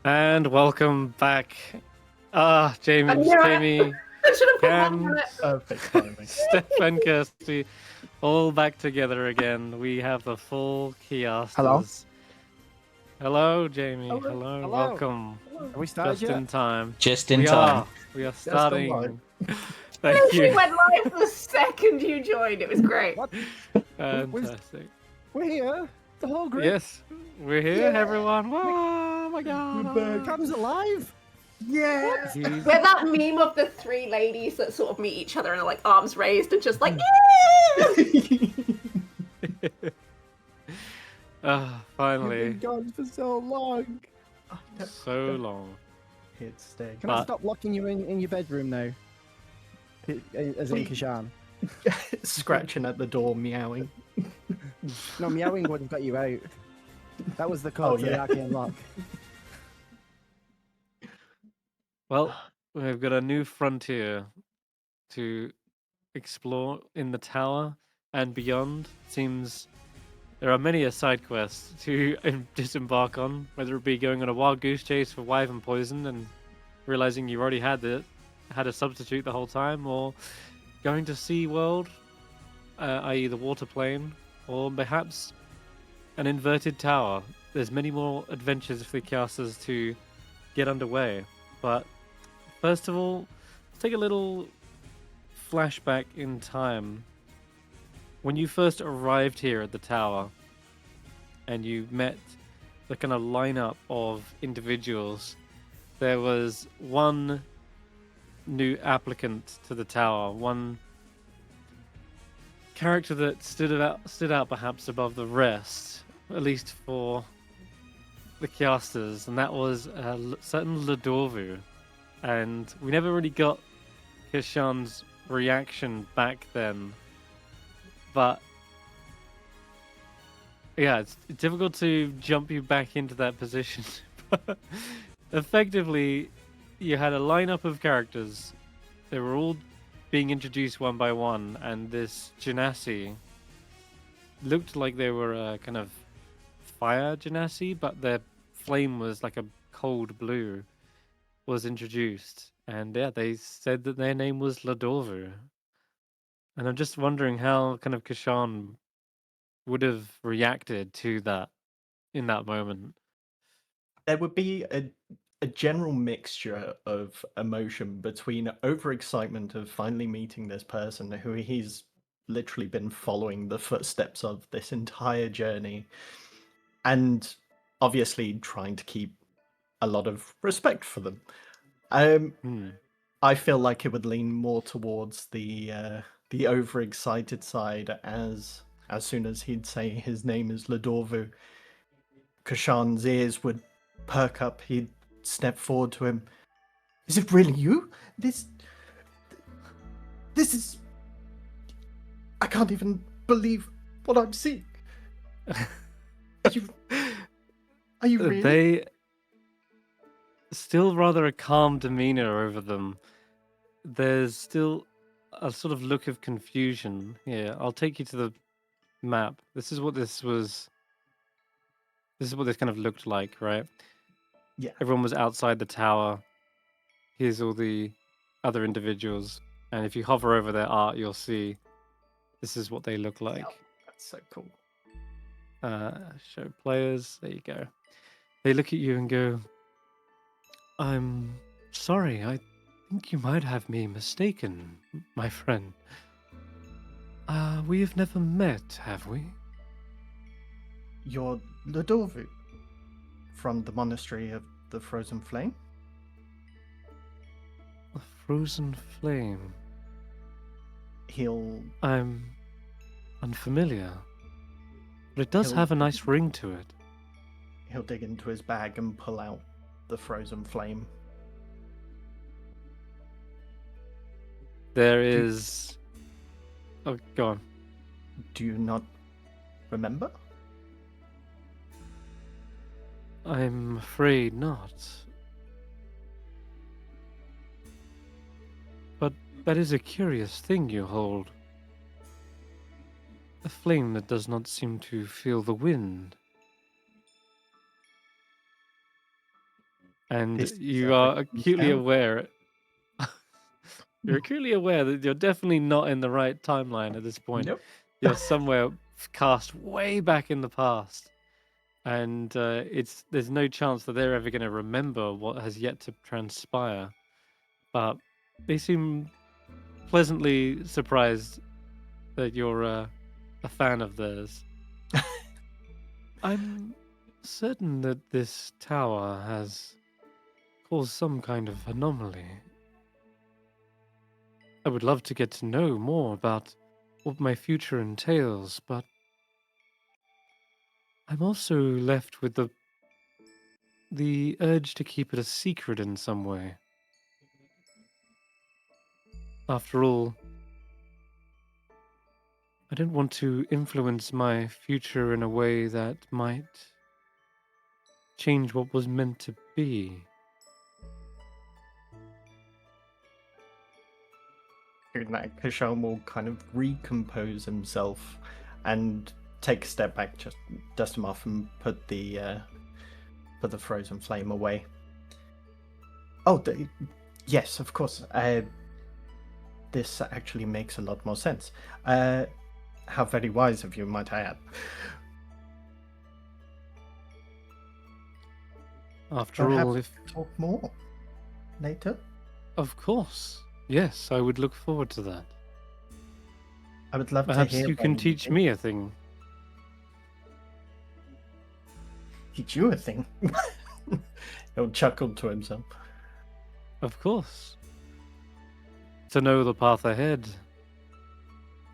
And welcome back. I knew Jamey, I should have put Cam, one on it. Perfect timing. Steph, and Kirstie, all back together again. We have the full Kiasters. Hello. Hello, Jamey. Hello. Hello. Hello. Welcome. Are we started Just yet? in time. Just in We time. are the starting. I Thank literally you. went live the second you joined. It was great. What? Fantastic. We're here. The whole group. Yes, we're here, Yeah. everyone. Whoa, oh my God. We're back. Cam's alive. Yeah. He's- We're that meme of the three ladies that sort of meet each other and are like arms raised and just like, Finally. You've been gone for so long. So long. Here to stay. Can I But- stop locking you in your bedroom now? As in Kesh'an. Scratching at the door, meowing. No, meowing would have got you out. That was the code to the yeah. arcane lock. Well, we've got a new frontier to explore in the tower and beyond. Seems there are many a side quest to disembark on, whether it be going on a wild goose chase for wyvern poison and realizing you already had a substitute the whole time, or going to Sea World, i.e. the water plane, or perhaps an inverted tower. There's many more adventures for the casters to get underway, but first of all, let's take a little flashback in time. When you first arrived here at the tower and you met the kind of lineup of individuals, there was one new applicant to the tower, one character that stood out perhaps above the rest, at least for the casters, and that was a certain Ladorvu. And we never really got Kesh'an's reaction back then. But yeah, it's difficult to jump you back into that position. But effectively, you had a lineup of characters. They were all being introduced one by one, and this Genasi looked like they were a kind of fire Genasi, but their flame was like a cold blue, was introduced. And yeah, they said that their name was Ladorvu. And I'm just wondering how kind of Kesh'an would have reacted to that in that moment. There would be a general mixture of emotion between overexcitement of finally meeting this person who he's literally been following the footsteps of this entire journey, and obviously trying to keep a lot of respect for them. I feel like it would lean more towards the overexcited side, as soon as he'd say his name is Ladorvu, Kesh'an's ears would perk up. He'd step forward to him. Is it really you? This is... I can't even believe what I'm seeing. Are you really? They still rather a calm demeanor over them. There's still a sort of look of confusion here. I'll take you to the map. This is what this was. This is what this kind of looked like, right? Yeah. Everyone was outside the tower. Here's all the other individuals. And if you hover over their art, you'll see this is what they look like. Oh, that's so cool. Show players. There you go. They look at you and go, I'm sorry. I think you might have me mistaken, my friend. We have never met, have we? You're Ladorvu from the Monastery of the Frozen Flame? A frozen flame. I'm unfamiliar. But it does He'll- have a nice ring to it. He'll dig into his bag and pull out the Frozen Flame. There is... Oh, go on. Do you not remember? I'm afraid not. But that is a curious thing you hold. A flame that does not seem to feel the wind. and This is you are everything acutely down. aware. You're acutely aware that you're definitely not in the right timeline at this point. Nope. You're somewhere cast way back in the past, and there's no chance that they're ever going to remember what has yet to transpire. But they seem pleasantly surprised that you're a fan of theirs. I'm certain that this tower has caused some kind of anomaly. I would love to get to know more about what my future entails, but I'm also left with the urge to keep it a secret in some way. After all, I don't want to influence my future in a way that might change what was meant to be. Kesh'an will kind of recompose himself and take a step back, just dust him off and put the frozen flame away. Oh, yes, of course. This actually makes a lot more sense. How very wise of you, might I add. After Perhaps all, if... talk more later. Of course. Yes, I would look forward to that. I would love Perhaps to hear. you can teach me a thing. Teach you a thing. He'll chuckle to himself. Of course. To know the path ahead,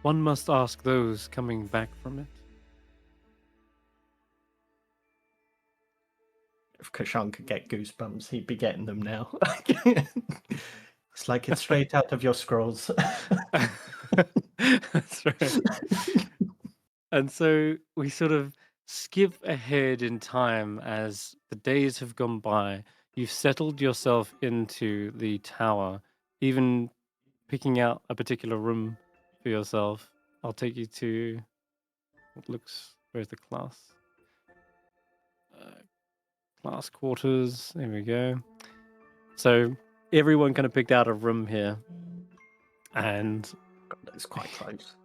one must ask those coming back from it. If Kesh'an could get goosebumps, he'd be getting them now. It's like it's straight out of your scrolls. That's right. And so we sort of skip ahead in time as the days have gone by. You've settled yourself into the tower, even picking out a particular room for yourself. I'll take you to what looks... Where's the class? Class quarters. There we go. So everyone kind of picked out a room here, and God, that's quite close.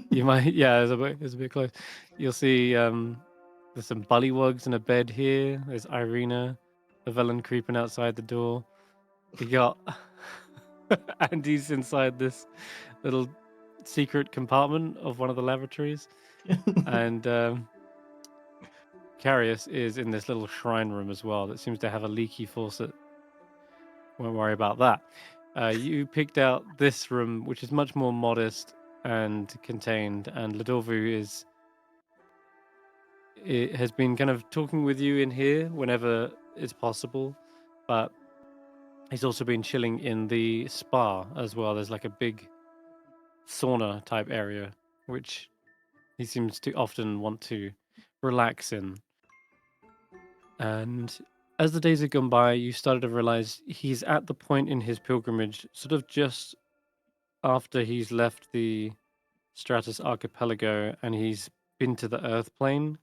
you might, yeah, it's a bit close. You'll see there's some bullywugs in a bed here. There's Eirina, Llyvelin creeping outside the door. You got Andy's inside this little secret compartment of one of the lavatories, and Karius is in this little shrine room as well that seems to have a leaky faucet. Won't worry about that. You picked out this room, which is much more modest and contained, and Ladorvu has been kind of talking with you in here whenever it's possible, but he's also been chilling in the spa as well. There's like a big sauna type area, which he seems to often want to relax in. And as the days have gone by, you started to realize he's at the point in his pilgrimage, sort of just after he's left the Stratus Archipelago and he's been to the Earth plane.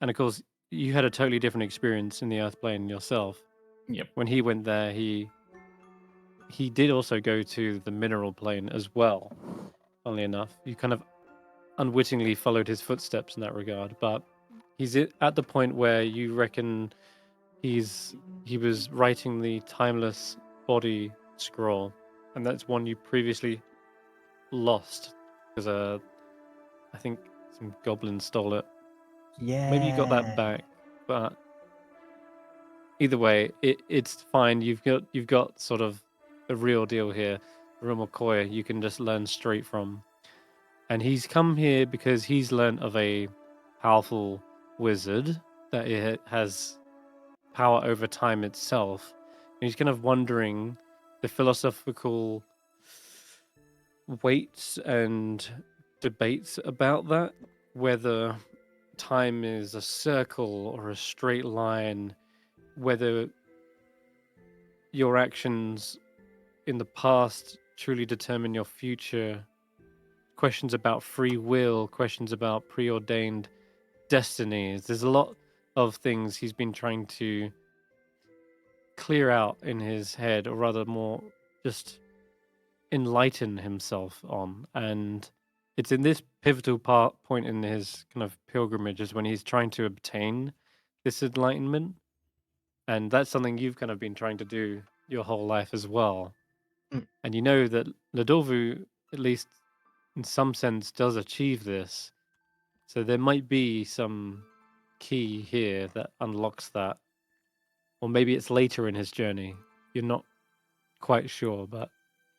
And of course, you had a totally different experience in the Earth plane yourself. Yep. When he went there, he did also go to the mineral plane as well. Funnily enough, you kind of unwittingly followed his footsteps in that regard. But he's at the point where you reckon he was writing the timeless body scroll, and that's one you previously lost because I think some goblins stole it. Yeah. Maybe you got that back, but either way, it's fine. You've got sort of the real deal here, Rumokoya. You can just learn straight from, and he's come here because he's learned of a powerful wizard that it has power over time itself. And he's kind of wondering the philosophical weights and debates about that, whether time is a circle or a straight line, whether your actions in the past truly determine your future, questions about free will, questions about preordained destinies. There's a lot of things he's been trying to clear out in his head, or rather more just enlighten himself on. And it's in this pivotal point in his kind of pilgrimages when he's trying to obtain this enlightenment. And that's something you've kind of been trying to do your whole life as well. Mm. And you know that Ladorvu, at least in some sense, does achieve this. So there might be some key here that unlocks that. Or maybe it's later in his journey. You're not quite sure, but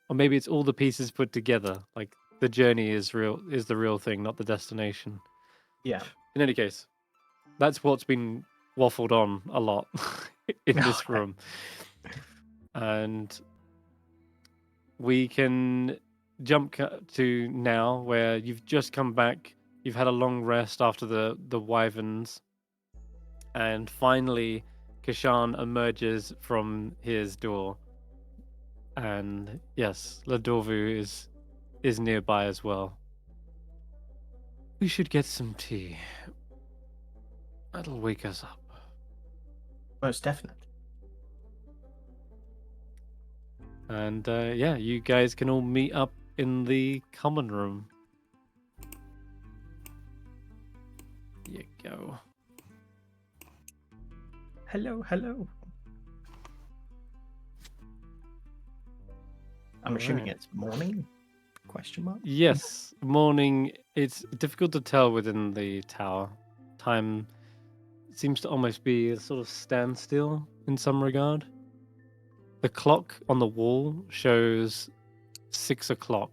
or maybe it's all the pieces put together. Like the journey is the real thing, not the destination. Yeah. In any case, that's what's been waffled on a lot in this room. And we can jump to now where you've just come back. You've had a long rest after the wyverns. And finally, Kesh'an emerges from his door. And yes, Ladorvu is nearby as well. We should get some tea. That'll wake us up. Most definitely. And yeah, you guys can all meet up in the common room. Here you go. Hello, hello. I'm assuming Alright. it's morning? Question mark? Yes, morning. It's difficult to tell within the tower. Time seems to almost be a sort of standstill in some regard. The clock on the wall shows 6 o'clock,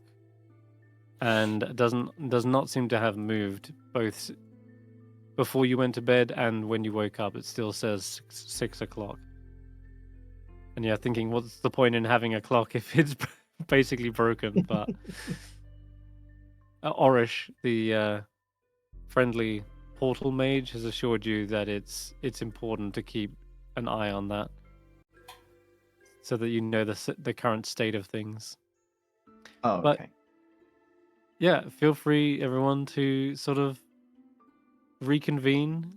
and does not seem to have moved both before you went to bed and when you woke up. It still says 6 o'clock. And you're thinking, what's the point in having a clock if it's basically broken? But Orish, the friendly portal mage, has assured you that it's important to keep an eye on that, so that you know the current state of things. Oh, But- okay. Yeah, feel free, everyone, to sort of reconvene.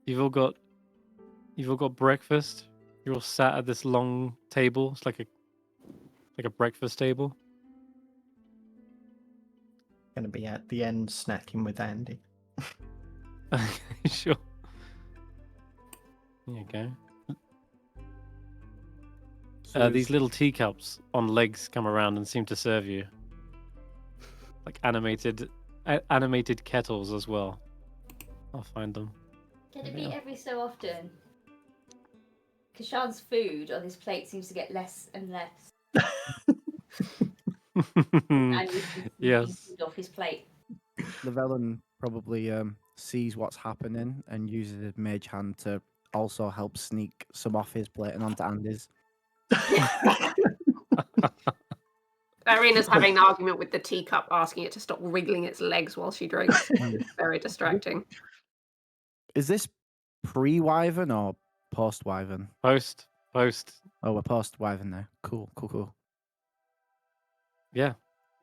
You've all got breakfast. You're all sat at this long table. It's like a breakfast table. Gonna be at the end snacking with Andy. Sure. There you go. So These little teacups on legs come around and seem to serve you. Like animated kettles as well. I'll find them. Can it Yeah. be every so often? Kesh'an's food on his plate seems to get less and less. And he's Yes. food off his plate. Llyvelin probably sees what's happening and uses his mage hand to also help sneak some off his plate and onto Andy's. Eirina's having an argument with the teacup, asking it to stop wiggling its legs while she drinks. Very distracting. Is this pre-wyvern or post-wyvern? Post. Oh, we're post-wyvern now. Cool. Yeah.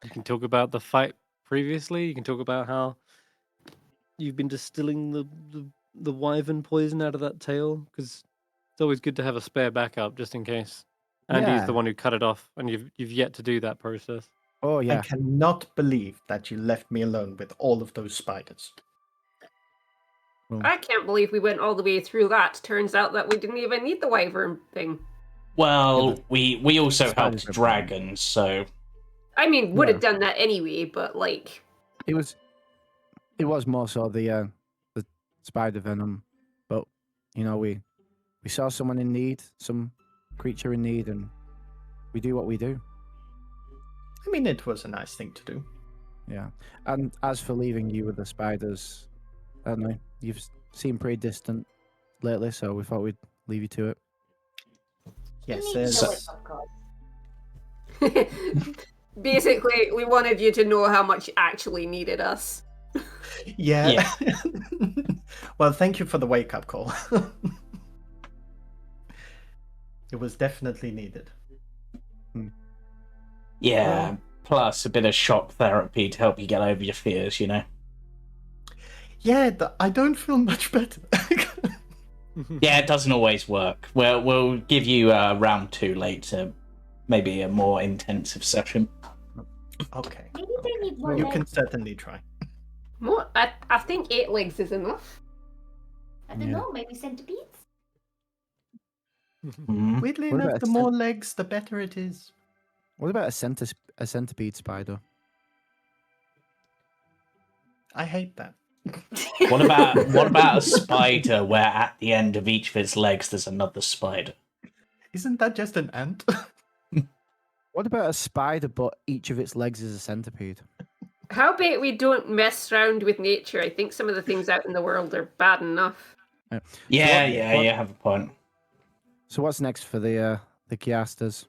You can talk about the fight previously. You can talk about how you've been distilling the wyvern poison out of that tail, because it's always good to have a spare backup just in case. Andy's Yeah. the one who cut it off, and you've yet to do that process. Oh, I yeah. cannot believe that you left me alone with all of those spiders. I can't believe we went all the way through that. Turns out that we didn't even need the wyvern thing. Well, Yeah, we also spiders helped are dragons, so I mean, would Yeah. have done that anyway, but like, It was more so the spider venom, but we saw someone in need, some creature in need, and we do what we do. I mean, it was a nice thing to do. Yeah. And as for leaving you with the spiders, I don't know. You've seemed pretty distant lately, so we thought we'd leave you to it. Yes, You need there's... to know it, of course. basically, we wanted you to know how much you actually needed us. Yeah. Well, thank you for the wake-up call. It was definitely needed. yeah. Plus a bit of shock therapy to help you get over your fears, Yeah, I don't feel much better. Yeah, it doesn't always work. We'll give you round 2 later, maybe a more intensive session. Okay. Maybe they need more You legs. can certainly try. More, I think 8 legs is enough. I don't Yeah. know, maybe centipedes? Mm. Weirdly What enough, about the more legs, the better it is. What about a centipede spider? I hate that. What about a spider where at the end of each of its legs there's another spider? Isn't that just an ant? What about a spider, but each of its legs is a centipede? How about we don't mess around with nature? I think some of the things out in the world are bad enough. Yeah, what- you have a point. So what's next for the Kiasters?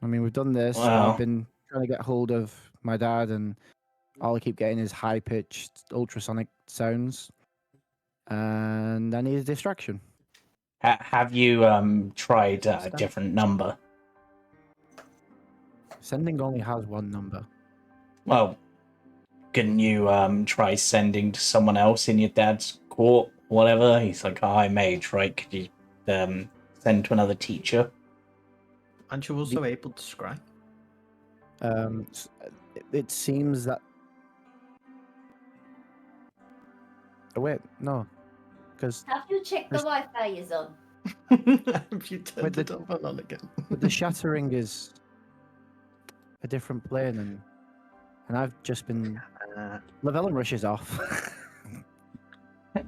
I mean, we've done this. Wow. I've been trying to get hold of my dad, and all I keep getting is high-pitched ultrasonic sounds, and I need a distraction. Have you tried a different number? Sending only has one number. Well, can you try sending to someone else in your dad's court, whatever? He's like a high mage, right? Could you send to another teacher? Aren't you also able to scry? It seems that. Oh wait, no, because Have you checked the Wi-Fi is on? Have you turned Wait, it off and on again? the shattering is a different plane, and I've just been. Llyvelin rushes off. Have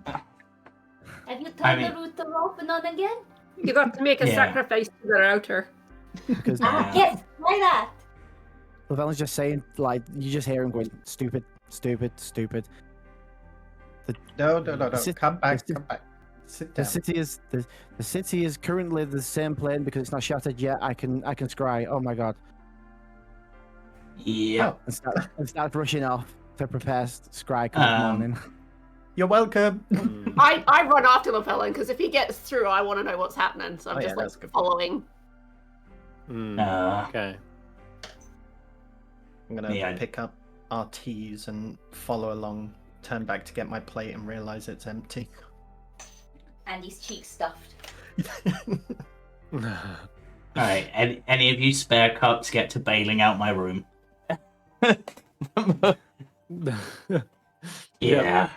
you turned I mean- the router off and on again? You got to make a Yeah. sacrifice to the router. Because Yes, try that. Llyvelin's just saying, like, you just hear him going, stupid, stupid, stupid. No. Sit- Come back, sit- come back. Sit The down. city is currently the same plane because it's not shattered yet. I can scry. Oh my god! Yeah. And start rushing off to prepare scry come morning. You're welcome. I run after Llyvelin because if he gets through, I want to know what's happening. So I'm Oh, yeah, just that's like good. following. Okay. I'm gonna Yeah. pick up RTs and follow along, turn back to get my plate and realize it's empty. And his cheeks stuffed. All right. Any of you spare cups get to bailing out my room? Yeah.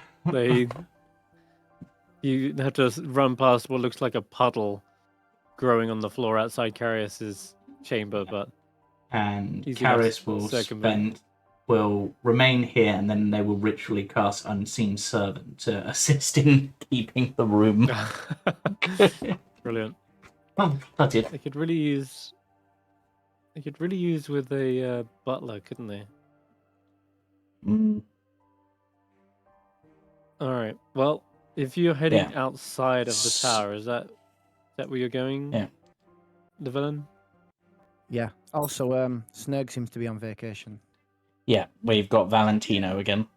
You have to run past what looks like a puddle growing on the floor outside Karius's chamber, but And Easy enough Karius to will circumvent. will remain here, and then they will ritually cast Unseen Servant to assist in keeping the room. brilliant. Oh, that's it. They could really use with a butler, couldn't they? Mm. All right. Well, if you're heading Yeah. outside of the tower, is that where you're going? Yeah. The villain. Yeah. Also, Snurg seems to be on vacation. Yeah, we've got Valentino again.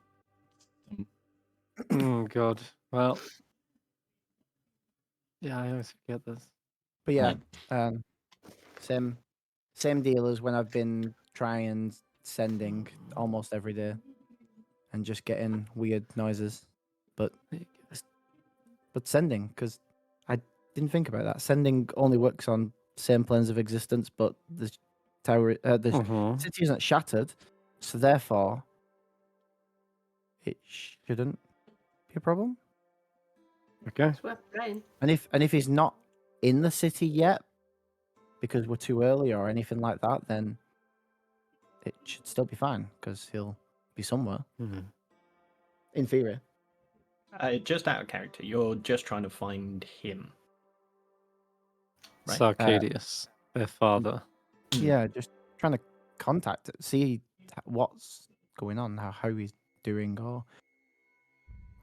Oh God. Well. Yeah, I always forget this. But yeah, same deal as when I've been trying sending almost every day, and just getting weird noises. But sending, because I didn't think about that. Sending only works on same planes of existence, but the tower, the city isn't shattered, so therefore it shouldn't be a problem. Okay. It's worth trying. And if he's not in the city yet, because we're too early or anything like that, then it should still be fine because he'll be somewhere. In theory. Just out of character, you're just trying to find him. Right. Sarcadius, their father. Yeah, just trying to contact it, see what's going on, how he's doing. Or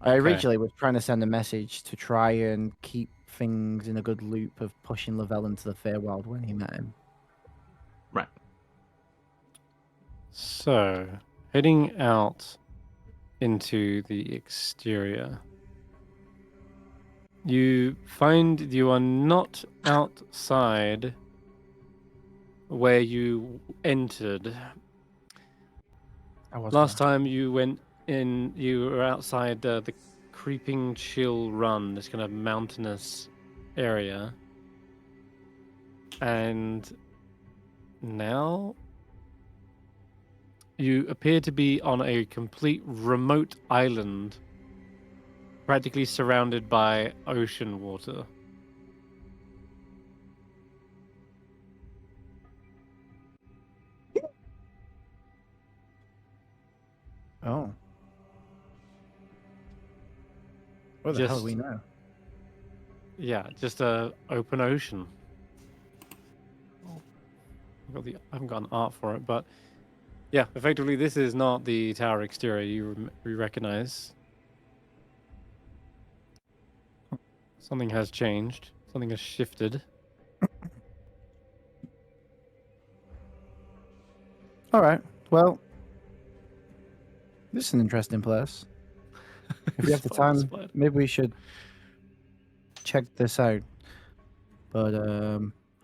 I Okay. originally was trying to send a message to try and keep things in a good loop of pushing Llyvelin to the Feywild when he met him. Right. So, heading out into the exterior, you find you are not outside where you entered. I was Last time you went in, you were outside the Creeping Chill Run, this kind of mountainous area. And now you appear to be on a complete remote island, practically surrounded by ocean water. Oh. Where the hell are we Just- now? Yeah, just a open ocean. I haven't got an art for it, but yeah, effectively, this is not the tower exterior you recognize. Something has changed. Something has shifted. All right. Well, this is an interesting place. If we have the time, Spider. maybe we should check this out. But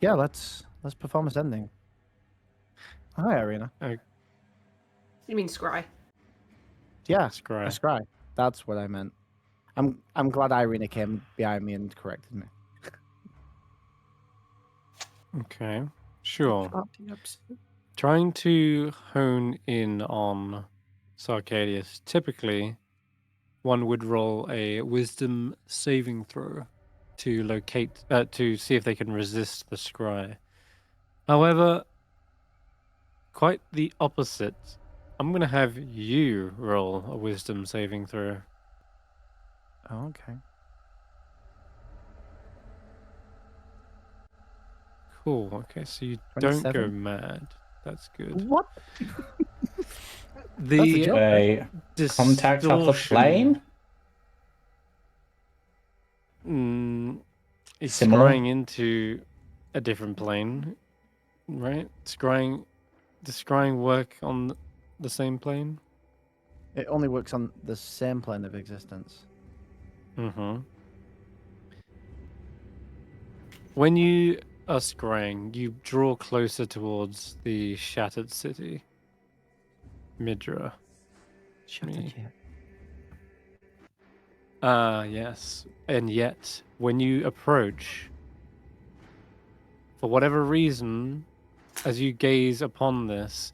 yeah, let's performance ending. Hi, Eirina. You mean scry? Yeah, Scry. a scry. That's what I meant. I'm glad Eirina came behind me and corrected me. Okay, sure. Trying to hone in on Sarcadius. Typically, one would roll a wisdom saving throw to locate, to see if they can resist the scry. However, quite the opposite. I'm going to have you roll a wisdom saving throw. Oh, okay. Cool. Okay, so you don't go 27. mad. That's good. What? The joke. Wait, contact of the distortion- plane? It's Similar? scrying into a different plane, right? Does scrying work on the same plane? It only works on the same plane of existence. Mm-hmm. When you are scrying, you draw closer towards the shattered city, Midra. Shut Me. it yet. Yes. And yet, when you approach, for whatever reason, as you gaze upon this,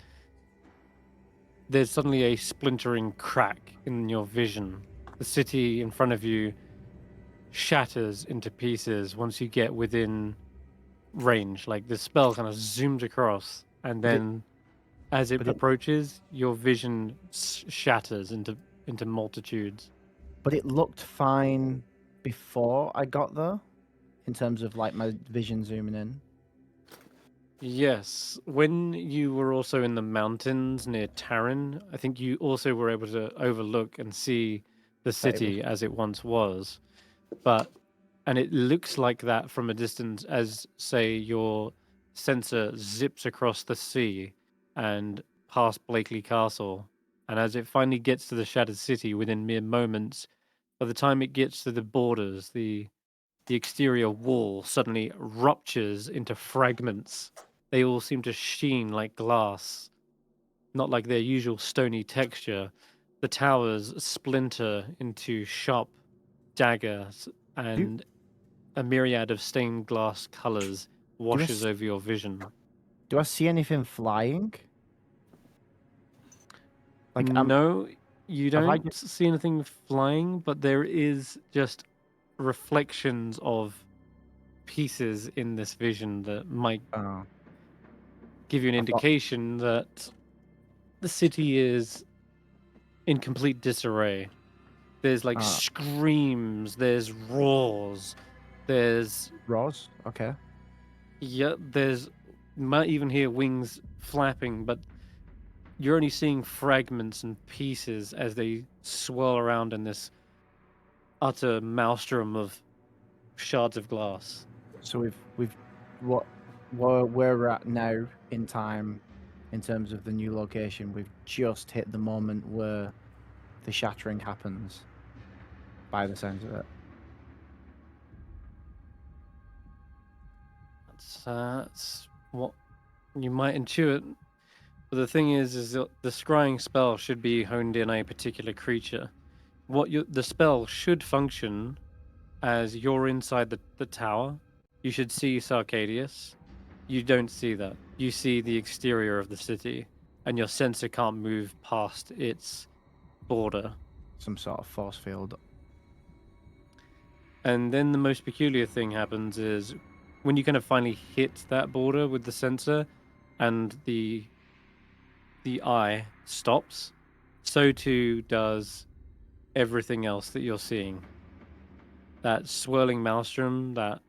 there's suddenly a splintering crack in your vision. The city in front of you shatters into pieces once you get within range. Like the spell kind of zooms across, and then as it but it- approaches, your vision shatters into multitudes. But it looked fine before I got there, in terms of like my vision zooming in. Yes, when you were also in the mountains near Taryn, I think you also were able to overlook and see the city as it once was. And it looks like that from a distance as, say, your sensor zips across the sea and past Blakely Castle. And as it finally gets to the shattered city within mere moments, by the time it gets to the borders, the exterior wall suddenly ruptures into fragments. They all seem to sheen like glass, not like their usual stony texture. The towers splinter into sharp daggers, and a myriad of stained glass colors washes over your vision. Do I see anything flying? Like No, you have I don't see anything flying, but there is just reflections of pieces in this vision that might Oh, give you an I thought- indication that the city is in complete disarray. There's like Ah. screams, there's roars, there's Roz? Okay. there's might even hear wings flapping, but you're only seeing fragments and pieces as they swirl around in this utter maelstrom of shards of glass. So we've what where we're at now in time, in terms of the new location. We've just hit the moment where the shattering happens. By the sounds of it. That's what you might intuit. But the thing is that the scrying spell should be honed in a particular creature. The spell should function as you're inside the tower, you should see Sarcadius. You don't see that. You see the exterior of the city, and your sensor can't move past its border. Some sort of force field. And then the most peculiar thing happens is when you kind of finally hit that border with the sensor and the eye stops, so too does everything else that you're seeing. That swirling maelstrom, that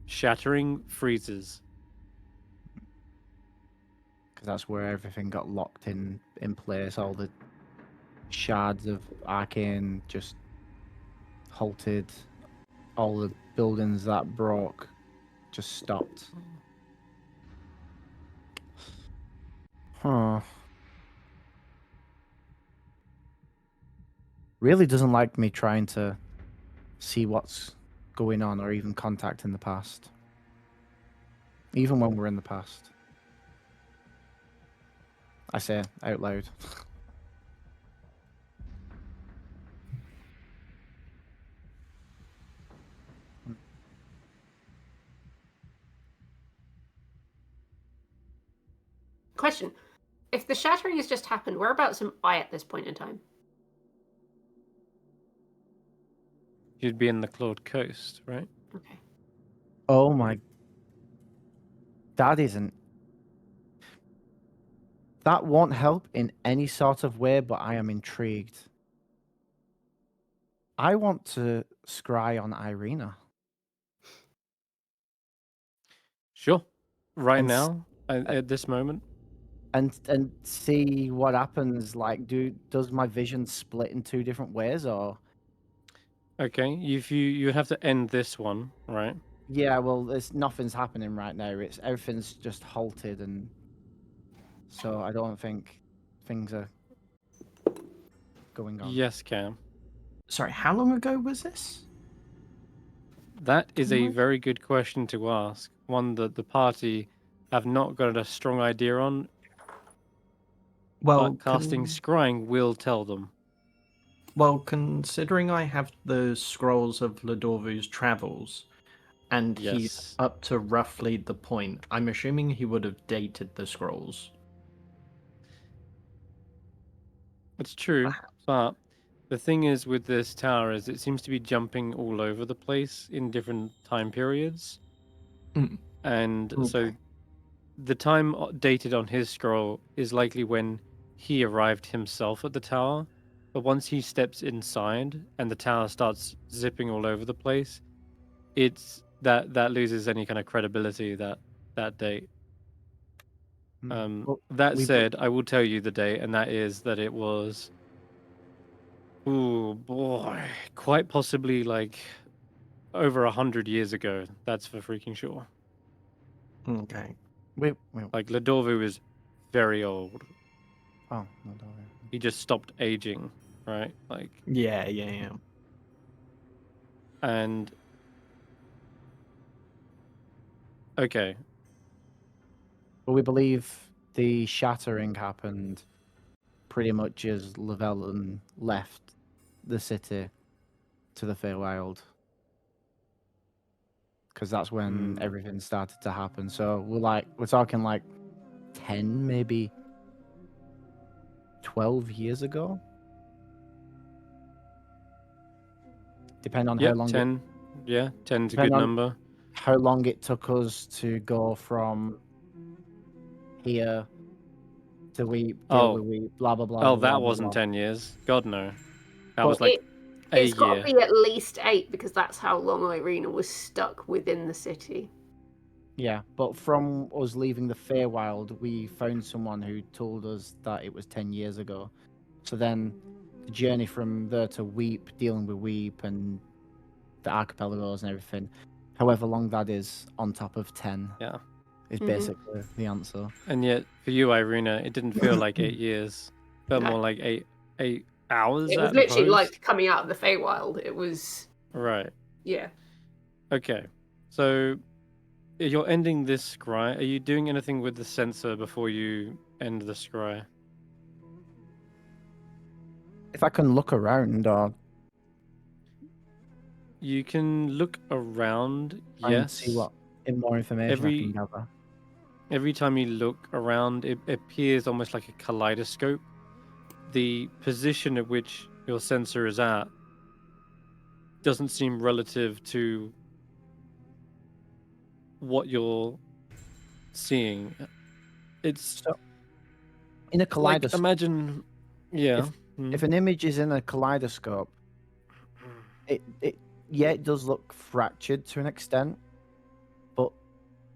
shattering freezes. Because that's where everything got locked in place. All the shards of arcane just halted. All the buildings that broke just stopped. Huh. Really doesn't like me trying to see what's going on or even contact in the past. Even when we're in the past. I say out loud. Question. If the shattering has just happened, whereabouts am I at this point in time? You'd be in the Clawed Coast, right? Okay. Oh my. That isn't. That won't help in any sort of way, but I am intrigued. I want to scry on Eirina. Sure. Right And now, at this moment, and see what happens. Like, does my vision split in two different ways, or? okay. If you have to end this one, right? Yeah, well, nothing's happening right now. It's everything's just halted, and so I don't think things are going on. Yes, Cam. Sorry, how long ago was this? That is a What? very good question to ask. One that the party have not got a strong idea on, Well, but casting scrying will tell them. well, considering I have the scrolls of Ladorvu's travels, and he's Yes. up to roughly the point, I'm assuming he would have dated the scrolls. It's true, Perhaps. but the thing is with this tower is it seems to be jumping all over the place in different time periods. Mm. And so Okay. the time dated on his scroll is likely when he arrived himself at the tower. But once he steps inside and the tower starts zipping all over the place, it's that loses any kind of credibility, that date. Well, That we- said, I will tell you the date, and that is that it was, ooh boy, quite possibly like over 100 years ago. That's for freaking sure. Okay. wait. Like Ladorvu is very old. Oh, no, don't worry. He just stopped aging, right? Like, Yeah. and okay, But we believe the shattering happened pretty much as Llyvelin left the city to the Feywild. Because that's when everything started to happen. So we're talking like 10, maybe 12 years ago. Depending on yeah, how long 10. Yeah, 10's a Depend good on- number. how long it took us to go from here to Weep, deal with Weep, blah blah blah. Oh, blah, that blah, wasn't blah. 10 years. God no. That But was like It's a got year. to be at least 8 because that's how long Eirina was stuck within the city. Yeah, but from us leaving the Feywild, we found someone who told us that it was 10 years ago. So then the journey from there to Weep, dealing with Weep and the archipelagos and everything, however long that is on top of 10, Yeah. is Mhm. basically the answer. And yet, for you, Eirina, it didn't feel like 8 years. Felt No. more like eight hours It was at literally most. like coming out of the Feywild. It was, Right. yeah. Okay. So, you're ending this scry. Are you doing anything with the sensor before you end the scry? If I can look around or You can look around, Try and yes. see what more information I Every- can gather. Every time you look around, it appears almost like a kaleidoscope. The position at which your sensor is at doesn't seem relative to what you're seeing. It's So, in a like, kaleidoscope, imagine, yeah. if an image is in a kaleidoscope, it does look fractured to an extent, but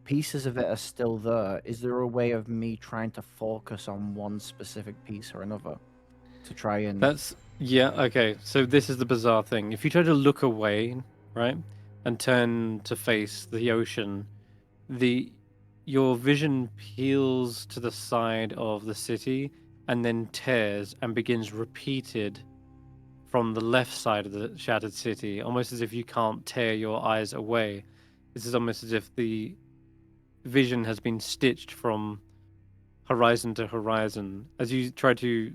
pieces of it are still there. Is there a way of me trying to focus on one specific piece or another to try and? Okay. So this is the bizarre thing. If you try to look away, right, and turn to face the ocean, your vision peels to the side of the city and then tears and begins repeated from the left side of the shattered city, almost as if you can't tear your eyes away. This is almost as if the vision has been stitched from horizon to horizon. As you try to,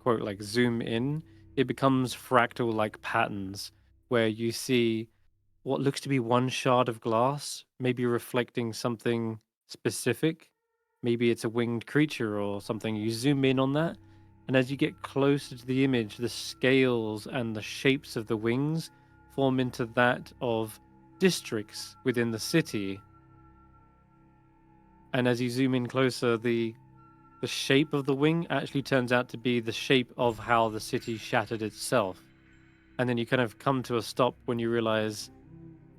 quote, like zoom in, it becomes fractal like patterns where you see what looks to be one shard of glass, maybe reflecting something specific. Maybe it's a winged creature or something. You zoom in on that, and as you get closer to the image, the scales and the shapes of the wings form into that of districts within the city. And as you zoom in closer, the shape of the wing actually turns out to be the shape of how the city shattered itself. And then you kind of come to a stop when you realize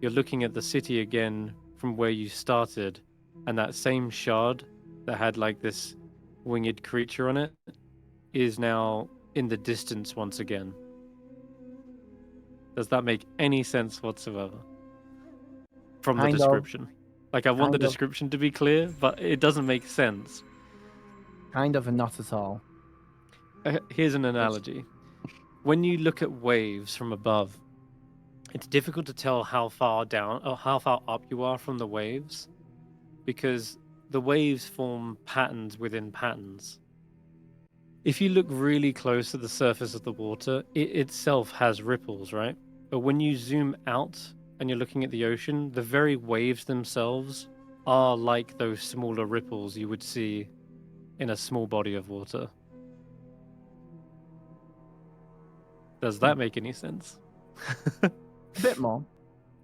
you're looking at the city again from where you started, and that same shard that had like this winged creature on it is now in the distance once again. Does that make any sense whatsoever? From the Kind of. description. Like, I want the Kind of. description to be clear, but it doesn't make sense. Kind of and not at all. Here's an analogy. When you look at waves from above, it's difficult to tell how far down or how far up you are from the waves, because the waves form patterns within patterns. If you look really close at the surface of the water, it itself has ripples, right? But when you zoom out and you're looking at the ocean, the very waves themselves are like those smaller ripples you would see in a small body of water. Does that make any sense? A bit more.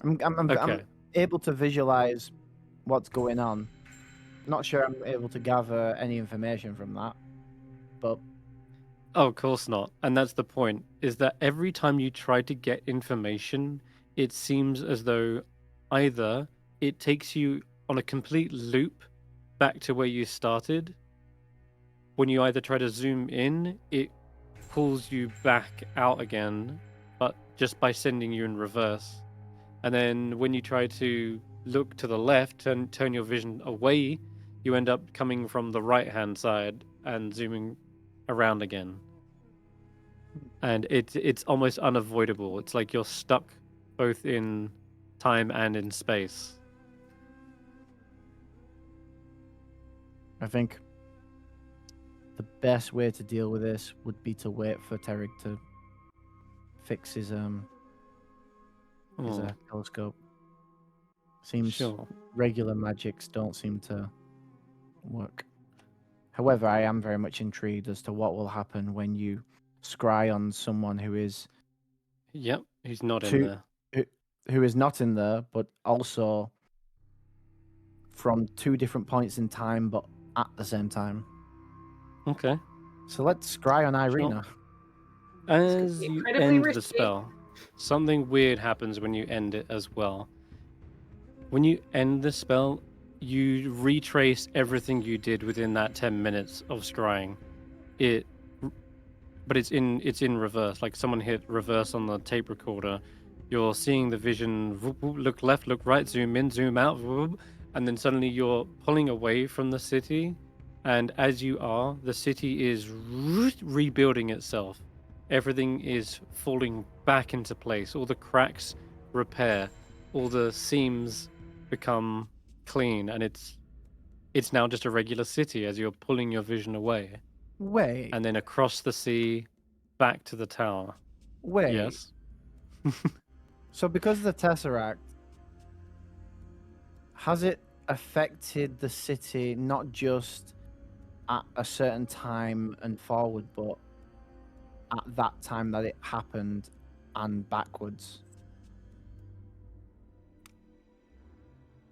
I'm Okay. able to visualize what's going on. Not sure I'm able to gather any information from that, but Oh, of course not. And that's the point, is that every time you try to get information, it seems as though either it takes you on a complete loop back to where you started. When you either try to zoom in, it pulls you back out again, but just by sending you in reverse. And then when you try to look to the left and turn your vision away, you end up coming from the right-hand side and zooming around again. And it's almost unavoidable. It's like you're stuck both in time and in space. I think the best way to deal with this would be to wait for Terry to fix his telescope. Seems Sure. regular magics don't seem to work. However, I am very much intrigued as to what will happen when you scry on someone who is Yep, he's not in Two- there. who is not in there, but also from two different points in time, but at the same time. Okay. So let's scry on Eirina. As you incredibly end the risky. spell, something weird happens when you end it as well. When you end the spell, you retrace everything you did within that 10 minutes of scrying. But it's in reverse. Like someone hit reverse on the tape recorder. You're seeing the vision look left, look right, zoom in, zoom out, and then suddenly you're pulling away from the city. And as you are, the city is rebuilding itself. Everything is falling back into place. All the cracks repair. All the seams become clean, and it's now just a regular city as you're pulling your vision away. Wait, And then across the sea, back to the tower. wait. Yes. So because of the Tesseract, has it affected the city not just at a certain time and forward, but at that time that it happened and backwards?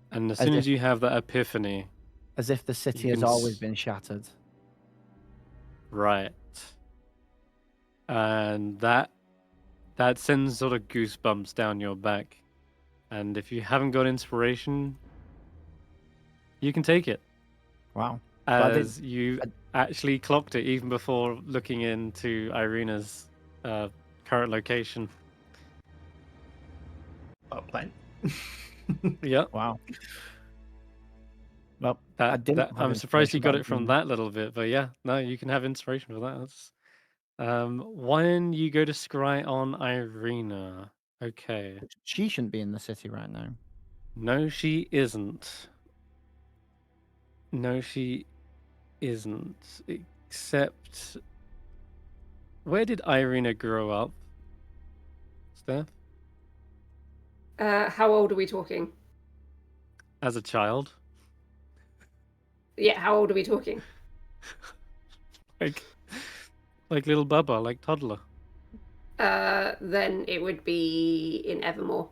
And as As soon if- as you have that epiphany, As if the city You has can always s- been shattered. right, and that sends sort of goosebumps down your back. And if you haven't got inspiration, you can take it, Wow. I did- as you I- actually clocked it even before looking into Eirina's current location. Well played. Yeah, Wow. Well, I that, didn't. that have I'm surprised you inspiration, got but it from that little bit. But yeah, no, you can have inspiration for that. That's when you go to scry on Eirina. Okay. She shouldn't be in the city right now. No, she isn't. No, she isn't. Except, where did Eirina grow up? Steph? How old are we talking? As a child? Yeah, how old are we talking? Like, like little Bubba, like toddler. Then it would be in Evermore.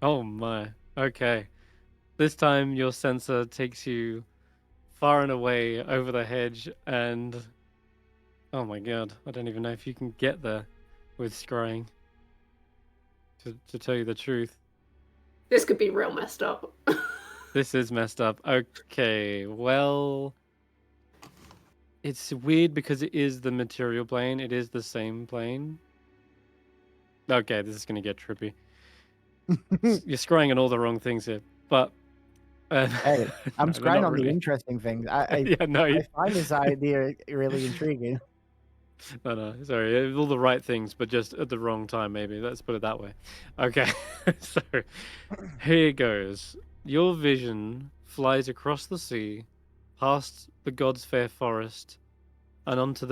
Oh my. Okay. This time your sensor takes you far and away over the hedge, and oh my god, I don't even know if you can get there with scrying. To tell you the truth. This could be real messed up. This is messed up. Okay, well, it's weird because it is the material plane. It is the same plane. Okay, this is going to get trippy. You're scrying on all the wrong things here, but Hey, I'm no, scrying not on the really. interesting things. I Yeah, no, I find this idea really intriguing. no, sorry, all the right things, but just at the wrong time. Maybe let's put it that way. Okay, so here goes. Your vision flies across the sea, past the God's Fair Forest, and onto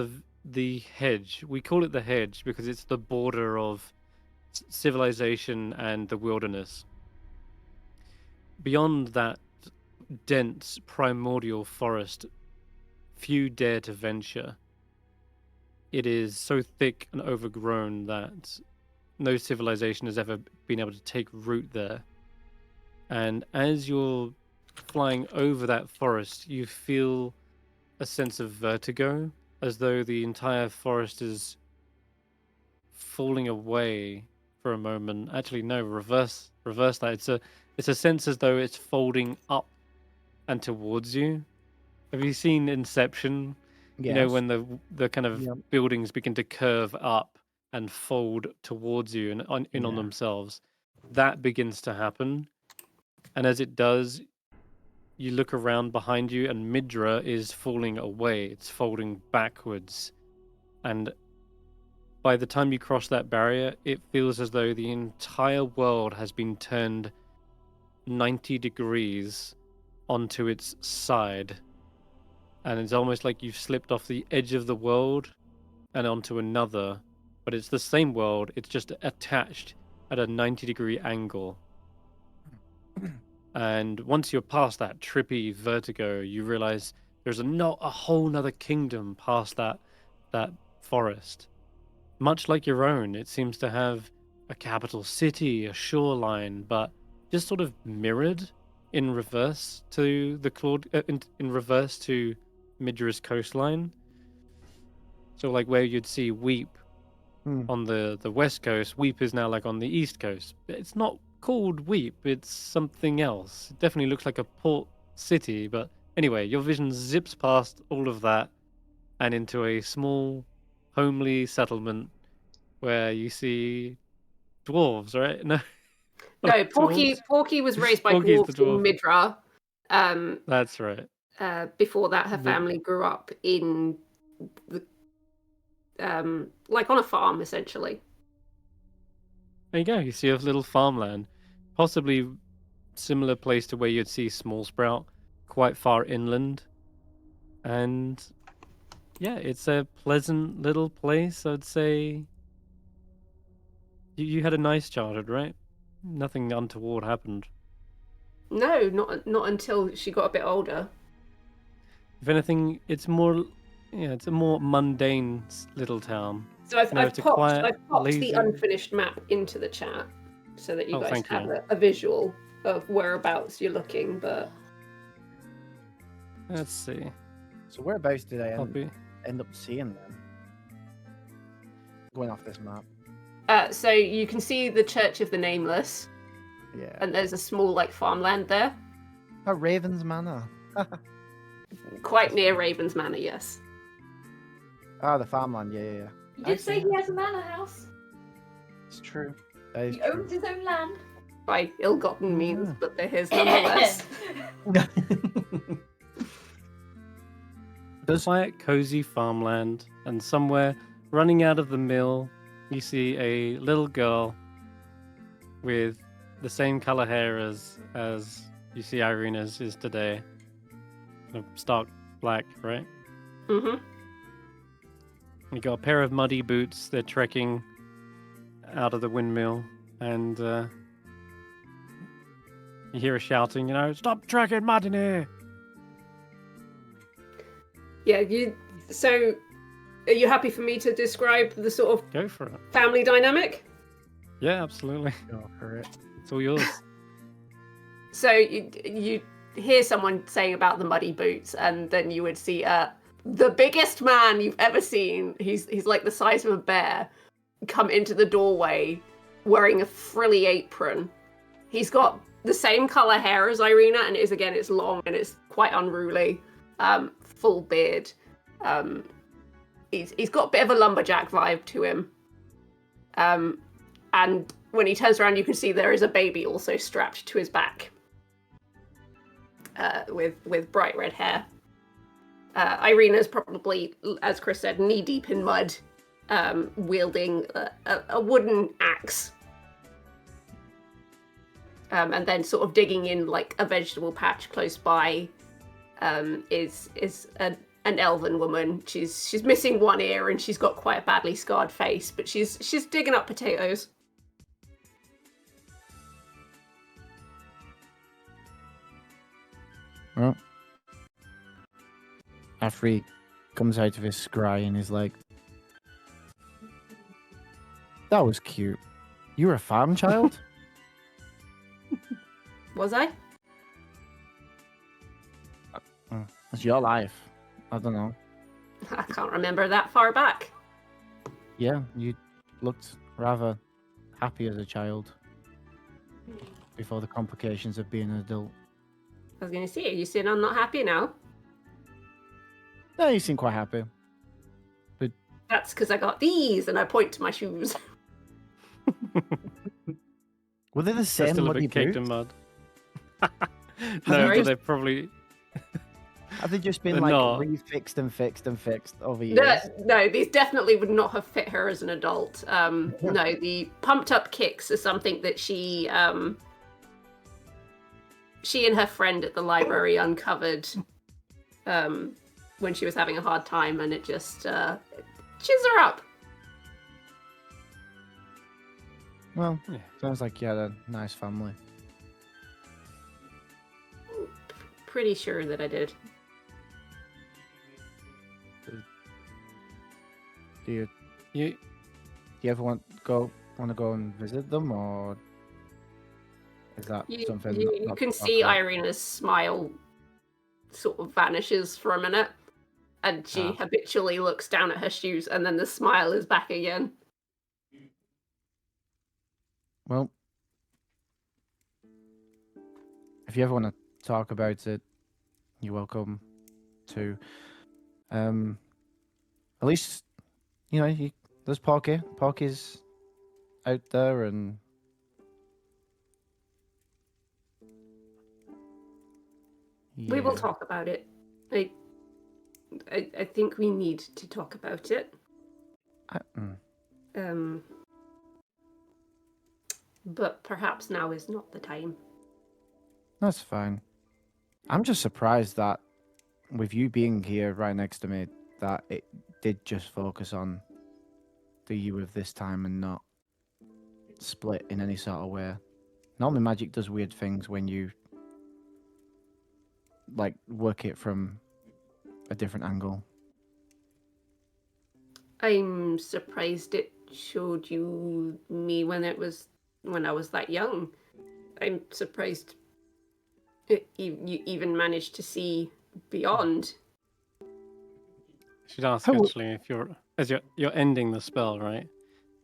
the hedge. We call it the hedge because it's the border of civilization and the wilderness. Beyond that dense primordial forest, few dare to venture. It is so thick and overgrown that no civilization has ever been able to take root there. And as you're flying over that forest, you feel a sense of vertigo, as though the entire forest is falling away for a moment. Actually, no, reverse that. It's a sense as though it's folding up and towards you. Have you seen Inception? Yes. You know, when the kind of Yep. buildings begin to curve up and fold towards you and on Yeah. themselves. That begins to happen. And as it does, you look around behind you and Midra is falling away. It's folding backwards. And by the time you cross that barrier, it feels as though the entire world has been turned 90 degrees onto its side. And it's almost like you've slipped off the edge of the world and onto another, but it's the same world, it's just attached at a 90-degree angle. And once you're past that trippy vertigo, you realize there's not a whole nother kingdom past that forest. Much like your own, it seems to have a capital city, a shoreline, but just sort of mirrored in reverse to the in reverse to Midra's coastline. So like where you'd see Weep on the west coast, Weep is now like on the east coast. It's not called Weep, it's something else. It definitely looks like a port city, but anyway, your vision zips past all of that and into a small, homely settlement where you see dwarves, right? No, No, dwarves. Porky was raised by Porky's the dwarves in dwarf. Midra. That's right. Before that, her Mid- family grew up in the like on a farm essentially. There you go. You see a little farmland, possibly similar place to where you'd see Small Sprout, quite far inland. And yeah, it's a pleasant little place. I'd say You had a nice childhood, right? Nothing untoward happened. No, not until she got a bit older. If anything, it's more, yeah, it's a more mundane little town. So I've, No, I've it's a popped quiet, I've popped lazy. the unfinished map into the chat so that you Oh, guys thank have you. a visual of whereabouts you're looking. But Let's see. So whereabouts did I Copy. end up seeing them? Going off this map. so you can see the Church of the Nameless, Yeah. and there's a small like farmland there, Oh, Raven's Manor. quite near Raven's Manor. Yes. Ah, the farmland. Yeah. You I did say see. he has a manor house. It's true. That is He true. owns his own land. By ill-gotten means, Yeah. but they're his nonetheless. Quiet, cozy farmland, and somewhere running out of the mill, you see a little girl with the same color hair as you see Eirina's is today. Kind of stark black, right? Mm-hmm. You got a pair of muddy boots. They're trekking out of the windmill, and you hear her shouting, "Stop trekking mud in here!" Yeah. So, are you happy for me to describe the sort of Go for it. family dynamic? Yeah, absolutely. Go for it. It's all yours. So you hear someone saying about the muddy boots, and then you would see the biggest man you've ever seen. He's like the size of a bear, come into the doorway wearing a frilly apron. He's got the same color hair as Eirina, and it's long and it's quite unruly. Full beard. He's got a bit of a lumberjack vibe to him. And when he turns around, you can see there is a baby also strapped to his back. With bright red hair. Eirina's probably, as Chris said, knee deep in mud, wielding a wooden axe. And then sort of digging in like a vegetable patch close by is an elven woman. She's missing one ear and she's got quite a badly scarred face, but she's digging up potatoes. Well, after he comes out of his scry and is like, "That was cute. You were a farm child?" Was I? It's your life. I don't know. I can't remember that far back. Yeah, you looked rather happy as a child before the complications of being an adult. I was going to say, are you saying I'm not happy now? No, you seem quite happy. That's because I got these, and I point to my shoes. Were they the They're same still a muddy bit caked boots? in mud. they No, but just- they probably. Have they just been They're like not. refixed and fixed and fixed over years? No, these definitely would not have fit her as an adult. No, the pumped up kicks are something that she and her friend at the library uncovered when she was having a hard time, and it just cheers her up. Well, Yeah. sounds like you had a nice family. Pretty sure that I did. Do you You ever want to go and visit them, or is that something You not can to talk see about? Eirina's smile sort of vanishes for a minute, and she habitually looks down at her shoes, and then the smile is back again. Well, if you ever want to talk about it, you're welcome to. At least, there's Porky. Porky's out there, and We will yeah. talk about it. I think we need to talk about it. But perhaps now is not the time. That's fine. I'm just surprised that with you being here right next to me, that it did just focus on the you of this time and not split in any sort of way. Normally, magic does weird things when you like work it from a different angle. I'm surprised it showed you me when I was that young. I'm surprised you even managed to see beyond. I should ask How- actually if you're ending the spell, right?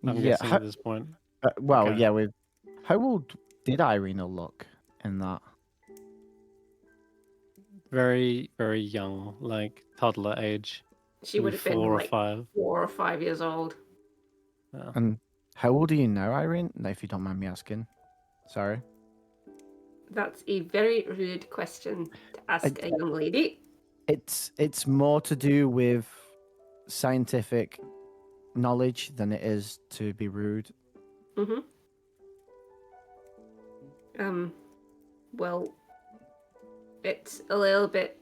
I'm Yeah. guessing at this point. Well, Okay. yeah. With how old did Eirina look in that? Very, very young, like toddler age. She would Maybe have been 4 or like 5. 4 or 5 years old. Yeah. And how old are you now, Irene? If you don't mind me asking. Sorry. That's a very rude question to ask a young lady. It's more to do with scientific knowledge than it is to be rude. Well, it's a little bit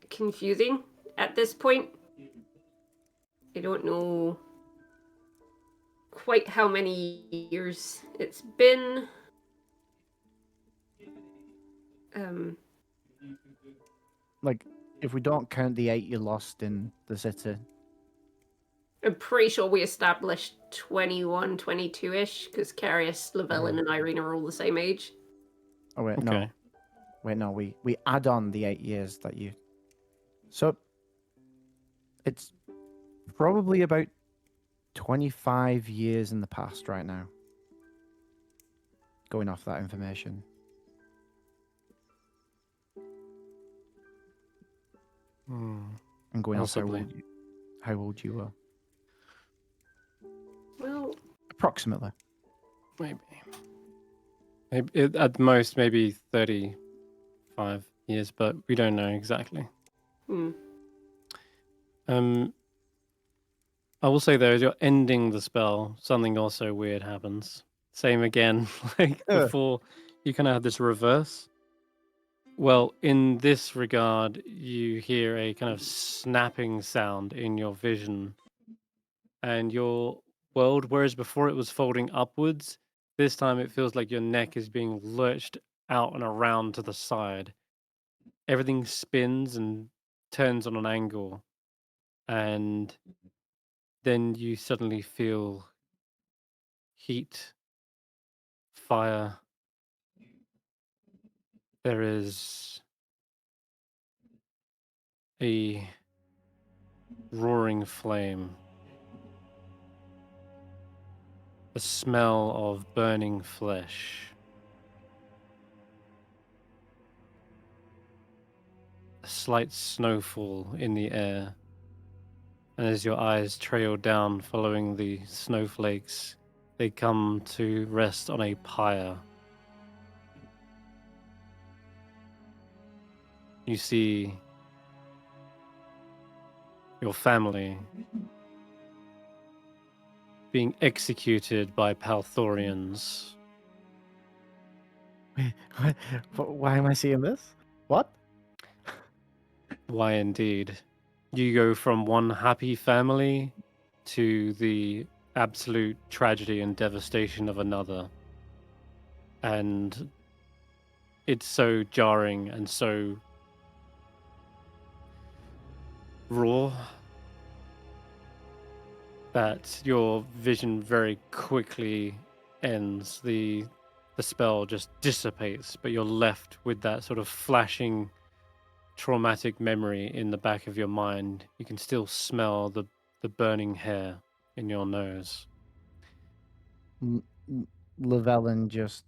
confusing at this point. I don't know quite how many years it's been. Like, if we don't count the 8 you lost in the city. I'm pretty sure we established 21, 22-ish, because Karius, Llyvelin, and Eirina are all the same age. Oh wait, Okay. no. Wait, no, we add on the 8 years that you. So it's probably about 25 years in the past right now. Going off that information. And going Possibly. off how old you were. Well, Approximately. Maybe at most maybe 35 years, but we don't know exactly. I will say though, as you're ending the spell, something also weird happens. Same again, like before, you kind of have this reverse. Well, in this regard, you hear a kind of snapping sound in your vision, and your world, whereas before it was folding upwards, this time it feels like your neck is being lurched out and around to the side. Everything spins and turns on an angle, and then you suddenly feel heat, fire. There is a roaring flame, the smell of burning flesh, a slight snowfall in the air, and as your eyes trail down following the snowflakes, they come to rest on a pyre. You see your family being executed by Palthorians. Why am I seeing this? What? Why indeed? You go from one happy family to the absolute tragedy and devastation of another. And it's so jarring and so raw that your vision very quickly ends. The spell just dissipates, but you're left with that sort of flashing traumatic memory in the back of your mind. You can still smell the burning hair in your nose. Llyvelin just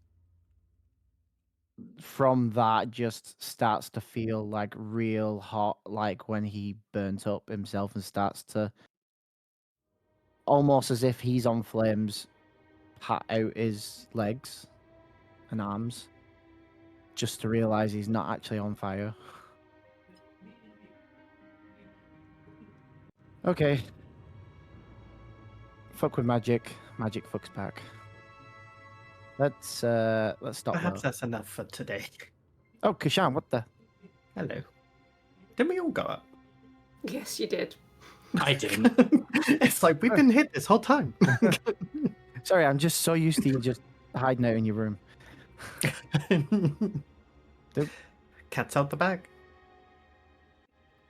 from that just starts to feel like real hot, like when he burnt up himself and starts to almost as if he's on flames, pat out his legs and arms just to realize he's not actually on fire. Okay. Fuck with magic. Magic fucks back. Let's stop Perhaps there. that's enough for today. Oh, Kesh'an, what the? Hello. Didn't we all go up? yes, you did. I didn't. It's like we've been hit this whole time. Sorry, I'm just so used to you just hiding out in your room. Cat's out the bag.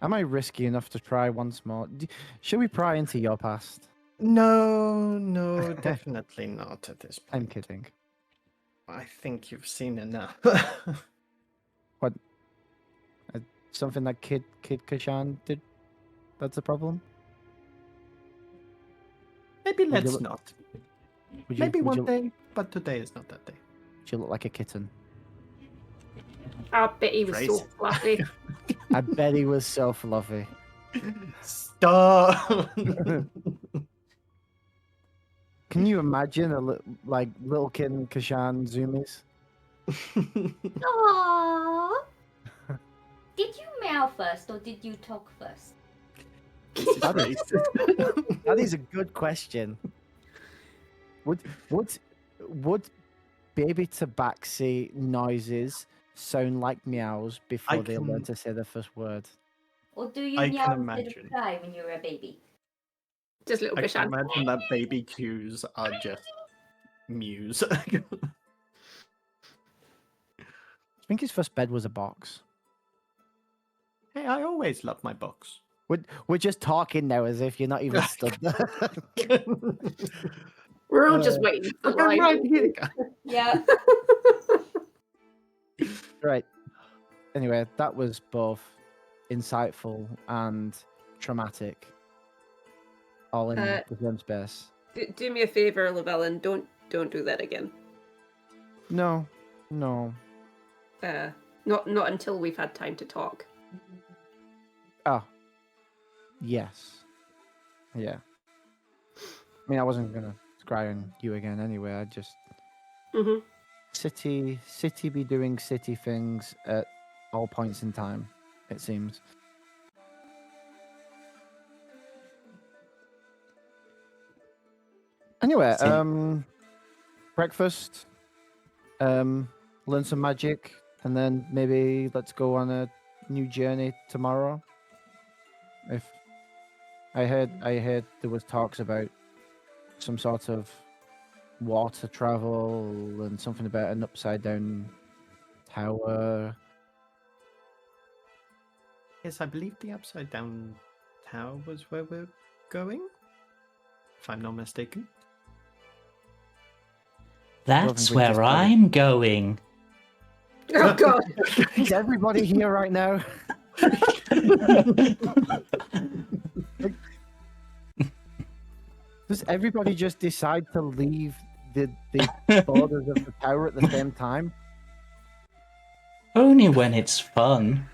Am I risky enough to try once more? Should we pry into your past? No, definitely not at this point. I'm kidding. I think you've seen enough. What? Something that Kid Kesh'an did? That's a problem? Maybe Would you let's look- not. Would you, Maybe would one you, day, but today is not that day. would you look like a kitten? I bet he was so Phrase. fluffy. I bet he was so fluffy. Stop! Can you imagine like little kid Kesh'an zoomies? Aww. Did you meow first or did you talk first? That is a good question. Would baby tabaxi noises sound like meows before they learn can- to say the first word? Or do you I meow can instead imagine. of cry when you were a baby? Just little I fish can on. imagine that baby cues are just mews. I think his first bed was a box. Hey, I always love my box. We're just talking now as if you're not even stood there. We're all just waiting for Look, I'm live. right here. Yeah. Right. Anyway, that was both insightful and traumatic. All in Uh, the same space. Do me a favor, Llyvelin. Don't do that again. No. Not until we've had time to talk. Oh. Yes. Yeah. I mean, I wasn't gonna scry on you again anyway. I just Mm-hmm. city be doing city things at all points in time. It seems. Anyway, breakfast, learn some magic, and then maybe let's go on a new journey tomorrow. If I heard there was talks about some sort of water travel and something about an upside down tower. Yes, I believe the upside down tower was where we're going. If I'm not mistaken. That's we just where got it. I'm going. Oh God! Is everybody here right now? Does everybody just decide to leave the borders of the tower at the same time? Only when it's fun.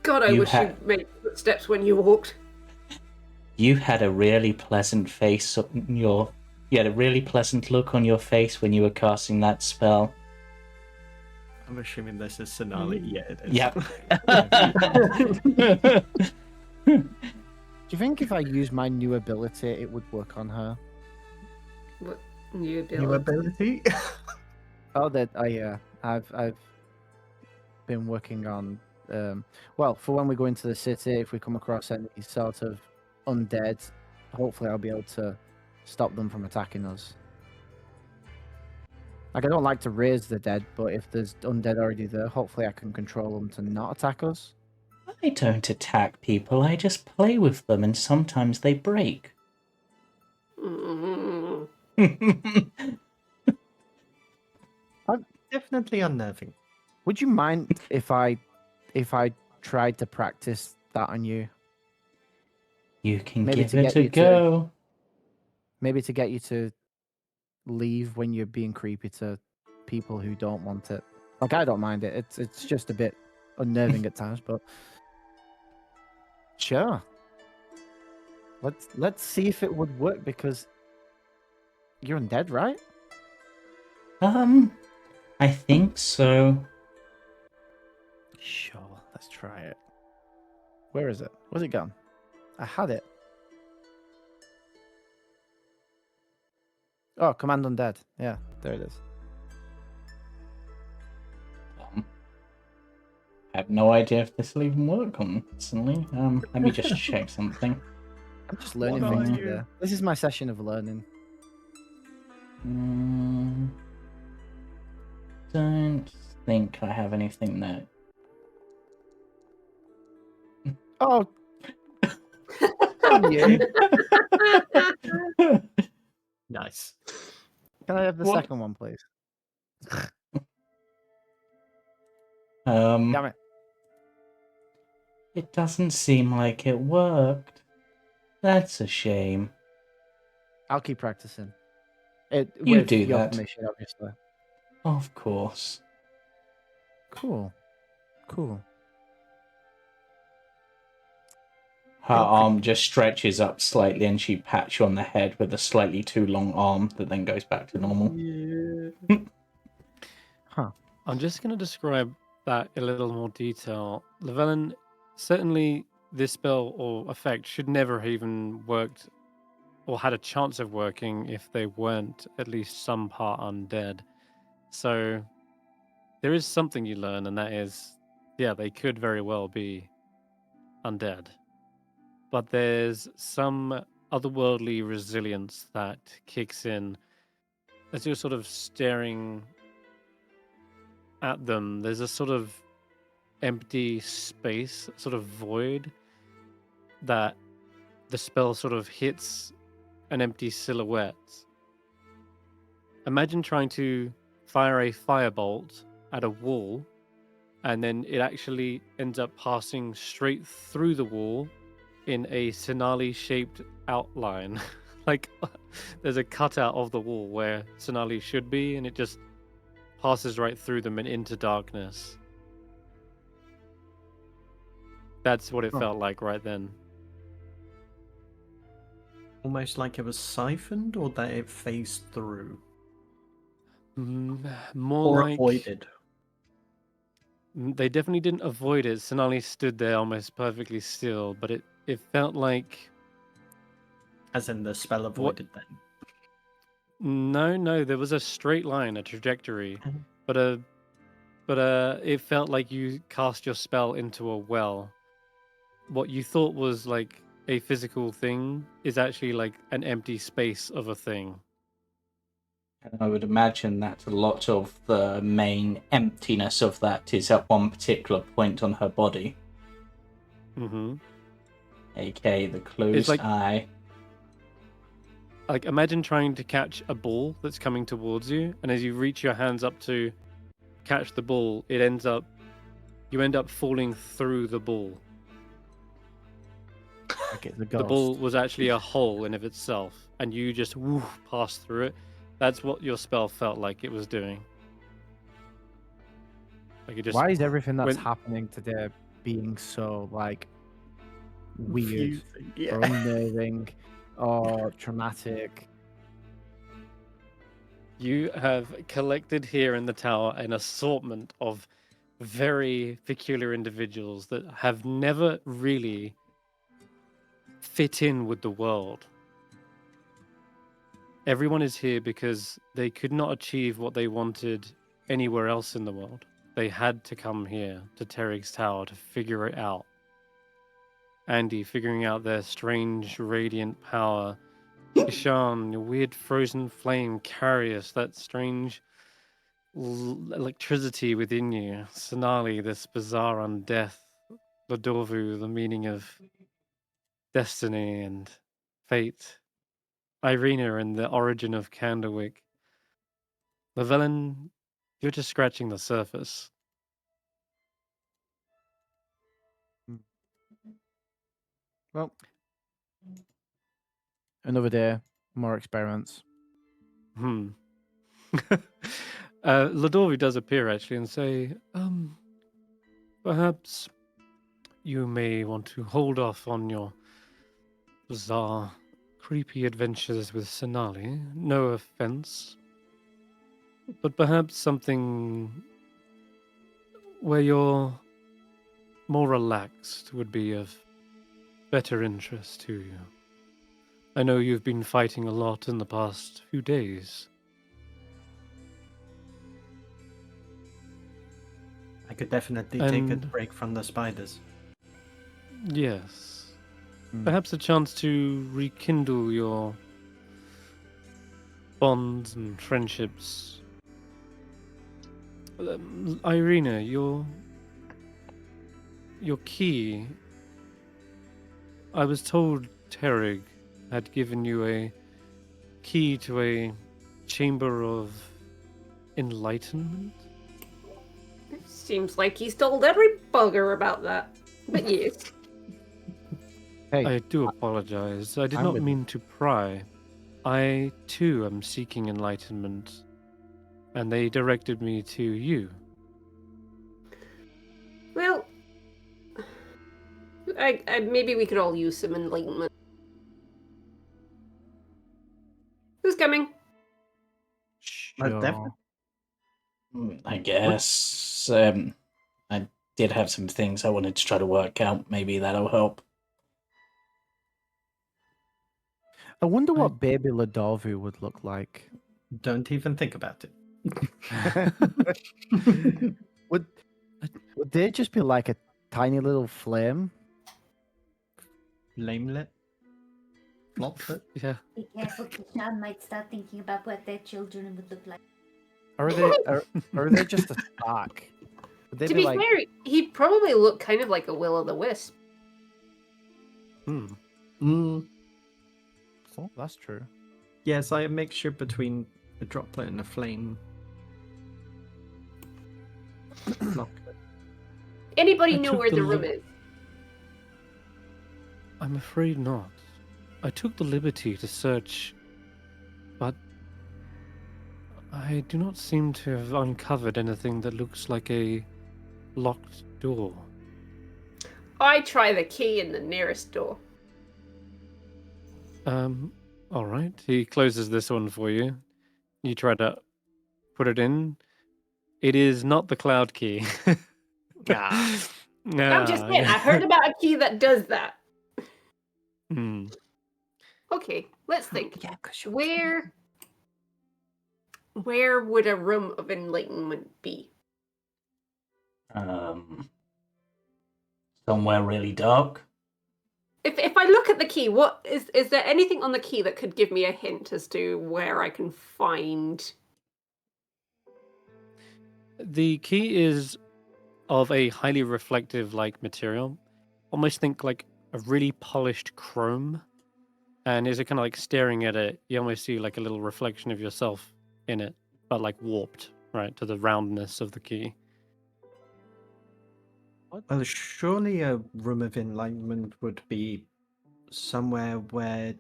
God, I You wish had- you made footsteps when you walked. You had a really pleasant face on your. You had a really pleasant look on your face when you were casting that spell. I'm assuming this is Sinali. Yeah, it is. Yep. Do you think if I use my new ability, it would work on her? What new New ability? ability. Oh, that I've been working on. Well, for when we go into the city, if we come across any sort of undead, hopefully I'll be able to stop them from attacking us. Like, I don't like to raise the dead, but if there's undead already there, hopefully I can control them to not attack us. I don't attack people, I just play with them and sometimes they break. Mm. Definitely unnerving. Would you mind if I tried to practice that on you? You can Maybe give to it get a you to- go. Maybe to get you to leave when you're being creepy to people who don't want it. Like, I don't mind it. It's just a bit unnerving at times, but sure. Let's see if it would work, because you're undead, right? I think so. Sure. Let's try it. Where is it? Where's it gone? I had it. Oh, Command Undead. Yeah, there it is. I have no idea if this will even work on Sinali. Let me just check something. I'm just learning What things are today. you? This is my session of learning. Don't think I have anything there. Oh, damn you. Nice. Can I have the What? second one, please? Um, Damn it. it doesn't seem like it worked. That's a shame. I'll keep practicing. You With do your that. permission, obviously. Of course. Cool. Cool. Her arm just stretches up slightly and she pats you on the head with a slightly too long arm that then goes back to normal. Yeah. I'm just going to describe that in a little more detail. Llyvelin, certainly this spell or effect should never have even worked or had a chance of working if they weren't at least some part undead. So there is something you learn, and that is, yeah, they could very well be undead. But there's some otherworldly resilience that kicks in as you're sort of staring at them. There's a sort of empty space, sort of void, that the spell sort of hits an empty silhouette. Imagine trying to fire a firebolt at a wall, and then it actually ends up passing straight through the wall in a Sinali shaped outline. Like there's a cutout of the wall where Sinali should be, and it just passes right through them and into darkness. That's what it Oh. felt like right then. Almost like it was siphoned, or that it phased through, More or like avoided. they definitely didn't avoid it. Sinali stood there almost perfectly still, but it felt like As in the spell avoided then. no, there was a straight line, a trajectory, Mhm. but it felt like you cast your spell into a well. What you thought was like a physical thing is actually like an empty space of a thing. And I would imagine that a lot of the main emptiness of that is at one particular point on her body, Mm-hmm. aka the closed like- eye. Like imagine trying to catch a ball that's coming towards you, and as you reach your hands up to catch the ball, you end up falling through the ball. Like it's a The ghost. ball was actually a hole in of itself, and you just passed through it. That's what your spell felt like it was doing. Like it just Why is everything that's went- happening today being so, like, weird Confusing, yeah. or unnerving or traumatic? You have collected here in the tower an assortment of very peculiar individuals that have never really fit in with the world. Everyone is here because they could not achieve what they wanted anywhere else in the world. They had to come here to Terig's Tower to figure it out. Andy figuring out their strange radiant power. Kesh'an, your weird frozen flame. Karius, that strange electricity within you. Sinali, this bizarre undeath. Lodorvu, the meaning of destiny and fate. Eirina and the origin of Candlewick. Llyvelin, you're just scratching the surface. Well, another day, more experiments. Lodorvu does appear actually and say, perhaps you may want to hold off on your bizarre, creepy adventures with Sinali. No offense. But perhaps something where you're more relaxed would be of better interest to you. I know you've been fighting a lot in the past few days. I could definitely take a And- break from the spiders. Yes. Perhaps a chance to rekindle your bonds and friendships. Eirina, your key. I was told Terig had given you a key to a chamber of enlightenment. Seems like he's told every bugger about that. But yes. Hey, I do apologize. I did I'm not with mean to pry. I too am seeking enlightenment, and they directed me to you. Well, I maybe we could all use some enlightenment. Who's coming? Most sure. definitely. I guess. I did have some things I wanted to try to work out. Maybe that'll help. I wonder what baby Ladovu would look like. Don't even think about it. would they just be like a tiny little flame? Lamelet? Not fit? Yeah. Be careful, Kesh'an might start thinking about what their children would look like. Or are they just a spark? Would they To be like... fair, he'd probably look kind of like a will-o'-the-wisp. Mm, Oh, that's true. yes, I a mixture between a droplet and a flame. Not good. Anybody I know took where the the room li- is? I'm afraid not. I took the liberty to search, but I do not seem to have uncovered anything that looks like a locked door. I try the key in the nearest door. All right. He closes this one for you. You try to put it in. It is not the cloud key. Ah. I'm just saying, I heard about a key that does that. Hmm. Okay, let's think. Yeah, 'cause Where would a room of enlightenment be? Somewhere really dark. If I look at the key, what is there anything on the key that could give me a hint as to where I can find? The key is of a highly reflective like material. Almost think like a really polished chrome. And as you're kind of like staring at it, you almost see like a little reflection of yourself in it, but like warped, right, to the roundness of the key. Well, surely a room of enlightenment would be somewhere where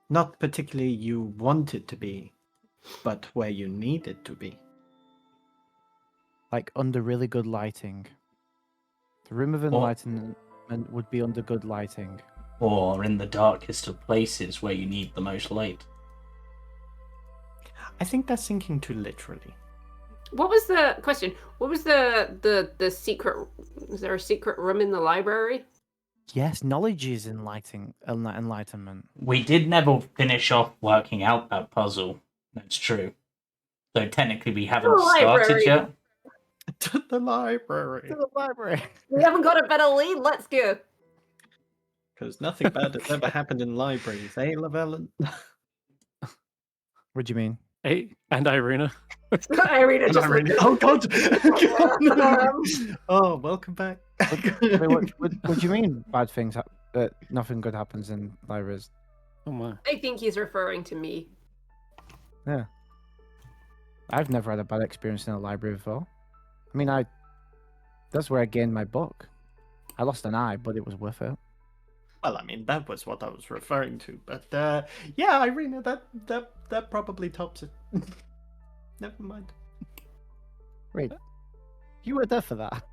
not particularly you want it to be, but where you need it to be. Like under really good lighting. The room of enlightenment would be under good lighting. Or in the darkest of places where you need the most light. I think that's thinking too literally. What was the question? What was the secret? Is there a secret room in the library? Yes, knowledge is enlightenment. We did never finish off working out that puzzle. That's true. So technically we haven't started library. yet. To the library. To the library. We haven't got a better lead. Let's go. Because nothing bad has ever happened in libraries, eh, Llyvelin? What do you mean? Hey, and Eirina. Eirina just Oh god! Oh, welcome back. Wait, what do you mean bad things? Nothing good happens in libraries. Oh my. I think he's referring to me. Yeah. I've never had a bad experience in a library before. I mean, that's where I gained my book. I lost an eye, but it was worth it. Well, I mean, that was what I was referring to. But yeah, Eirina, that probably tops it. Never mind. Wait, you were there for that?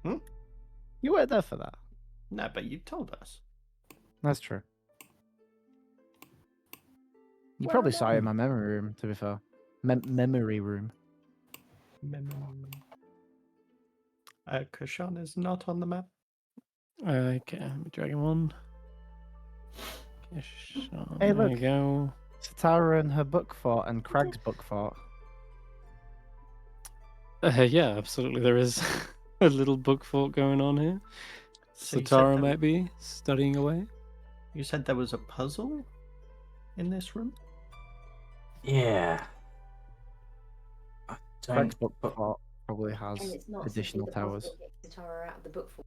Hmm? You were there for that? No, but you told us. That's true. You probably saw it in my memory room, to be fair. Memory room. Kesh'an is not on the map. Okay, let me drag him on. Kesh'an, Hey, there look. you go. Satara and her book fort and Krag's book fort. Yeah, absolutely. There is a little book fort going on here. So you said Satara there- might be studying away. You said there was a puzzle in this room? Yeah. I Craig's don't. book probably has And it's not additional simply the towers. puzzle that gets Satara out of the book for.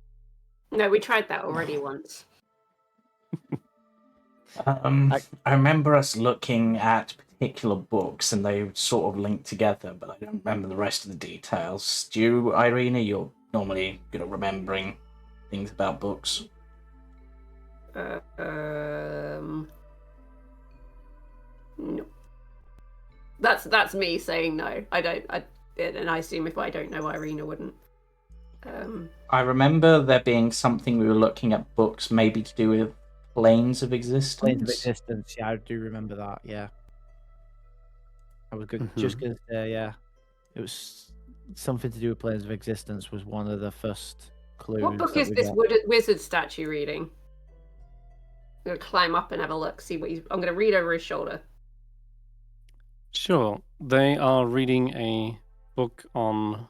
No, we tried that already once. I remember us looking at particular books and they sort of linked together, but I don't remember the rest of the details. Do you, Eirina? You're normally good at remembering things about books. No. That's me saying no. I don't. And I assume if I don't know, Eirina wouldn't. I remember there being something we were looking at books, maybe to do with planes of existence. Planes of existence. Yeah, I do remember that. Yeah, I was good. Just because, yeah, it was something to do with planes of existence was one of the first clues. What book that is we this got. wizard statue reading? I'm gonna climb up and have a look. See what he's. I'm gonna read over his shoulder. Sure. They are reading a book on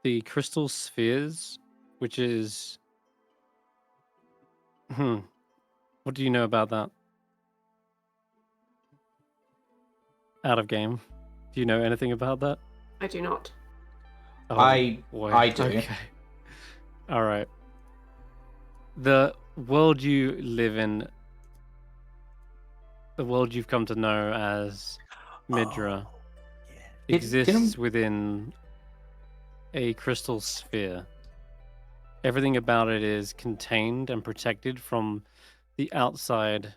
the crystal spheres, which is. What do you know about that? Out of game. Do you know anything about that? I do not. Oh, I do. Okay. All right. The world you live in, the world you've come to know as Midra, exists within a crystal sphere. Everything about it is contained and protected from the outside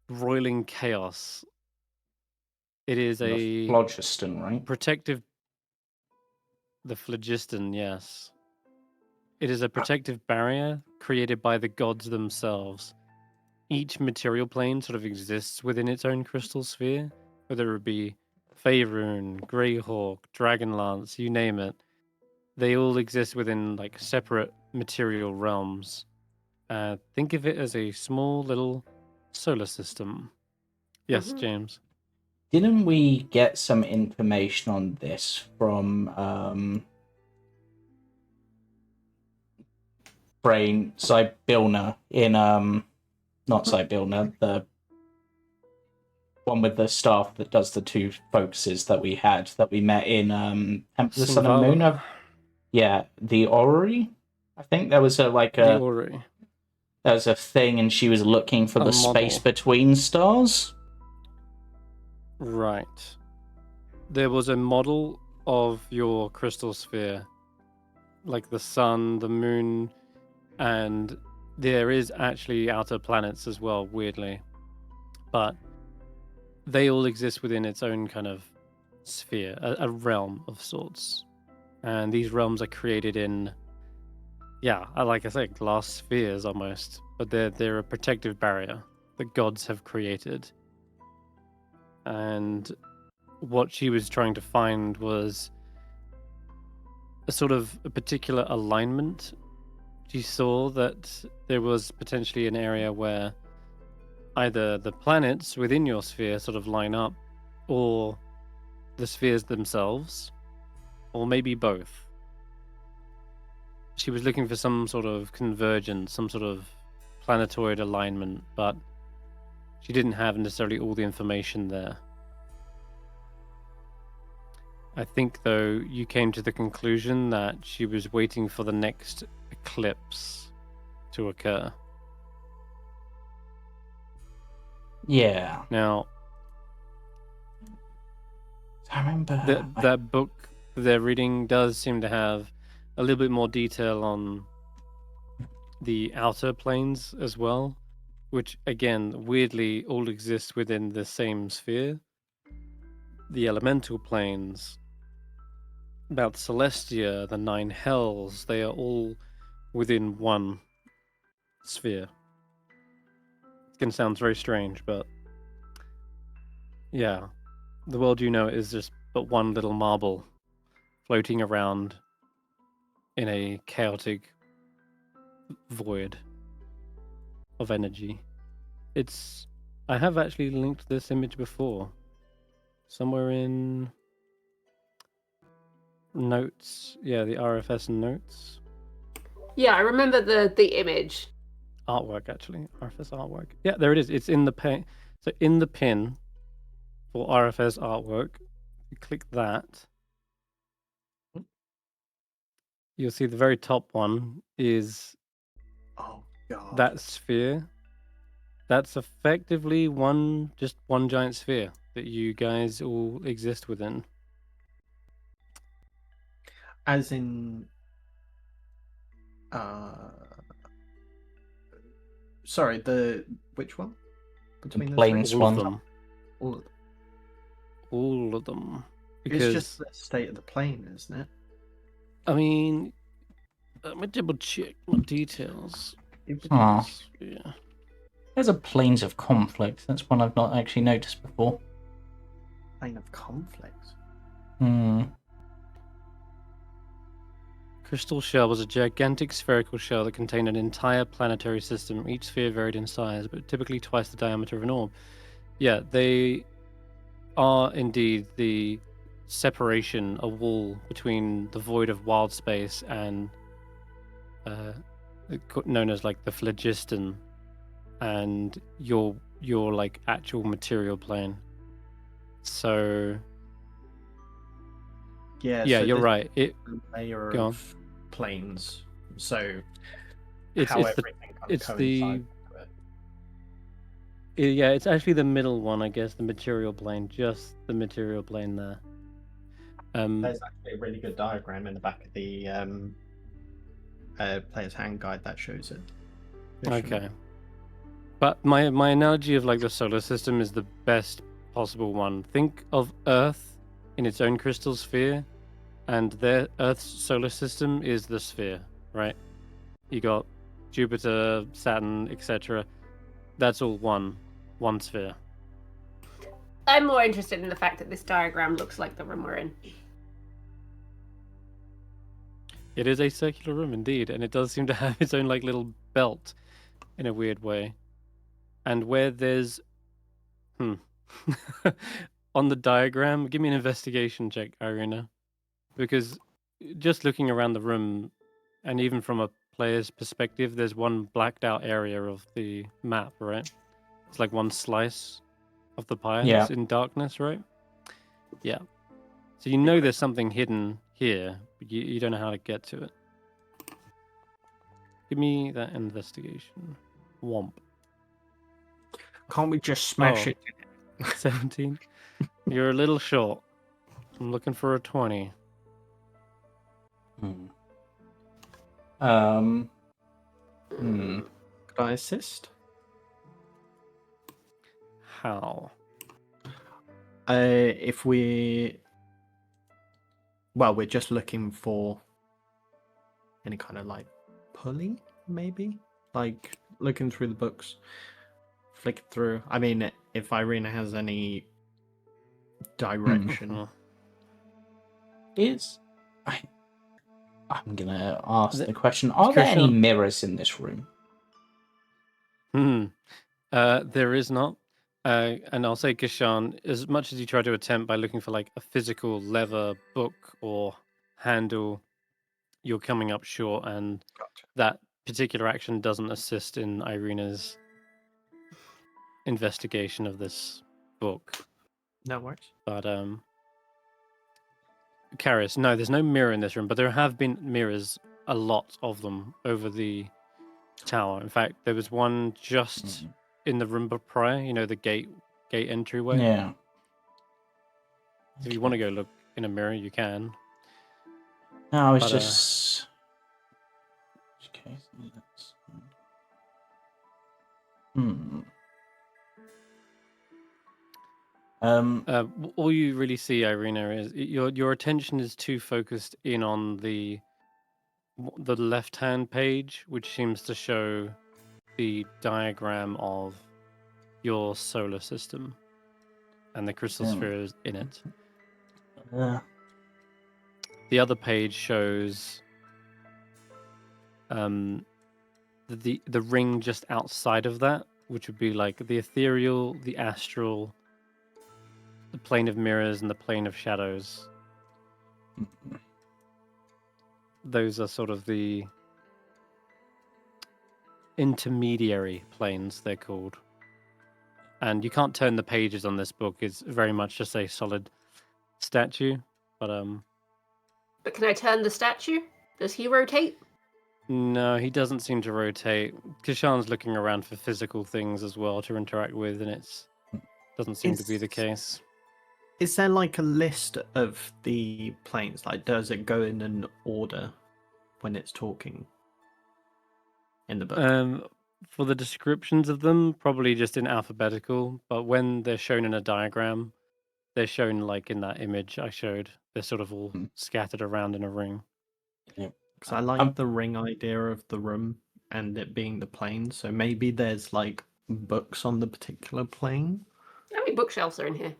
roiling chaos. It is a Phlogiston, right? protective. The phlogiston, yes. It is a protective barrier created by the gods themselves. Each material plane sort of exists within its own crystal sphere, whether it be Faerun, Greyhawk, Dragonlance, you name it. They all exist within like separate material realms. Think of it as a small little solar system. Yes, Mhm. James. Didn't we get some information on this from Brain Cybilna in not Cybilna, the one with the staff that does the two focuses that we met in Temple of the Sun and Moon? Yeah, the Orrery. I think there was The Ori. there was a thing, and she was looking for A the space model. between stars. Right. There was a model of your crystal sphere, like the sun, the moon, and there is actually outer planets as well, weirdly. But they all exist within its own kind of sphere, a realm of sorts. And these realms are created in, like I said, glass spheres almost. But they're a protective barrier the gods have created. And what she was trying to find was a sort of a particular alignment. She saw that there was potentially an area where either the planets within your sphere sort of line up, or the spheres themselves, or maybe both. She was looking for some sort of convergence, some sort of planetoid alignment, but she didn't have necessarily all the information there. I think, though, you came to the conclusion that she was waiting for the next eclipse to occur. Yeah. Now, I remember that book they're reading does seem to have a little bit more detail on the outer planes as well, which, again, weirdly all exist within the same sphere. The elemental planes, about Celestia, the 9 hells, they are all within one sphere. It's going to sound very strange, but yeah, the world you know is just but one little marble floating around in a chaotic void of energy. I have actually linked this image before, somewhere in notes. Yeah, the RFS notes. Yeah, I remember the image. Artwork, actually. RFS artwork. Yeah, there it is. It's in the pin. So in the pin for RFS artwork, you click that. You'll see the very top one is Oh god. that sphere. That's effectively just one giant sphere that you guys all exist within. As in sorry, which one? Between the planes three? All of one. them. All of them. All of them. It's Because, just the state of the plane, isn't it? I mean, let me double check my details. Ah. Yeah. There's a planes of conflict. That's one I've not actually noticed before. Plane of conflict. Hmm. Crystal shell was a gigantic spherical shell that contained an entire planetary system. Each sphere varied in size, but typically twice the diameter of an orb. Yeah, they are indeed the separation, a wall between the void of wild space and known as like the phlogiston and your like actual material plane. So Yeah, yeah, so you're this right. is a layer Go on. of planes. So It's how it's the everything kind it's of the coincides with it. yeah, it's actually the middle one, I guess, the material plane, just the material plane there. There's actually a really good diagram in the back of the player's hand guide that shows it. visually. Okay. But my analogy of like the solar system is the best possible one. Think of Earth in its own crystal sphere, and their Earth's solar system is the sphere, right? You got Jupiter, Saturn, etc. That's all one sphere. I'm more interested in the fact that this diagram looks like the room we're in. It is a circular room indeed, and it does seem to have its own like little belt in a weird way. And where there's on the diagram, give me an investigation check, Eirina. Because just looking around the room, and even from a player's perspective, there's one blacked out area of the map, right? It's like one slice of the pie Yeah. that's in darkness, right? Yeah. So you know there's something hidden here, but you don't know how to get to it. Give me that investigation. Womp. Can't we just smash Oh. it? 17? You're a little short. I'm looking for a 20. Hmm. Hmm. Could I assist? How? If we're just looking for any kind of like pulley, maybe like looking through the books, flick through. I mean, if Eirina has any direction. Mhm. I'm gonna ask The- the question: are there any Kesh'an. mirrors in this room? There is not. And I'll say, Kesh'an, as much as you try to attempt by looking for like a physical leather book or handle, you're coming up short, and Gotcha. that particular action doesn't assist in Eirina's investigation of this book. No worries. But Karius, no, there's no mirror in this room, but there have been mirrors, a lot of them, over the tower. In fact, there was one just in the room prior, you know, the gate entryway. Yeah. So if you want to go look in a mirror, you can. No, I was But, just. Okay. All you really see, Eirina, is your attention is too focused in on the left-hand page, which seems to show the diagram of your solar system and the crystal spheres in it. The other page shows the ring just outside of that, which would be like the ethereal, the astral, the plane of mirrors, and the plane of shadows. Those are sort of the intermediary planes, they're called. And you can't turn the pages on this book. It's very much just a solid statue. But But can I turn the statue? Does he rotate? no, he doesn't seem to rotate. Kesh'an's looking around for physical things as well to interact with, and it's doesn't seem to be the case. Is there like a list of the planes? Like, does it go in an order when it's talking in the book? For the descriptions of them, probably just in alphabetical, but when they're shown in a diagram, they're shown like in that image I showed. They're sort of all scattered around in a ring. Because I like the ring idea of the room and it being the plane. So maybe there's like books on the particular plane. How many bookshelves are in here?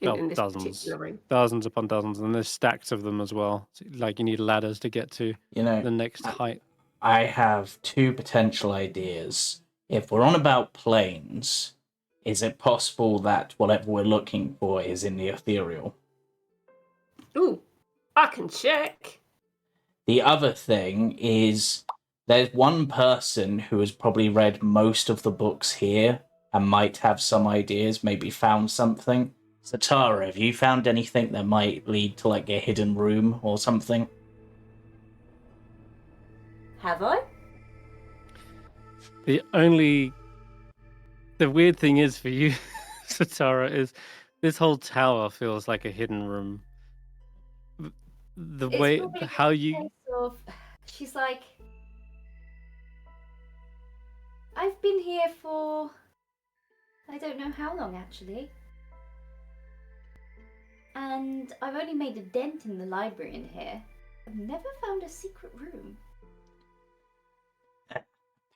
In this Dozens. particular ring. Dozens upon dozens, and there's stacks of them as well. So, like you need ladders to get to the next height. I have two potential ideas. If we're on about planes, is it possible that whatever we're looking for is in the ethereal? Ooh, I can check. The other thing is there's one person who has probably read most of the books here and might have some ideas, maybe found something. Satara, have you found anything that might lead to like a hidden room or something? Have I? The weird thing is for you, Satara, is this whole tower feels like a hidden room. The It's way probably how a you case of, she's like, I've been here for I don't know how long actually. And I've only made a dent in the library in here. I've never found a secret room.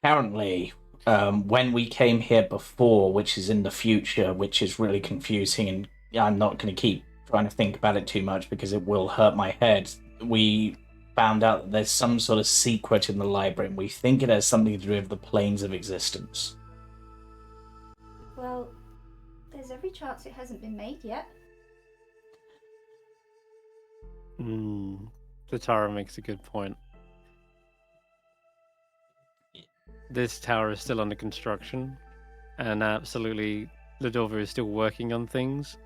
Apparently, when we came here before, which is in the future, which is really confusing, and I'm not going to keep trying to think about it too much because it will hurt my head. We found out that there's some sort of secret in the library, and we think it has something to do with the planes of existence. Well, there's every chance it hasn't been made yet. Satara makes a good point. This tower is still under construction, and absolutely Ladova is still working on things.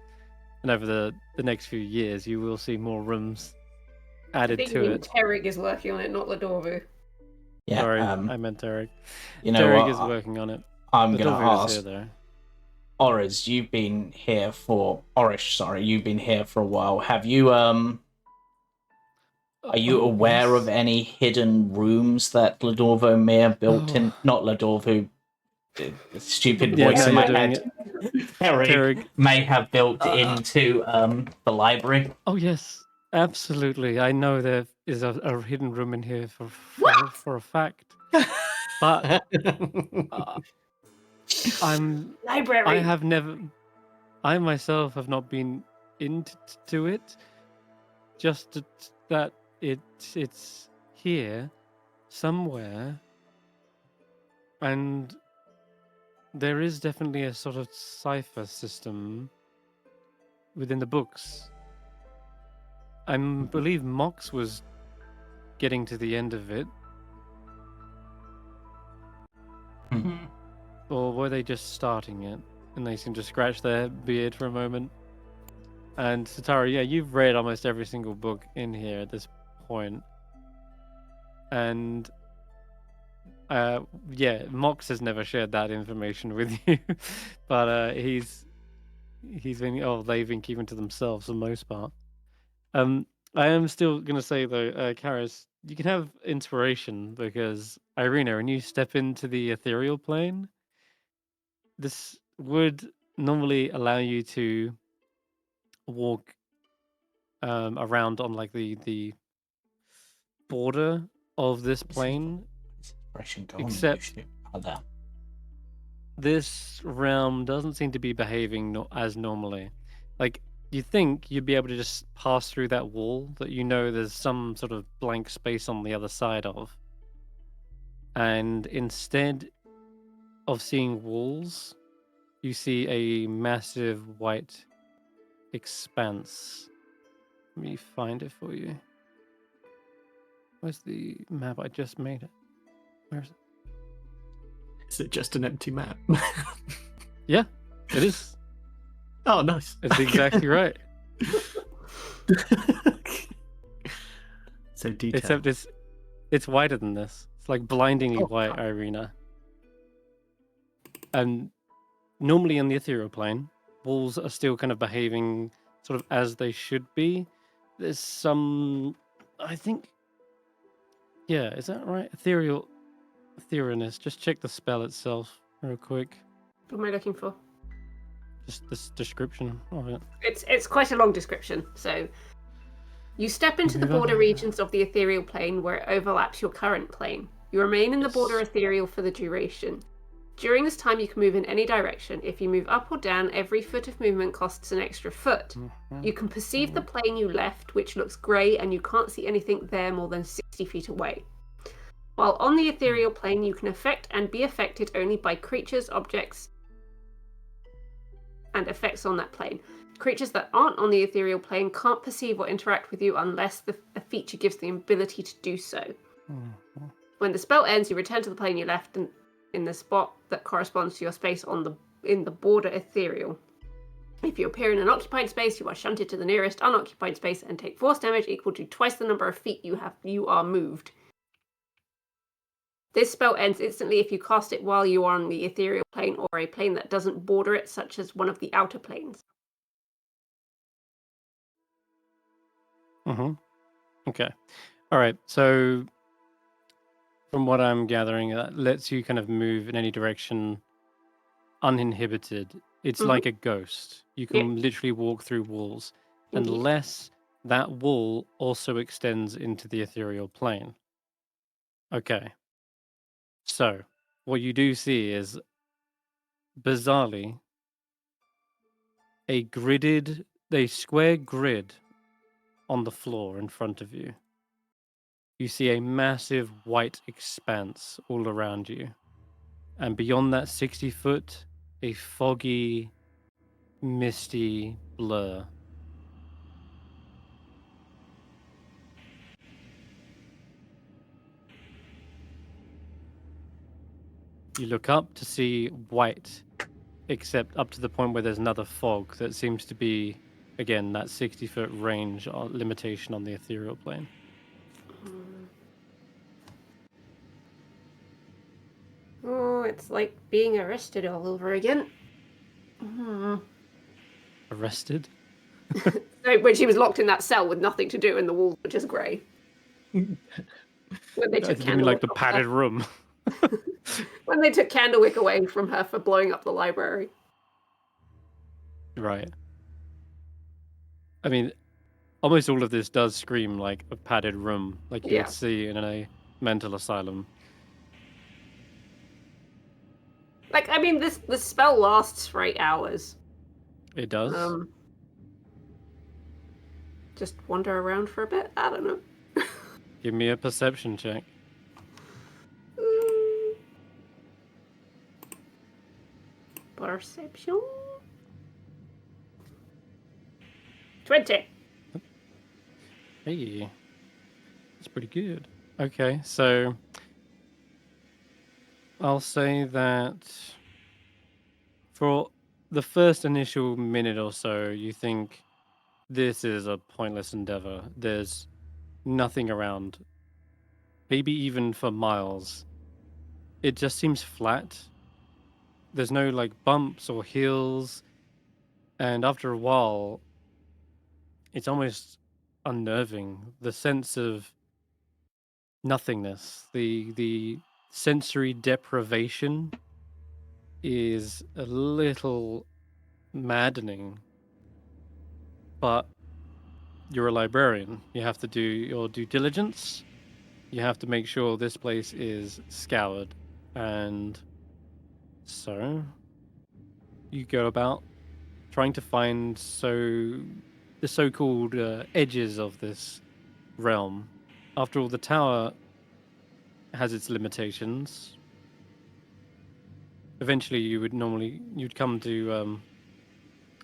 And over the next few years, you will see more rooms added to it. Terrig is working on it, not Ladorvu. Yeah, Sorry, I meant Derek. You know Derek what? is working on it. I'm going to Ladova is ask. here, though. Orish, you've been here for a while. Have you are you aware of any hidden rooms that Ladorvo may have built in? Not Ladorvo, stupid voice in my head. Terrig may have built into the library. Oh yes, absolutely. I know there is a hidden room in here for a fact. But library. I myself have not been into it. Just that it's here somewhere, and there is definitely a sort of cipher system within the books. I believe Mox was getting to the end of it. Or were they just starting it? And they seem to scratch their beard for a moment. And Satara, yeah, you've read almost every single book in here at this point. And yeah, Mox has never shared that information with you. But they've been keeping to themselves for the most part. I am still gonna say though, Karius, you can have inspiration because Eirina, when you step into the ethereal plane, this would normally allow you to walk around on like the border of this plane, except this realm doesn't seem to be behaving as normally. Like, you think you'd be able to just pass through that wall that you know there's some sort of blank space on the other side of, and instead of seeing walls, you see a massive white expanse. Let me find it for you. Where's the map? I just made it. Where is it? Is it just an empty map? Yeah, it is. Oh, nice. It's exactly right. So detailed. Except it's wider than this. It's like blindingly Oh, white, Eirina. And normally in the ethereal plane, walls are still kind of behaving sort of as they should be. There's some, I think, yeah, is that right? Etherealness. Just check the spell itself real quick. What am I looking for? Just this description of it. It's quite a long description. So you step into the border regions of the ethereal plane where it overlaps your current plane. You remain in the border ethereal for the duration. During this time, you can move in any direction. If you move up or down, every foot of movement costs an extra foot. You can perceive the plane you left, which looks grey, and you can't see anything there more than 60 feet away. While on the ethereal plane, you can affect and be affected only by creatures, objects, and effects on that plane. Creatures that aren't on the ethereal plane can't perceive or interact with you unless a feature gives the ability to do so. When the spell ends, you return to the plane you left and in the spot that corresponds to your space in the border ethereal. If you appear in an occupied space, you are shunted to the nearest unoccupied space and take force damage equal to twice the number of feet you are moved. This spell ends instantly if you cast it while you are on the ethereal plane or a plane that doesn't border it, such as one of the outer planes. Okay. All right. So from what I'm gathering, that lets you kind of move in any direction uninhibited. It's like a ghost. You can literally walk through walls unless that wall also extends into the ethereal plane. Okay. So what you do see is, bizarrely, a square grid on the floor in front of you. You see a massive white expanse all around you. And beyond that 60 foot, a foggy, misty blur. You look up to see white, except up to the point where there's another fog that seems to be, again, that 60-foot range or limitation on the ethereal plane. Oh, it's like being arrested all over again. Arrested? So when she was locked in that cell with nothing to do and the walls were just grey. When they I took think you mean like the Candlewick off padded her. room. When they took Candlewick away from her for blowing up the library. Right. I mean, almost all of this does scream like a padded room, like you would see in a mental asylum. Like, I mean, this spell lasts for 8 hours. It does? Just wander around for a bit? I don't know. Give me a perception check. Perception? 20. Hey. That's pretty good. Okay, so I'll say that for the first initial minute or so, you think this is a pointless endeavor. There's nothing around, maybe even for miles. It just seems flat. There's no like bumps or hills. And after a while, it's almost unnerving. The sense of nothingness, the sensory deprivation is a little maddening. But you're a librarian. You have to do your due diligence. You have to make sure this place is scoured. And so you go about trying to find the so-called edges of this realm. After all, the tower has its limitations. Eventually, you'd come to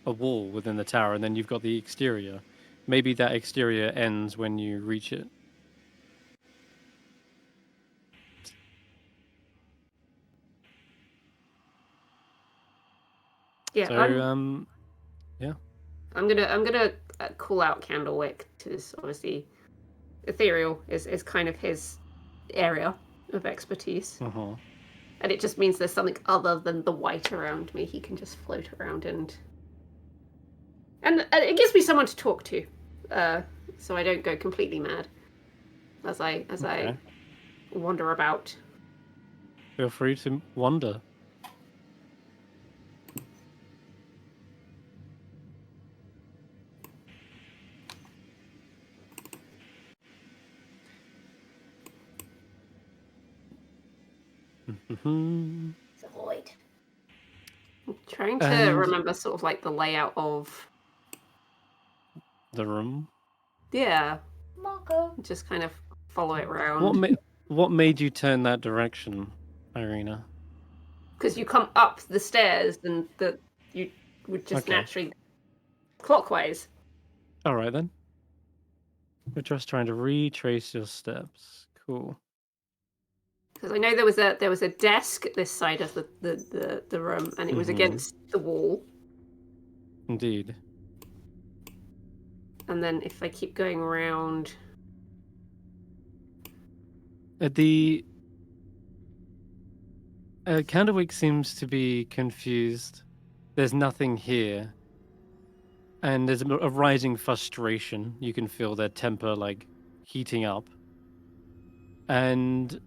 a wall within the tower, and then you've got the exterior. Maybe that exterior ends when you reach it. Yeah, So I'm gonna call out Candlewick because obviously ethereal is kind of his area of expertise, and it just means there's something other than the white around me. He can just float around and it gives me someone to talk to, so I don't go completely mad as I wander about. feel free to wander. It's a void. I'm trying to And- remember sort of like the layout of The room. Marco. just kind of follow it around. What made you turn that direction, Eirina? Because you come up the stairs and you would just naturally clockwise. All right then. We're just trying to retrace your steps. Cool. Because I know there was a desk at this side of the room, and it was against the wall. Indeed. And then if I keep going around, Candlewick seems to be confused. There's nothing here. And there's a rising frustration. You can feel their temper like heating up. And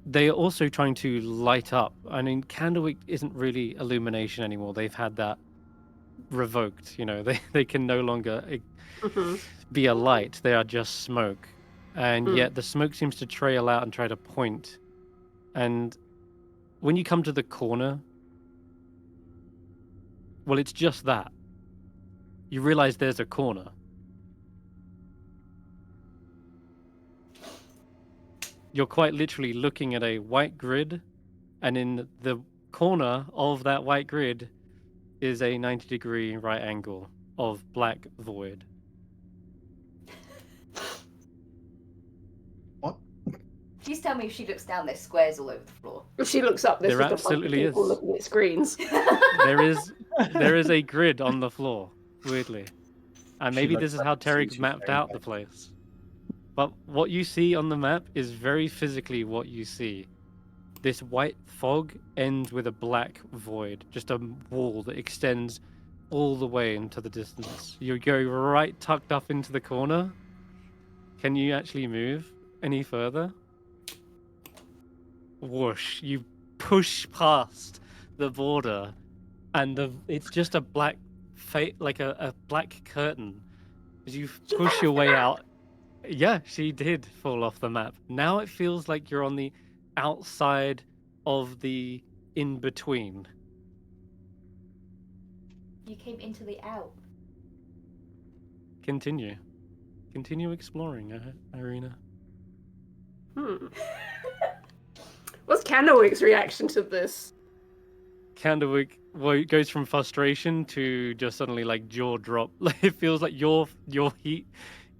they are also trying to light up. I mean, Candlewick isn't really illumination anymore. They've had that revoked. You know, they can no longer be a light. They are just smoke. And yet the smoke seems to trail out and try to point. And when you come to the corner, well, it's just that. You realize there's a corner. You're quite literally looking at a white grid, and in the corner of that white grid is a 90-degree right angle of black void. What? Please tell me if she looks down, there's squares all over the floor. if she looks up, there's There just a bunch of absolutely people is. looking at screens. There is a grid on the floor, weirdly. And She maybe looks this is up how and Tarek sees you mapped very out the bad. place. But what you see on the map is very physically what you see. This white fog ends with a black void, just a wall that extends all the way into the distance. You go right tucked up into the corner. Can you actually move any further? Whoosh, you push past the border, and it's just a black like a black curtain. As you push your way out, yeah, she did fall off the map. Now it feels like you're on the outside of the in-between. You came into the out. Continue exploring, Eirina. What's Candlewick's reaction to this? Candlewick, well, it goes from frustration to just suddenly like jaw drop. Like it feels like your heat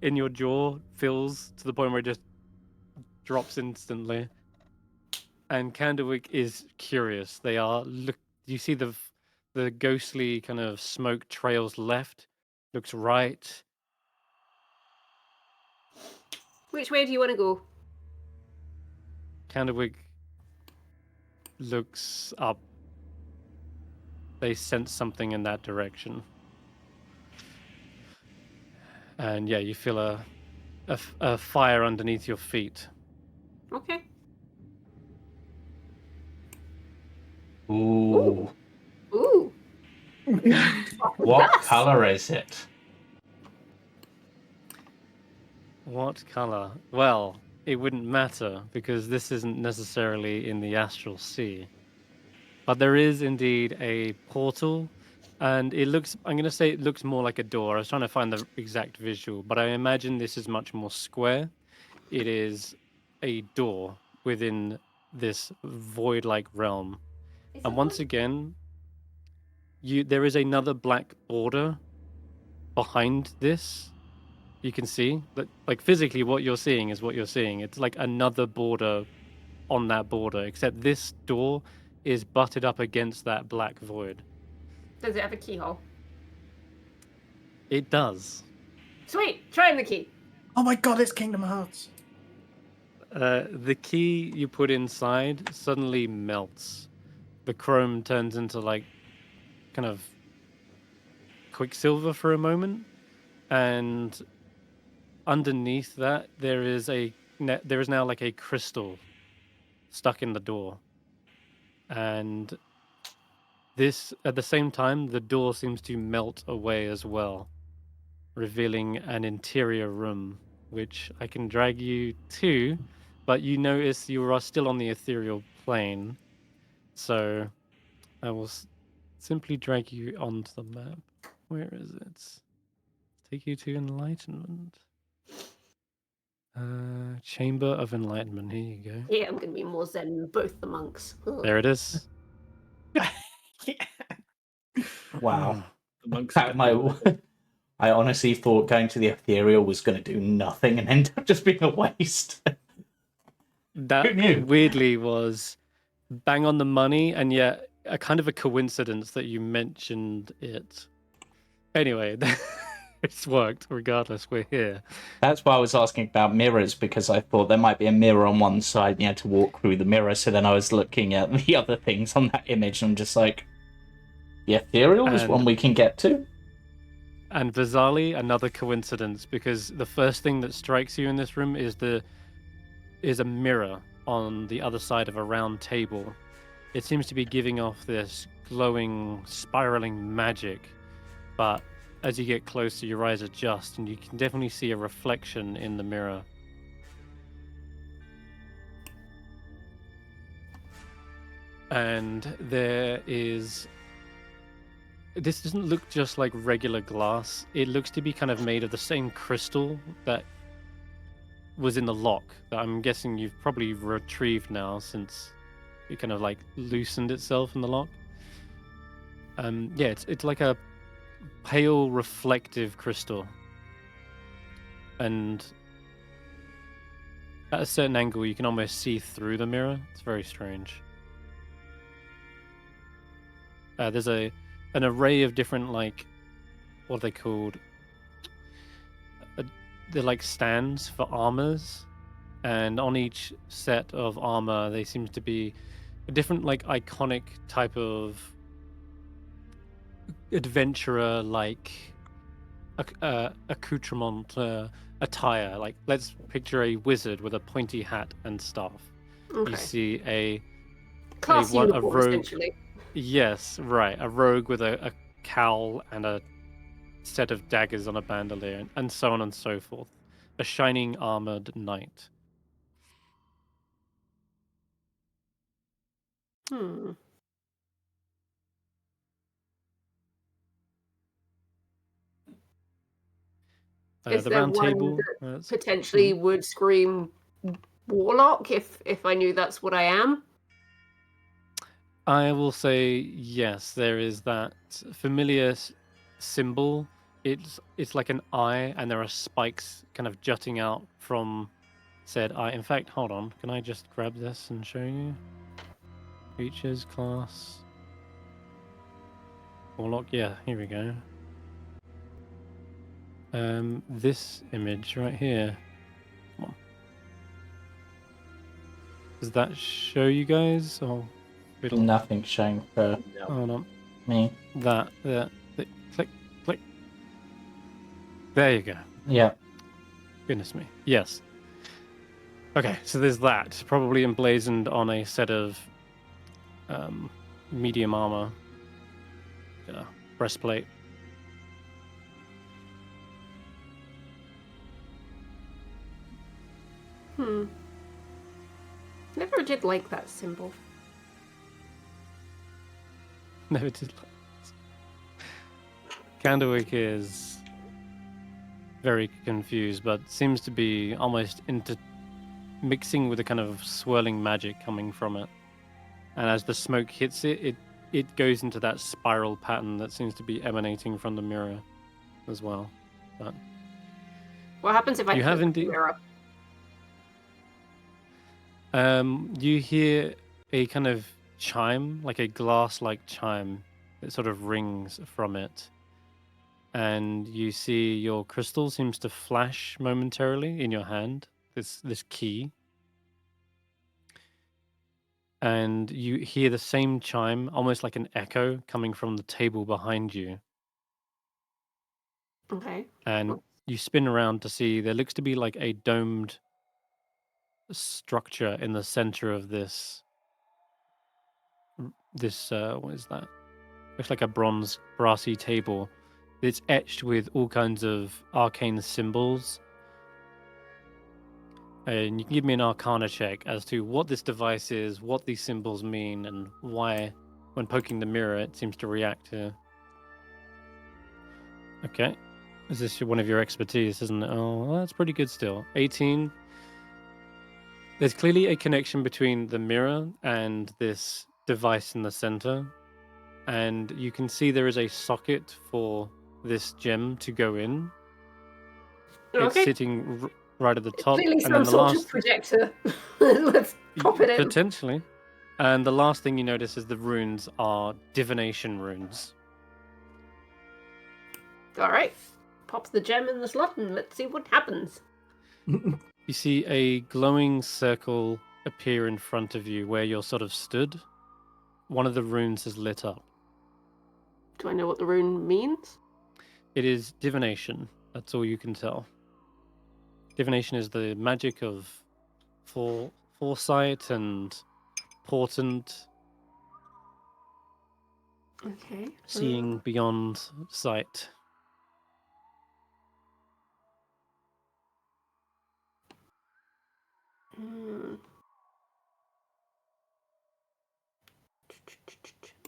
in your jaw fills to the point where it just drops instantly. And Candlewick is curious. They are you see the ghostly kind of smoke trails left, looks right. Which way do you want to go? Candlewick looks up. They sense something in that direction. And yeah, you feel a fire underneath your feet. Okay. Ooh. Ooh. What Yes. color is it? What color? Well, it wouldn't matter because this isn't necessarily in the astral sea. But there is indeed a portal, and it looks, I'm going to say it looks more like a door. I was trying to find the exact visual, but I imagine this is much more square. It is a door within this void-like realm. Is And it once one- again, there is another black border behind this. You can see that, like, physically what you're seeing is what you're seeing. It's like another border on that border, except this door is butted up against that black void. Does it have a keyhole? It does. Sweet. Trying the key. Oh my god, it's Kingdom Hearts. The key you put inside suddenly melts. The chrome turns into like kind of quicksilver for a moment, and underneath that there is now like a crystal stuck in the door, and this at the same time the door seems to melt away as well, revealing an interior room which I can drag you to, but you notice you are still on the ethereal plane, so I will simply drag you onto the map. Where is it? Take you to Enlightenment. Chamber of Enlightenment. Here you go. Yeah, I'm gonna be more zen than both the monks. Ugh. There it is. Wow. The monks That I honestly thought going to the ethereal was going to do nothing and end up just being a waste. Who That knew? weirdly was bang on the money, and yet a kind of a coincidence that you mentioned it. Anyway, it's worked regardless. We're here. That's why I was asking about mirrors, because I thought there might be a mirror on one side and you had to walk through the mirror. So then I was looking at the other things on that image and I'm just like, the ethereal is one we can get to? And bizarrely, another coincidence, because the first thing that strikes you in this room is a mirror on the other side of a round table. It seems to be giving off this glowing, spiraling magic, but as you get closer, your eyes adjust, and you can definitely see a reflection in the mirror. And there is... This doesn't look just like regular glass. It looks to be kind of made of the same crystal that was in the lock, that I'm guessing you've probably retrieved now since it kind of like loosened itself in the lock. Yeah, it's like a pale reflective crystal, and at a certain angle you can almost see through the mirror. It's very strange. There's an array of different, like, what are they called? They're like stands for armors, and on each set of armor they seem to be a different, like, iconic type of adventurer, like accoutrement, attire. Like, let's picture a wizard with a pointy hat and staff. Okay. You see a Class a uniform, rogue. essentially. Yes, right. A rogue with a cowl and a set of daggers on a bandolier, and so on and so forth. A shining armored knight. Hmm. Is The there round one table. that potentially would scream warlock if I knew that's what I am? I will say yes. There is that familiar symbol. It's like an eye, and there are spikes kind of jutting out from said eye. In fact, hold on. Can I just grab this and show you? Features, class, warlock. Yeah, here we go. This image right here. Come on. Does that show you guys? Or Nothing showing for hold on. me. That click. There you go. Yeah. Goodness me. Yes. Okay, so there's that. Probably emblazoned on a set of medium armor. Breastplate. Never did like that symbol. Never did like this. Candlewick is very confused, but seems to be almost mixing with a kind of swirling magic coming from it. And as the smoke hits it, it goes into that spiral pattern that seems to be emanating from the mirror as well. But What happens if I You have click the indeed- mirror? you hear a kind of chime, like a glass-like chime, It sort of rings from it. And you see your crystal seems to flash momentarily in your hand, this key. And you hear the same chime, almost like an echo, coming from the table behind you. Okay. And you spin around to see there looks to be like a domed structure in the center of this what is that? Looks like a bronze brassy table. It's etched with all kinds of arcane symbols. And you can give me an arcana check as to what this device is, what these symbols mean, and why, when poking the mirror, it seems to react to. Okay. Is this one of your expertise, isn't it? Oh, well, that's pretty good still. 18. There's clearly a connection between the mirror and this device in the center. And you can see there is a socket for this gem to go in. It's Okay. sitting right at the top. Clearly and some then the sort last of projector. Let's pop it in. Potentially. And the last thing you notice is the runes are divination runes. All right. Pop the gem in the slot and let's see what happens. You see a glowing circle appear in front of you where you're sort of stood. One of the runes is lit up. Do I know what the rune means? It is divination. That's all you can tell. Divination is the magic of foresight and portent, Okay. seeing beyond sight.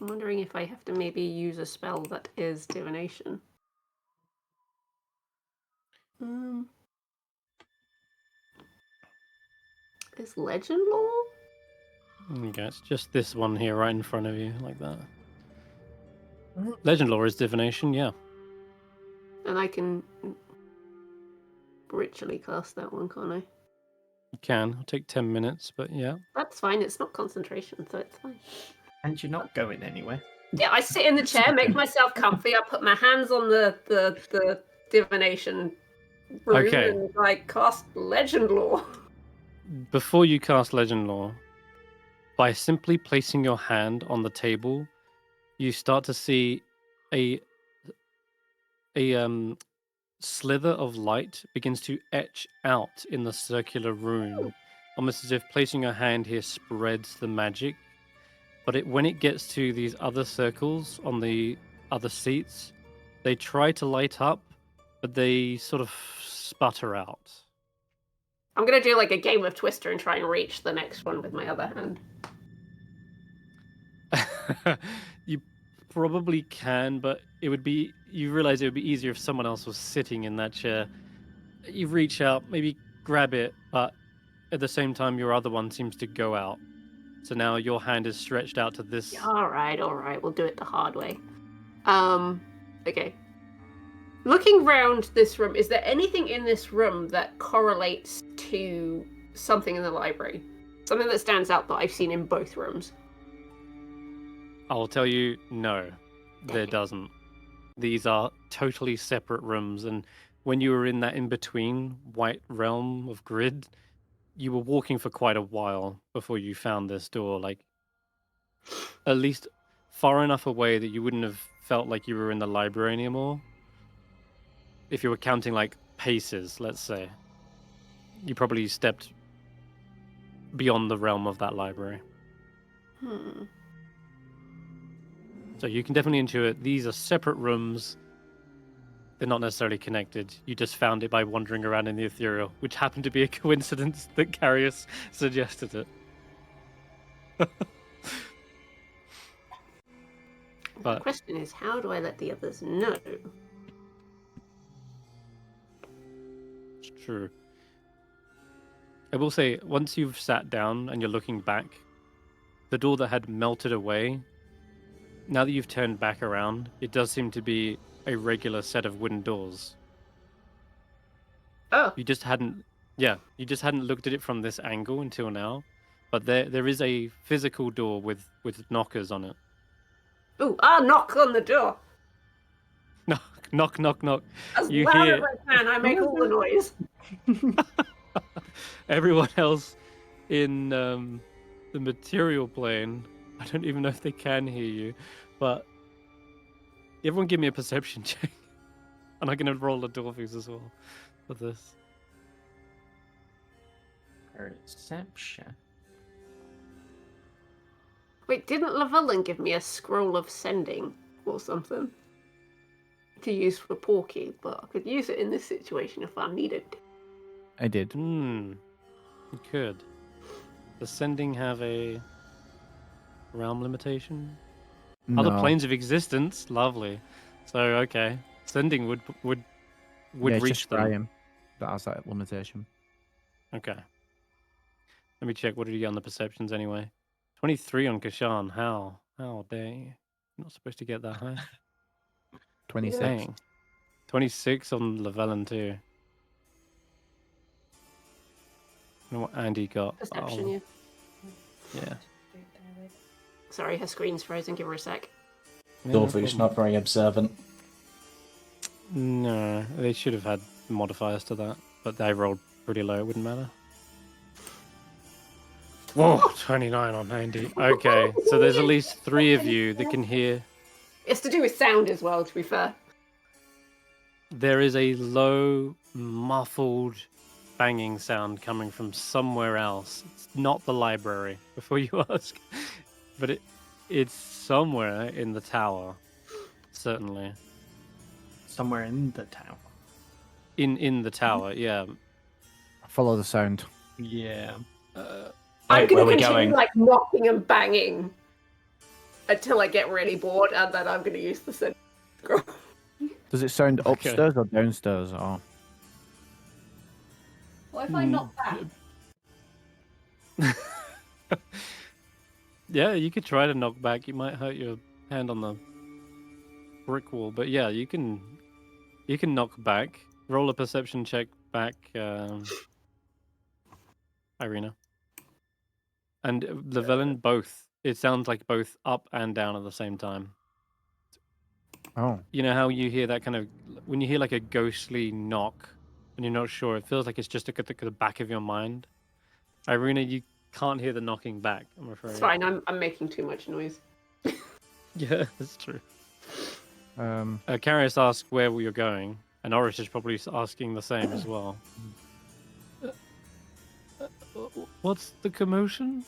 I'm wondering if I have to maybe use a spell that is divination. Is legend lore? Okay, it's just this one here right in front of you, like that. Legend lore is divination, yeah. And I can ritually cast that one, can't I? You can. It'll take 10 minutes, but yeah. That's fine. It's not concentration, so it's fine. And you're not going anywhere. Yeah, I sit in the chair, make myself comfy. I put my hands on the divination rune Okay. and I cast legend lore. Before you cast legend lore, by simply placing your hand on the table, you start to see a slither of light begins to etch out in the circular rune, almost as if placing your hand here spreads the magic. But when it gets to these other circles on the other seats, they try to light up, but they sort of sputter out. I'm gonna do like a game of Twister and try and reach the next one with my other hand. You probably can, but it would be, you realize it would be easier if someone else was sitting in that chair. You reach out, maybe grab it, but at the same time your other one seems to go out. So now your hand is stretched out to this. All right, we'll do it the hard way. Okay. Looking round this room, is there anything in this room that correlates to something in the library? Something that stands out that I've seen in both rooms? I'll tell you, no, there doesn't. These are totally separate rooms, and when you were in that in-between white realm of grid, you were walking for quite a while before you found this door, like at least far enough away that you wouldn't have felt like you were in the library anymore. If you were counting like paces, let's say, you probably stepped beyond the realm of that library. So you can definitely intuit these are separate rooms. They're not necessarily connected. You just found it by wandering around in the ethereal, which happened to be a coincidence that Karius suggested it. The question is, how do I let the others know? It's true. I will say, once you've sat down and you're looking back, the door that had melted away, now that you've turned back around, it does seem to be a regular set of wooden doors. Oh. You just hadn't looked at it from this angle until now. But there is a physical door with knockers on it. Ooh, I'll knock on the door. Knock, knock, knock, knock. As You loud hear as I can, I make all the noise. everyone else in the material plane. I don't even know if they can hear you, but everyone give me a perception check. And I'm going to roll a Dorfus as well for this. Perception. Wait, didn't Llyvelin give me a scroll of sending or something to use for Porky? But I could use it in this situation if I needed. I did. You could. Does sending have a realm limitation? Other No. planes of existence? Lovely. So, okay. Sending would Yeah, it's reach just them. Graham that has that limitation. Okay. Let me check. What did you get on the perceptions anyway? 23 on Kesh'an. How? How dare you? You're not supposed to get that high. 26. Dang. 26 on Llyvelin too. I know what Andy got. Perception, Oh, yeah. Sorry, her screen's frozen. Give her a sec. Yeah, no Dorfus problem. not very observant. No, they should have had modifiers to that, but they rolled pretty low. It wouldn't matter. Whoa, 29 on Andy. Okay, so there's at least 3 of you that can hear. It's to do with sound as well, to be fair. There is a low, muffled banging sound coming from somewhere else. It's not the library, before you ask. But it's somewhere in the tower. Certainly. Somewhere in the tower. In the tower, yeah. Follow the sound. Yeah. I'm Wait, going where to we continue going? like knocking and banging until I get really bored, and then I'm going to use the send scroll. Does it sound Okay. upstairs or downstairs? Or What if I knock back? Yeah, you could try to knock back. You might hurt your hand on the brick wall, but yeah, you can knock back. Roll a perception check back, Eirina. And Llyvelin, both. It sounds like both up and down at the same time. oh, You know how you hear that kind of when you hear like a ghostly knock and you're not sure, it feels like it's just at the back of your mind. Eirina, you can't hear the knocking back, I'm afraid. It's fine, I'm making too much noise. Yeah, that's true. um, Karius asked where you're going, and Oris is probably asking the same as well. What's the commotion?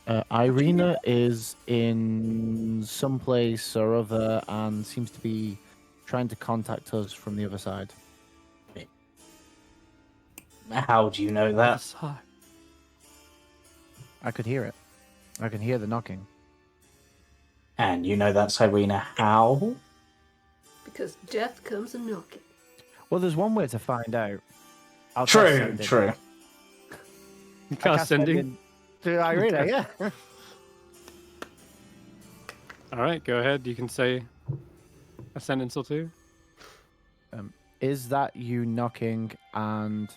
Eirina is in some place or other and seems to be trying to contact us from the other side. How do you know that? I could hear it. I can hear the knocking. And you know that's Eirina how? Because death comes a knocking. Well, there's one way to find out. I'll cast True, sending. true. I Cast sending. sending to Eirina, yeah. All right, go ahead. You can say a sentence or two. Is that you knocking, and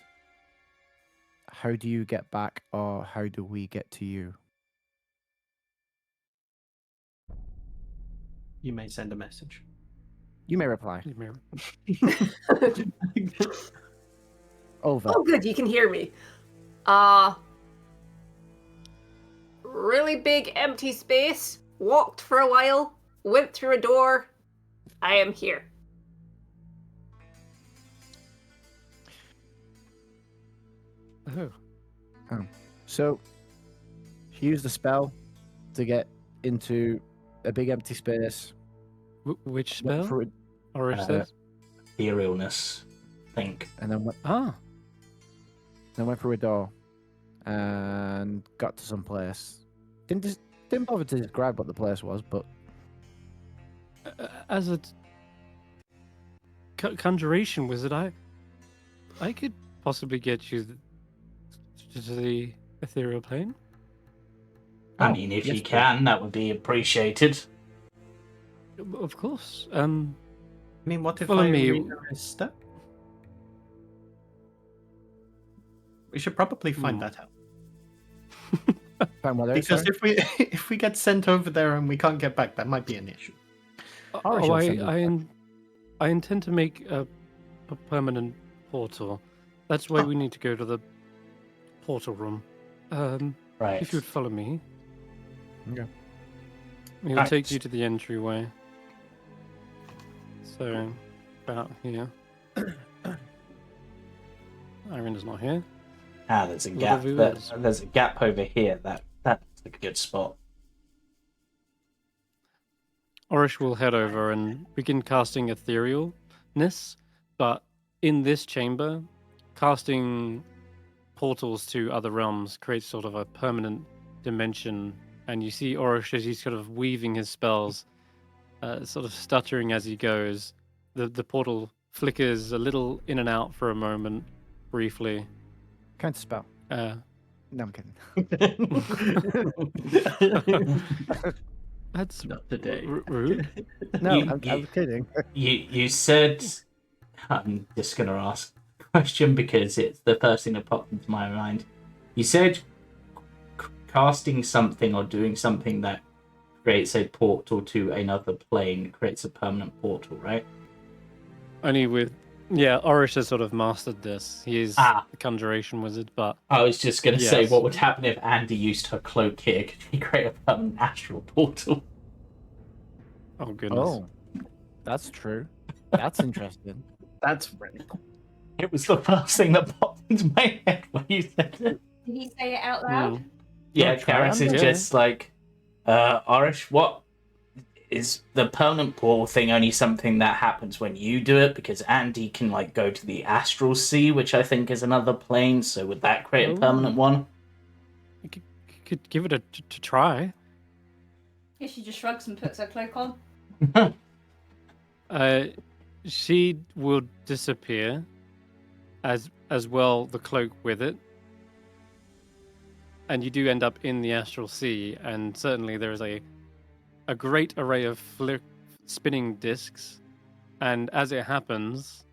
how do you get back, or how do we get to you? You may send a message. You may reply. You may- Over. Oh, good, you can hear me. Really big empty space. Walked for a while. Went through a door. I am here. Oh, So, she used a spell to get into a big empty space. which went spell? through it, Oris Uh, says. Etherealness, I think. and then Ah, went through a door and got to some place. Didn't bother to describe what the place was, but as a conjuration wizard, I could possibly get you to the ethereal plane. I Oh, mean, if yes, you please. can, that would be appreciated. Of course. I mean, what if Follow me. Eirina is stuck? We should probably find that out. Fine, what else, Because sorry? if we get sent over there and we can't get back, that might be an issue. Or she'll send us back. I intend to make a permanent portal. That's why we need to go to the portal room. Right. If you'd follow me, Okay. we'll Right. take you to the entryway. So, about here. Irina's not here. There's a gap. Whatever it is. There's a gap over here. That's a good spot. Orish will head over and begin casting etherealness, but in this chamber, casting portals to other realms creates sort of a permanent dimension. And you see Orish as he's sort of weaving his spells, sort of stuttering as he goes. The portal flickers a little in and out for a moment, briefly. Counter spell. Uh, No, I'm kidding. that's Not today. rude. No, You- I'm you- kidding. You said, I'm just gonna ask a question because it's the first thing that popped into my mind. You said casting something or doing something that creates a portal to another plane creates a permanent portal, right? Only with, yeah, Orish has sort of mastered this. He is Ah. the conjuration wizard, but I was just gonna say, Yes. what would happen if Andy used her cloak here? Could he create a permanent astral portal? oh goodness. Oh, that's true. That's interesting. That's really cool. It was the first thing that popped into my head when you said it. Did he say it out loud? Hmm. Yeah, try Karius is it. just like, Orish, what is the permanent portal thing only something that happens when you do it? Because Andy can like go to the astral sea, which I think is another plane. So would that create a permanent one? You could give it a to try. Yeah, she just shrugs and puts her cloak on. She will disappear, as well the cloak with it, and you do end up in the astral sea. And certainly there is a great array of spinning discs, and as it happens,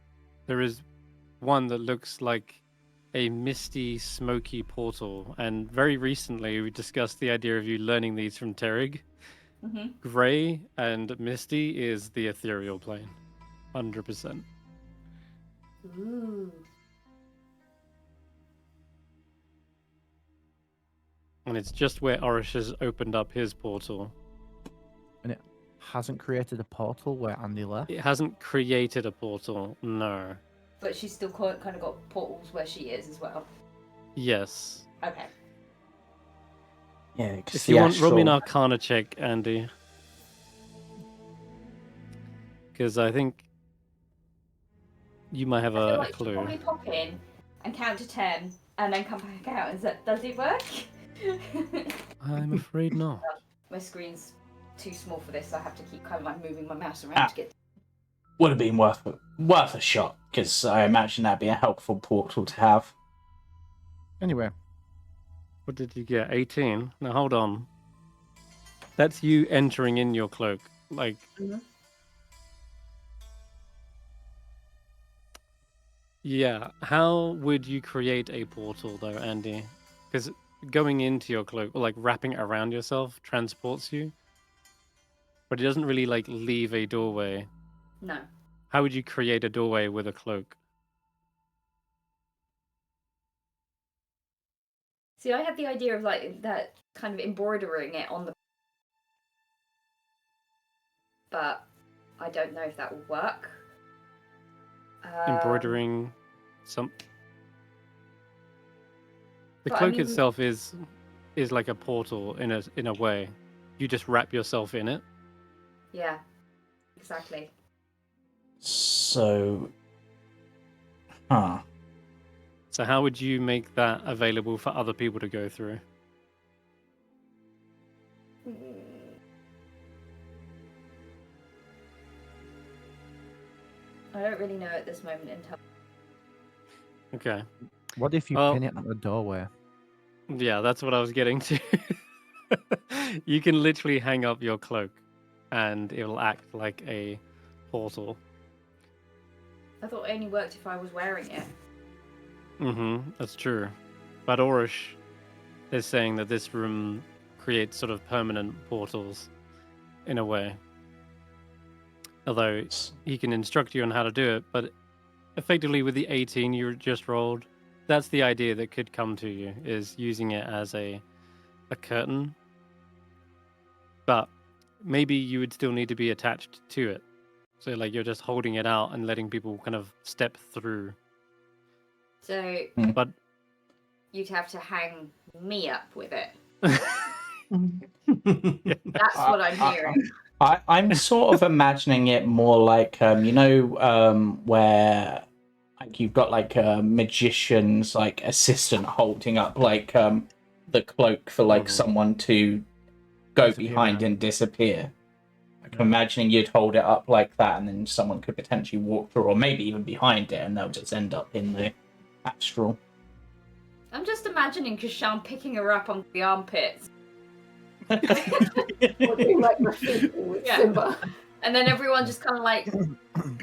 there is one that looks like a misty, smoky portal. And very recently, we discussed the idea of you learning these from Terig. Mm-hmm. Grey and misty is the ethereal plane, 100%. Ooh. And it's just where Orish has opened up his portal. Hasn't created a portal where Andy left. It hasn't created a portal, no. But she's still kind of got portals where she is as well. Yes. Okay. Yeah, 'cause If the you want, roll me an astral- Arcana check, Andy. Because I think you might have I feel a like she'll clue. probably pop in and count to 10 and then come back out and say, does it work? I'm afraid not. My screen's too small for this, so I have to keep kind of like moving my mouse around Ah. to get. would have been worth a shot because I imagine that'd be a helpful portal to have. Anyway, What did you get? 18? Now hold on. That's you entering in your cloak. Like, Mhm. yeah. How would you create a portal though, Andy? Because going into your cloak or like wrapping it around yourself transports you, but it doesn't really like leave a doorway. No. How would you create a doorway with a cloak? See, I had the idea of like that kind of embroidering it on the. But I don't know if that will work. Embroidering some. The But I cloak mean- itself is like a portal in a way. You just wrap yourself in it. Yeah, exactly. So, So how would you make that available for other people to go through? I don't really know at this moment in time. Okay. what if you Well- pin it at the doorway? Yeah, that's what I was getting to. You can literally hang up your cloak and it will act like a portal. I thought it only worked if I was wearing it. That's true. But Orish, they're saying that this room creates sort of permanent portals in a way. Although he can instruct you on how to do it, but effectively with the 18 you just rolled, that's the idea that could come to you, is using it as a curtain. But maybe you would still need to be attached to it. So like you're just holding it out and letting people kind of step through. So But you'd have to hang me up with it. yeah. That's what I'm hearing. I'm sort of imagining it more like where like you've got like a magician's like assistant holding up like the cloak for like someone to go Disappear, behind yeah. and disappear. Like imagining you'd hold it up like that, and then someone could potentially walk through, or maybe even behind it, and they'll just end up in the astral. I'm just imagining Kesh'an picking her up on the armpits. Or doing like graffiti with Yeah. Simba. And then everyone just kind of like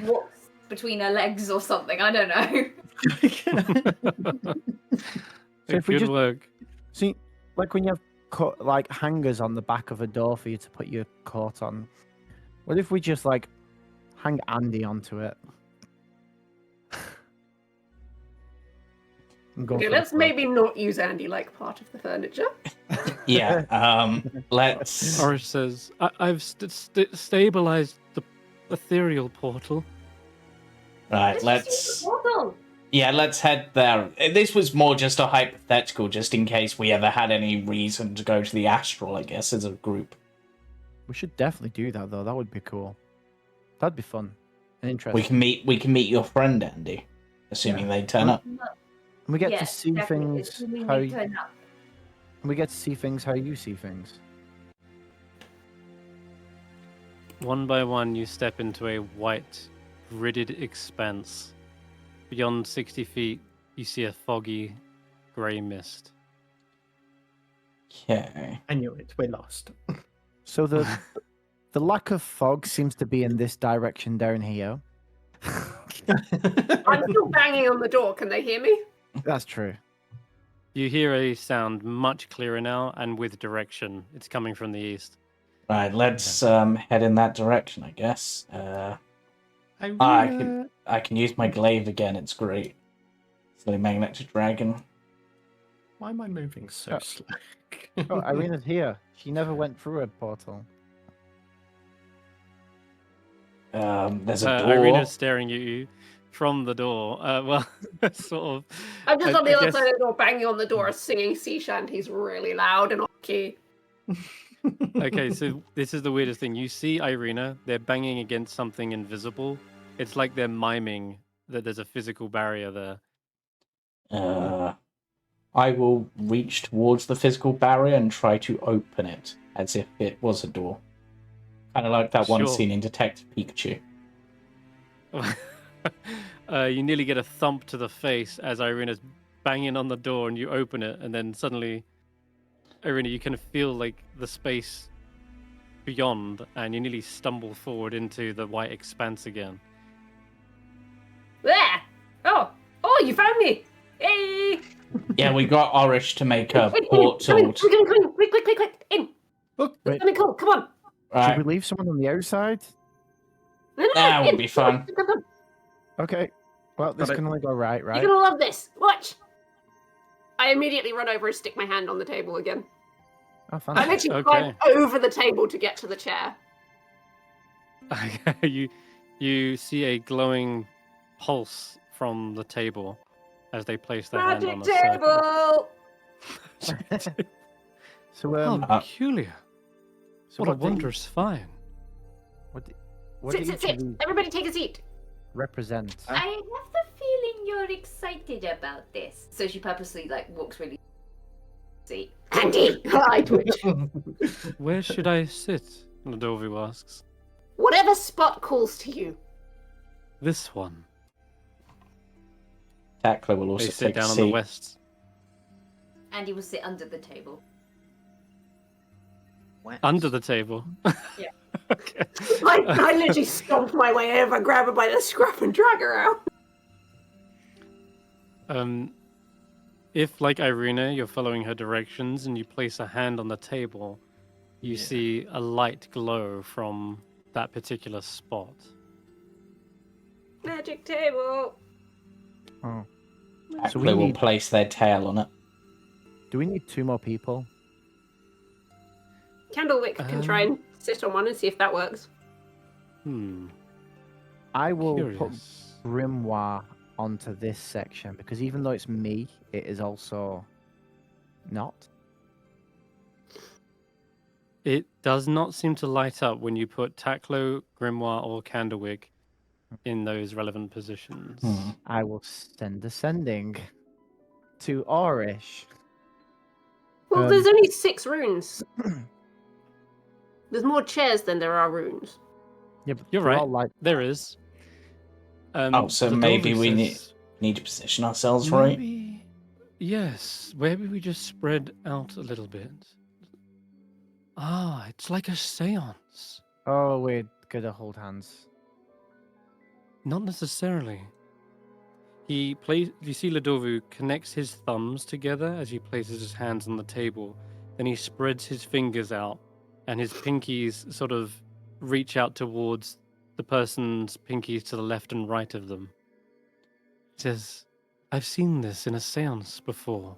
walks between her legs or something. I don't know. So if we Good just- work. See, like when you have like hangers on the back of a door for you to put your coat on. What if we just like hang Andy onto it? And go Okay, for the let's cloak? maybe not use Andy like part of the furniture. Yeah. Let's. Orish says, I've stabilized the ethereal portal. Right. Just use Let's. the portal. Yeah, let's head there. This was more just a hypothetical, just in case we ever had any reason to go to the astral, I guess, as a group. We should definitely do that though. That would be cool. That'd be fun and interesting. We can meet your friend Andy, assuming they turn up. No, We get to yes, see definitely. things Assuming how they turn up. we get to see things how you see things. One by one, you step into a white, gridded expanse. Beyond 60 feet, you see a foggy, grey mist. Okay. I knew it. We're lost. So the lack of fog seems to be in this direction down here. I'm still banging on the door. Can they hear me? That's true. You hear a sound much clearer now and with direction. It's coming from the east. Right, let's head in that direction, I guess. I can use my glaive again. It's great. It's the magnetic dragon. Why am I moving so Oh. slow? Oh, Irina's here. She never went through a portal. There's a door. Eirina's staring at you from the door. Well, sort of. I'm just I- on the I other guess- side of the door, banging on the door, singing sea shanties really loud and on key. Okay, so this is the weirdest thing. You see Eirina, they're banging against something invisible. It's like they're miming that there's a physical barrier there. I will reach towards the physical barrier and try to open it as if it was a door. Kind of like that one Sure. scene in Detective Pikachu. You nearly get a thump to the face as Irina's banging on the door and you open it, and then suddenly, Eirina, you kind of feel like the space beyond, and you nearly stumble forward into the white expanse again. There! Oh, you found me! Hey! Yeah, we got Orish to make a Come in, portal. come in, quick, in! Look, Wait. Come in, come on! Right, Should we leave someone on the outside? No, That would in. be fun. Come. Okay. Well, this Got it. can only go right. You're gonna love this. Watch! I immediately run over and stick my hand on the table again. Oh, I fantastic. literally climb over the table to get to the chair. you see a glowing pulse from the table as they place their hand on Magic a circle. table! So, How peculiar. so What a what do you- wondrous find. What do Sit. you Everybody take a seat. represent? I have the feeling you're excited about this. So she purposely like walks really. See. Andy! I twitch. Where should I sit? Ladovu asks. Whatever spot calls to you. This one. Tackler will They also sit take a down on the seat. west. Andy will sit under the table. Under the table. Yeah. Okay. I literally stomped my way over, grab her by the scruff and drag her out. if, like Eirina, you're following her directions and you place a hand on the table, you see a light glow from that particular spot. Magic table. Oh. So we they will need- place their tail on it. Do we need 2 more people? Candlewick can try and sit on one and see if that works. I will put Curious. Grimoire onto this section because even though it's me, it is also not. It does not seem to light up when you put Taklo, Grimoire, or Candlewick in those relevant positions. I will send ascending to Orish. Well, there's only 6 runes. There's more chairs than there are runes. Yeah, but You're they're right. all like There is. So the maybe Dolby we says, need to position ourselves right. maybe, yes, maybe we just spread out a little bit. Ah, it's like a seance. Oh, we're gonna hold hands. Not necessarily. You see Ladovu connects his thumbs together as he places his hands on the table. Then he spreads his fingers out, and his pinkies sort of reach out towards the person's pinkies to the left and right of them. He says, I've seen this in a seance before.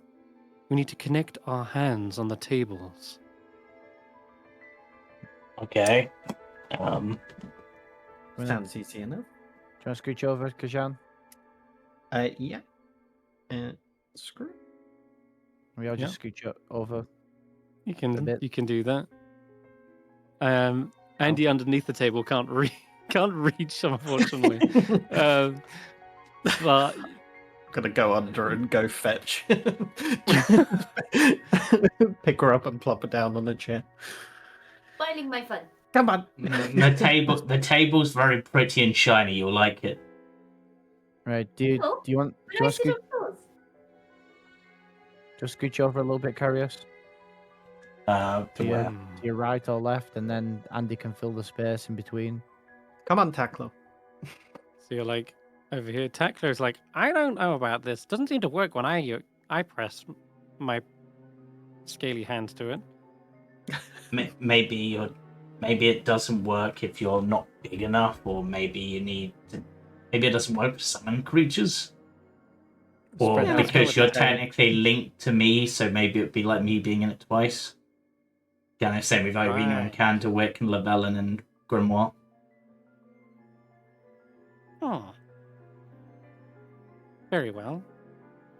We need to connect our hands on the tables. Okay. Sounds easy enough. Do you want to scooch over, Kesh'an? Yeah. Screw. We all just scooch over. You A can bit. do that. Andy underneath the table can't reach, unfortunately. But Gonna go under and go fetch. Pick her up and plop her down on a chair. Spoiling my fun. Come on. The table's very pretty and shiny. You'll like it. Right, do you want When I to sit scooch, on floors. just scooch over a little bit, Karius? To where? To your right or left, and then Andy can fill the space in between. Come on, Tackler. So you're like over here. Tackler's like, I don't know about this. Doesn't seem to work when I press my scaly hands to it. Maybe it doesn't work if you're not big enough, or maybe it doesn't work for summon creatures, or Spread out. because you're technically linked to me, so maybe it'd be like me being in it twice. Yeah, same with Eirina and Right. Candlewick and Llyvelin and Grimoire. Oh. Very well.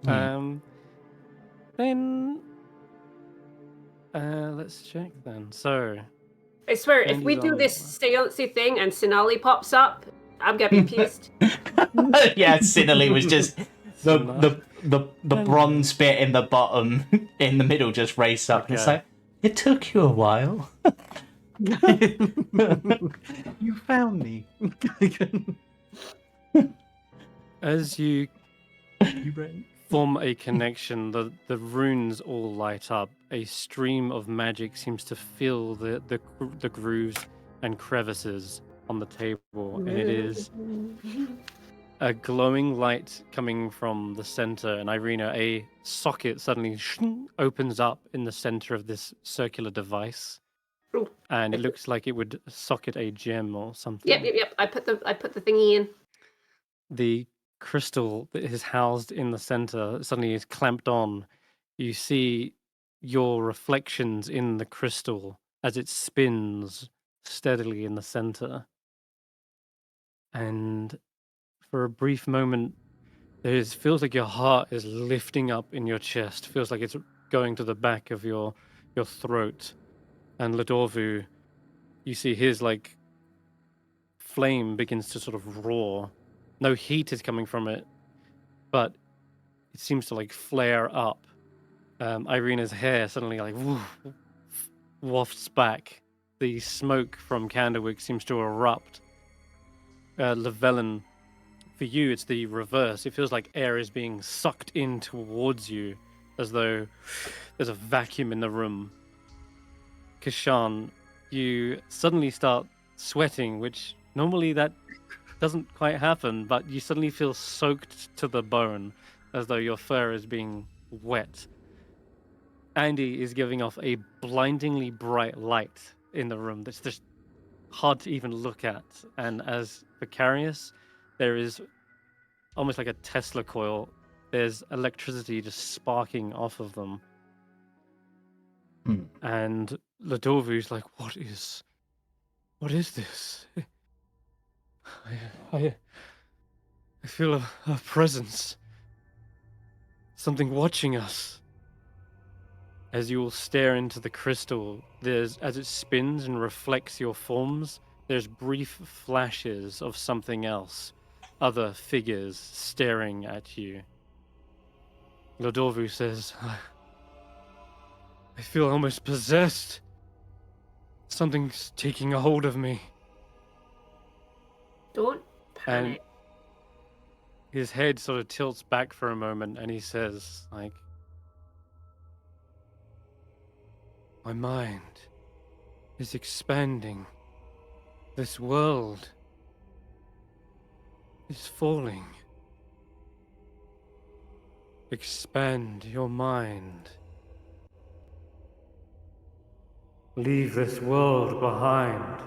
Hmm. Then let's check then. So I swear, if we Andy's do on this that seancey thing and Sinali pops up, I'm gonna be pissed. Yeah, Sinali was just the bronze bit in the bottom, in the middle, just raised up, and it's Okay. like, it took you a while. You found me. as you You ran. form a connection, the runes all light up. A stream of magic seems to fill the grooves and crevices on the table, and it is a glowing light coming from the center. And Eirina, a socket suddenly opens up in the center of this circular device, Ooh. and it looks like it would socket a gem or something. Yep. I put the thingy in. The crystal that is housed in the center suddenly is clamped on. You see your reflections in the crystal as it spins steadily in the center. And for a brief moment, feels like your heart is lifting up in your chest. Feels like it's going to the back of your throat. And Ladorvu, you see his like flame begins to sort of roar. No heat is coming from it, but it seems to like flare up. Eirina's hair suddenly like wafts back. The smoke from Candlewick seems to erupt. Llyvelin, for you, it's the reverse. It feels like air is being sucked in towards you, as though there's a vacuum in the room. Kesh'an, you suddenly start sweating, which normally that doesn't quite happen, but you suddenly feel soaked to the bone, as though your fur is being wet. Andy is giving off a blindingly bright light in the room that's just hard to even look at. And as for Karius, there is almost like a Tesla coil. There's electricity just sparking off of them. And Ladorvu's like, what is this? I feel a presence. Something watching us. As you all stare into the crystal, as it spins and reflects your forms, there's brief flashes of something else. Other figures staring at you. Lodorvu says, I feel almost possessed. Something's taking a hold of me. Don't And panic. his head sort of tilts back for a moment and he says, like, my mind is expanding. This world is falling. Expand your mind. Leave this world behind.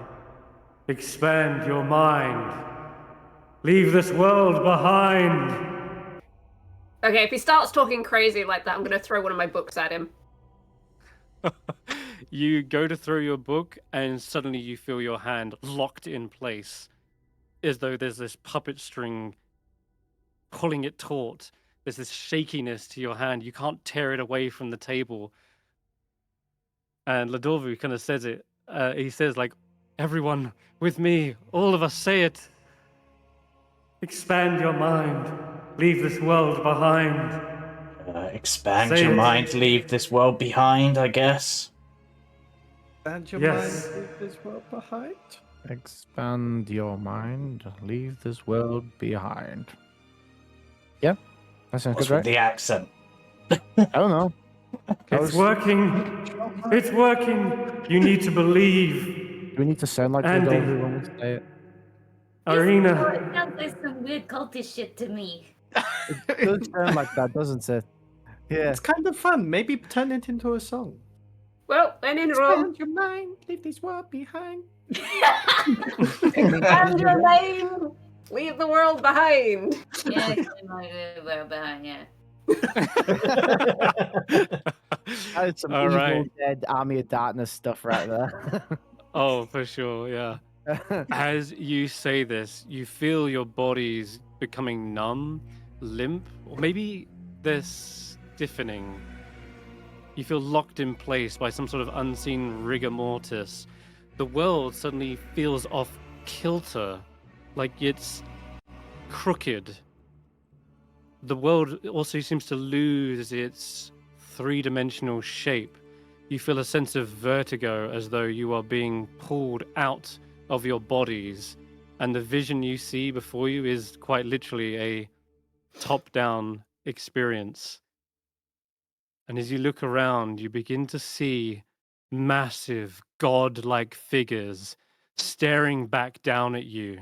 Expand your mind. Leave this world behind. Okay, if he starts talking crazy like that, I'm going to throw one of my books at him. You go to throw your book, and suddenly you feel your hand locked in place, as though there's this puppet string pulling it taut. There's this shakiness to your hand. You can't tear it away from the table. And Ladorvu kind of says it. He says, like, everyone with me, all of us say it. Expand your mind. Leave this world behind. Expand Say your it. mind, leave this world behind, I guess. And your Yes. mind leave this world behind. Expand your mind. Leave this world behind. Yeah, that sounds What's good, with right? the accent? I don't know. It's working. It's working. You need to believe. Do we need to sound like Andy. Rodolfo when we say it? Eirina. It sounds like some weird cultist shit to me. It does sound like that, doesn't it? Yeah. It's kind of fun. Maybe turn it into a song. Well, when in Rome, Expand your mind, leave this world behind. expand your mind, leave the world behind. Yeah, we're behind, yeah. That's some All Evil right. Dead Army of Darkness stuff right there. Oh, for sure, yeah. As you say this, you feel your bodies becoming numb, limp, or maybe they're stiffening. You feel locked in place by some sort of unseen rigor mortis. The world suddenly feels off kilter, like it's crooked. The world also seems to lose its three-dimensional shape. You feel a sense of vertigo as though you are being pulled out of your bodies, and the vision you see before you is quite literally a top-down experience. And as you look around, you begin to see massive, god-like figures staring back down at you.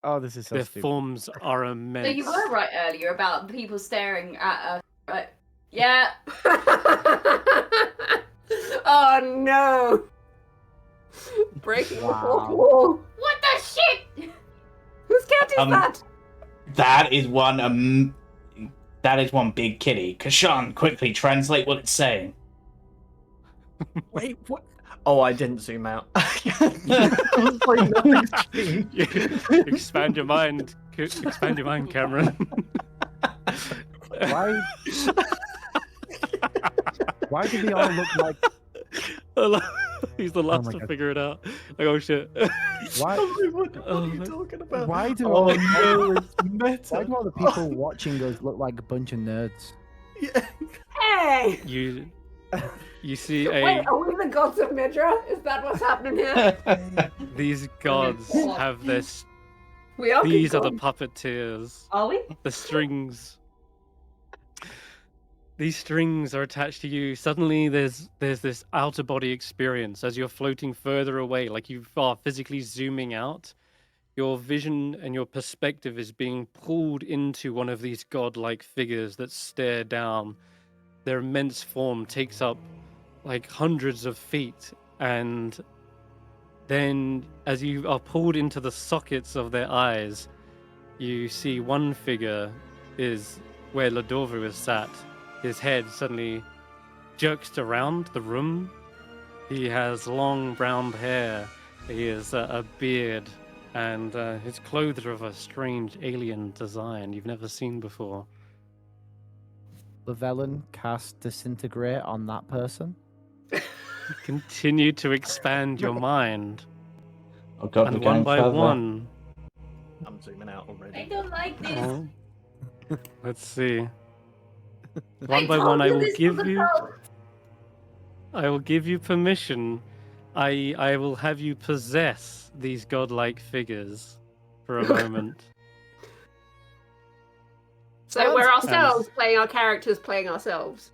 Oh, this is so Their stupid. forms are So immense. you were right earlier about people staring at us, right? Yeah. Oh no! Breaking the fourth Wow. wall. What the shit? Whose cat is that? That is one big kitty. Kesh'an, quickly translate what it's saying. Wait, what? Oh, I didn't zoom out. I was like, nothing's changed. Expand your mind. Expand your mind, Cameron. Why? Why do they all look like? He's the last my to God. figure it out. Like, oh shit. Why? What are you talking about? Why do Oh all? no, it's meta. Why do all the people watching us look like a bunch of nerds? Yeah. Hey! You see Wait, are we the gods of Midra? Is that what's happening here? these gods have this. We are These good are the gods. puppeteers. Are we? The strings. These strings are attached to you. Suddenly, there's this outer body experience as you're floating further away, like you are physically zooming out. Your vision and your perspective is being pulled into one of these godlike figures that stare down. their immense form takes up like hundreds of feet, and then as you are pulled into the sockets of their eyes, you see one figure is where Lodorvu is sat. His head suddenly jerks around the room. He has long brown hair. He has a beard, and his clothes are of a strange alien design you've never seen before. Llyvelin cast Disintegrate on that person. Continue to expand your mind, Oh god, we're and going one by further. one. I'm zooming out I already. don't like this. Oh, let's see. I One by told one, I you will this give was you. about- I will give you permission. I will have you possess these godlike figures for a moment. So we're Sounds- ourselves playing our characters, playing ourselves.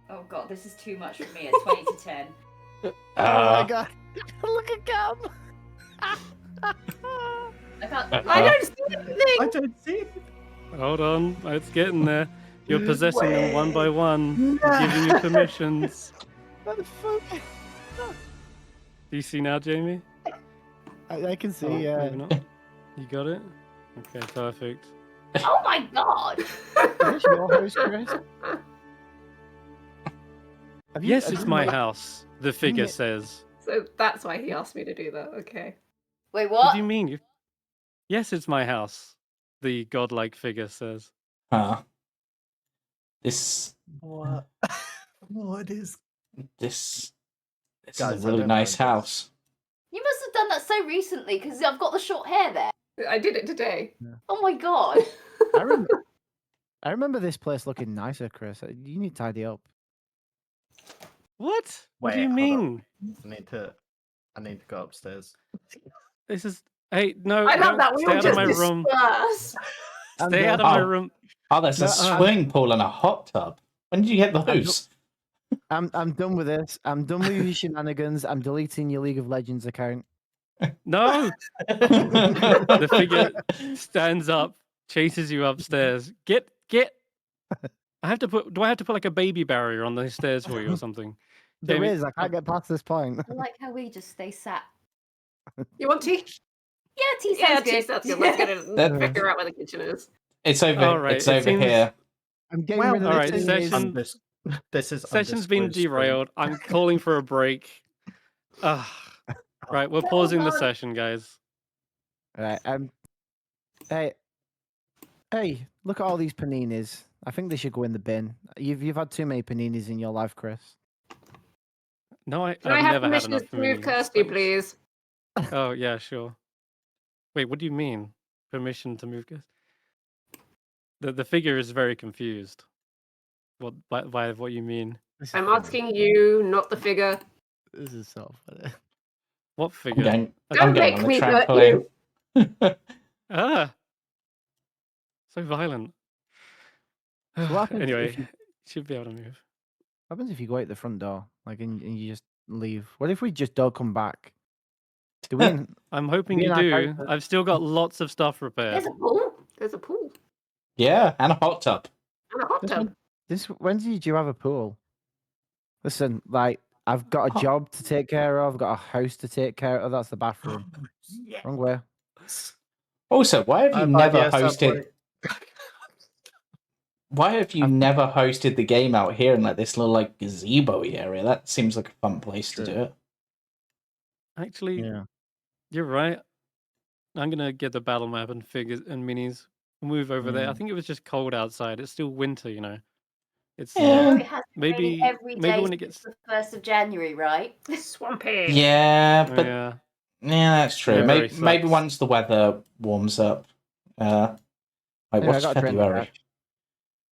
Oh god, this is too much for me. It's 20 to 10. Oh my god! Look at Cam. I can't. I don't see anything. I don't see it. Hold on, it's getting there. You're possessing them one by one. I'm giving you permissions. What the fuck? Do you see now, Jamie? I can see. Maybe not. You got it? Okay, perfect. Oh my god! Is your house, Chris? Have you- Yes, have it's you my not- house, the figure Yeah. says. So that's why he asked me to do that. Okay. Wait, What what? do you mean? Yes, it's my house, the godlike figure says. Huh. This What? What is? this Guys, is I a really don't know nice this. house. You must have done that so recently because I've got the short hair there. I did it today. Oh my god. I remember this place looking nicer, Chris. You need to tidy up. What? What do Wait, you hold mean? I need to go upstairs. This is. Hey, no, I love don't that. We stay all out of just my room. disperse. Stay out of my Oh. room. Oh, there's a No, swimming pool and a hot tub. When did you get those? I'm done with this. I'm done with your shenanigans. I'm deleting your League of Legends account. No! The figure stands up, chases you upstairs. Get. I have to put. Do I have to put like a baby barrier on the stairs for you or something? There Jamie- is. I can't get past this point. I like how we just stay sat. You want tea? Yeah, tea Yeah, sounds tea good. sounds good. Let's get it. That- Figure out where the kitchen is. It's over. All right, It's it over seems- here. I'm getting Well, rid of all the right, thing session- is- This is Session's been undisclosed screen. derailed. I'm calling for a break. Right, we're pausing the on. session, guys. Right. Hey, look at all these paninis. I think they should go in the bin. You've had too many paninis in your life, Chris. No, Can I I've have never had permission enough to move minis. Kirstie, Thanks. please? Oh yeah, sure. Wait, what do you mean? Permission to move? The figure is very confused. What by what you mean? I'm asking you, not the figure. This is so funny. What I'm figure? going, Don't I'm going make on the me hurt trampoline. Ah, so violent. What happens Anyway, if you- should be able to move. What happens if you go out the front door, like, and you just leave? What if we just don't come back? Do we? I'm hoping Me you and our do. character- I've still got lots of stuff prepared. There's a pool. There's a pool Yeah, and a hot tub. and a hot This tub. one- when did you have a pool? Listen, like, I've got a Oh. job to take care of. I've got a house to take care of. That's the bathroom. Wrong way. Also, why have you Bye, never yes, hosted? Why have you never hosted the game out here in like this little like gazebo area? That seems like a fun place to do it. Actually, Yeah. you're right. I'm gonna get the battle map and figures and minis. Move over there. I Yeah. think it was just cold outside. It's still winter, you know. It's Yeah. It has been Maybe- raining every maybe day when it since gets- the 1st of January, right? Swampy. Yeah, oh, but yeah. yeah, that's true. Yeah, maybe, very maybe sucks. once the weather warms up. Wait, Anyway, I what's got a drink, February? guys.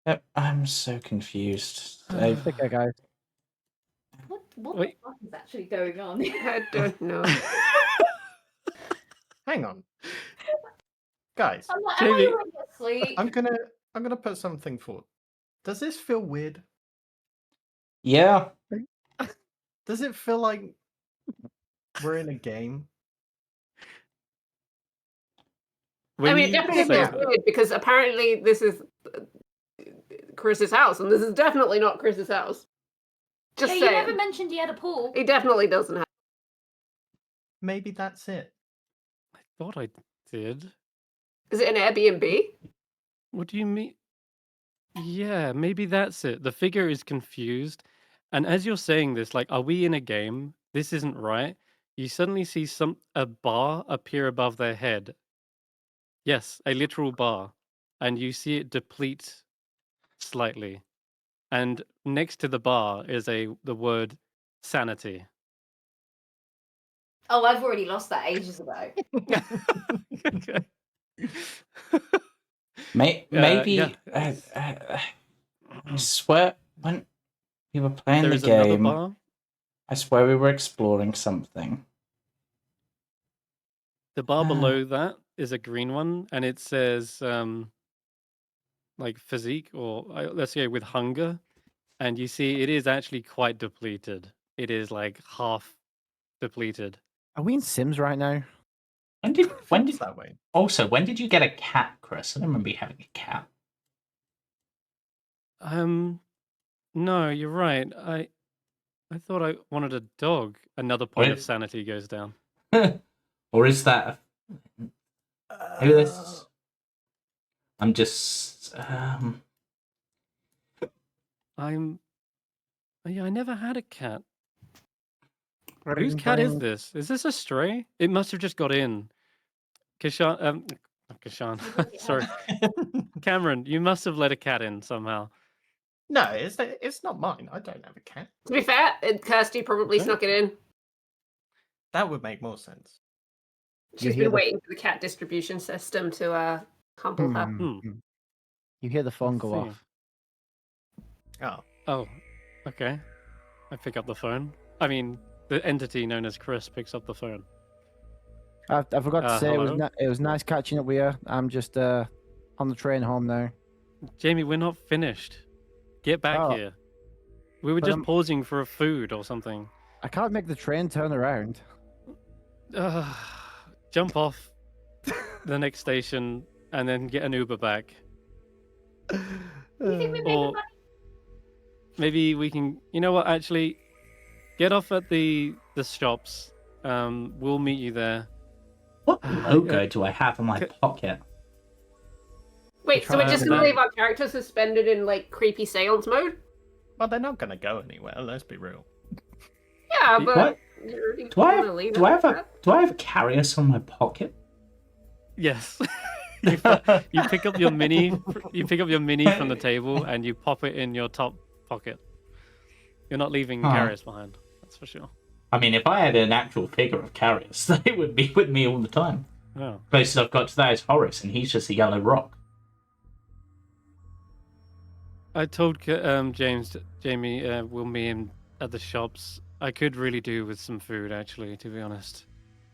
Yep, I'm so confused. Dave. Take care, guys. What Wait. the fuck is actually going on? I don't know. Hang on, guys. I'm like, Jamie. am I going to sleep? I'm gonna put something forward. Does this feel weird? Yeah, Does it feel like we're in a game? When I mean, it you definitely say feels that- weird because apparently this is Chris's house, and this is definitely not Chris's house. Just yeah, saying. you never mentioned he had a pool. He definitely doesn't have. Maybe that's it. I thought I did. Is it an Airbnb? What do you mean? Yeah, maybe that's it. The figure is confused. And as you're saying this, like, are we in a game? This isn't right. You suddenly see a bar appear above their head. Yes, a literal bar. And you see it deplete slightly. And next to the bar is the word sanity. Oh, I've already lost that ages ago. Okay. Maybe yeah. I swear when we were playing There the is another game, bar. I swear we were exploring something. The bar below that is a green one, and it says like physique, or let's say with hunger, and you see it is actually quite depleted. It is like half depleted. Are we in Sims right now? When did that way? also when did you get a cat, Chris? I don't remember you having a cat. No, you're right. I thought I wanted a dog. Another point of Wait. sanity goes down. Or is that maybe this? I'm just Yeah, I never had a cat. Whose cat is this? Is this a stray? It must have just got in. Kesh'an, not Kesh'an. Sorry, Cameron. You must have let a cat in somehow. No, it's not mine. I don't have a cat. To be fair, Kirstie probably Okay. snuck it in. That would make more sense. She's hear been the- waiting for the cat distribution system to humble her. You hear the phone go Let's see. off. Oh, Oh, okay. I pick up the phone. I mean, the entity known as Chris picks up the phone. I forgot to say hello? it was nice catching up with you. I'm just on the train home now. Jamie, we're not finished. Get back Oh. here. We were But just I'm- pausing for a food or something. I can't make the train turn around. Jump off the next station and then get an Uber back. You think we made Or the money? maybe we can. You know what? Actually, get off at the shops. We'll meet you there. what logo do I have in my pocket? Wait, so we're just gonna that- leave our characters suspended in like creepy seance mode? well, they're not going to go anywhere. Let's be real. Yeah, but What? you really Do I wanna have leave do I it have like a do I have a Karius on my pocket? Yes. You pick up your mini. You pick up your mini from the table and you pop it in your top pocket. You're not leaving Huh. Karius behind. That's for sure. I mean, if I had an actual figure of Karius, they would be with me all the time. Oh. Closest I've got to that is Horace, and he's just a yellow rock. I told Jamie, we'll meet him at the shops. I could really do with some food, actually, to be honest.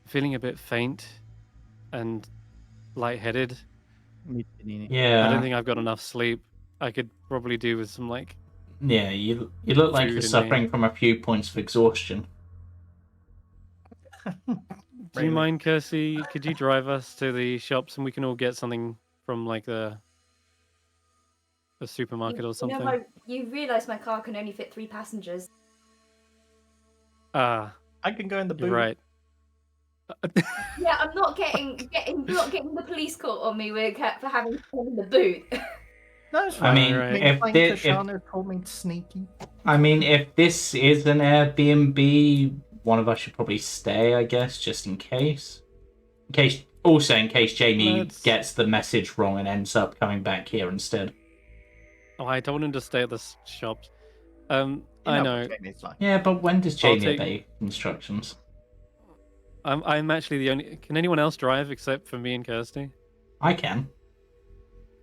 Feeling a bit faint and lightheaded. I Yeah, don't think I've got enough sleep. I could probably do with some, like, yeah. You look like Food you're in suffering from a few points of exhaustion. Do Really? you mind, Kirstie? Could you drive us to the shops and we can all get something from, like, a supermarket or something? You realise my car can only fit 3 passengers. Ah, I can go in the boot. you're right. Yeah, I'm not getting the police caught on me for having fun in the boot. No, it's I fine. mean, Right. if Fine, this, Kesh'an called me sneaky. I mean, if this is an Airbnb, one of us should probably stay, I guess, just in case. In case Jamie Let's- gets the message wrong and ends up coming back here instead. Oh, I don't want him to stay at the shops. I You know. what Jamie's like. Yeah, but when does I'll Jamie take- obey instructions? I'm actually the only. Can anyone else drive except for me and Kirstie? I can.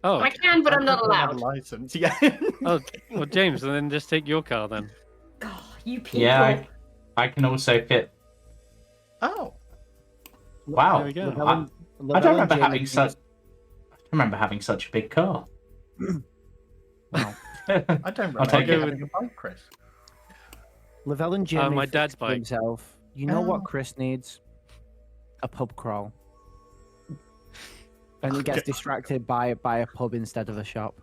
Oh, I can, but I'm not don't have a allowed. license. Yeah. oh, well, James, then just take your car then. God, you people. Yeah, I can also fit. Oh. Wow. There we go. I don't remember having such. I don't remember having such a big car. Wow. I don't I'll take remember it. having a bike, Chris. Llywelyn Jamey my thinks dad's to bike. himself, you know what Oh. Chris needs? A pub crawl. And he gets distracted by a pub instead of a shop.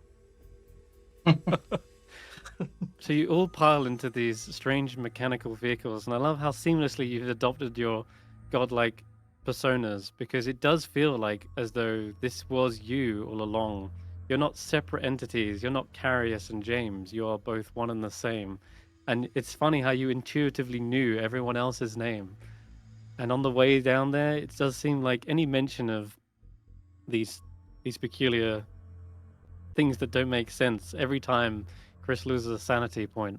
So you all pile into these strange mechanical vehicles, and I love how seamlessly you've adopted your godlike personas, because it does feel like as though this was you all along. You're not separate entities. You're not Karius and James. You are both one and the same. And it's funny how you intuitively knew everyone else's name. And on the way down there, it does seem like any mention of these peculiar things that don't make sense every time Chris loses a sanity point.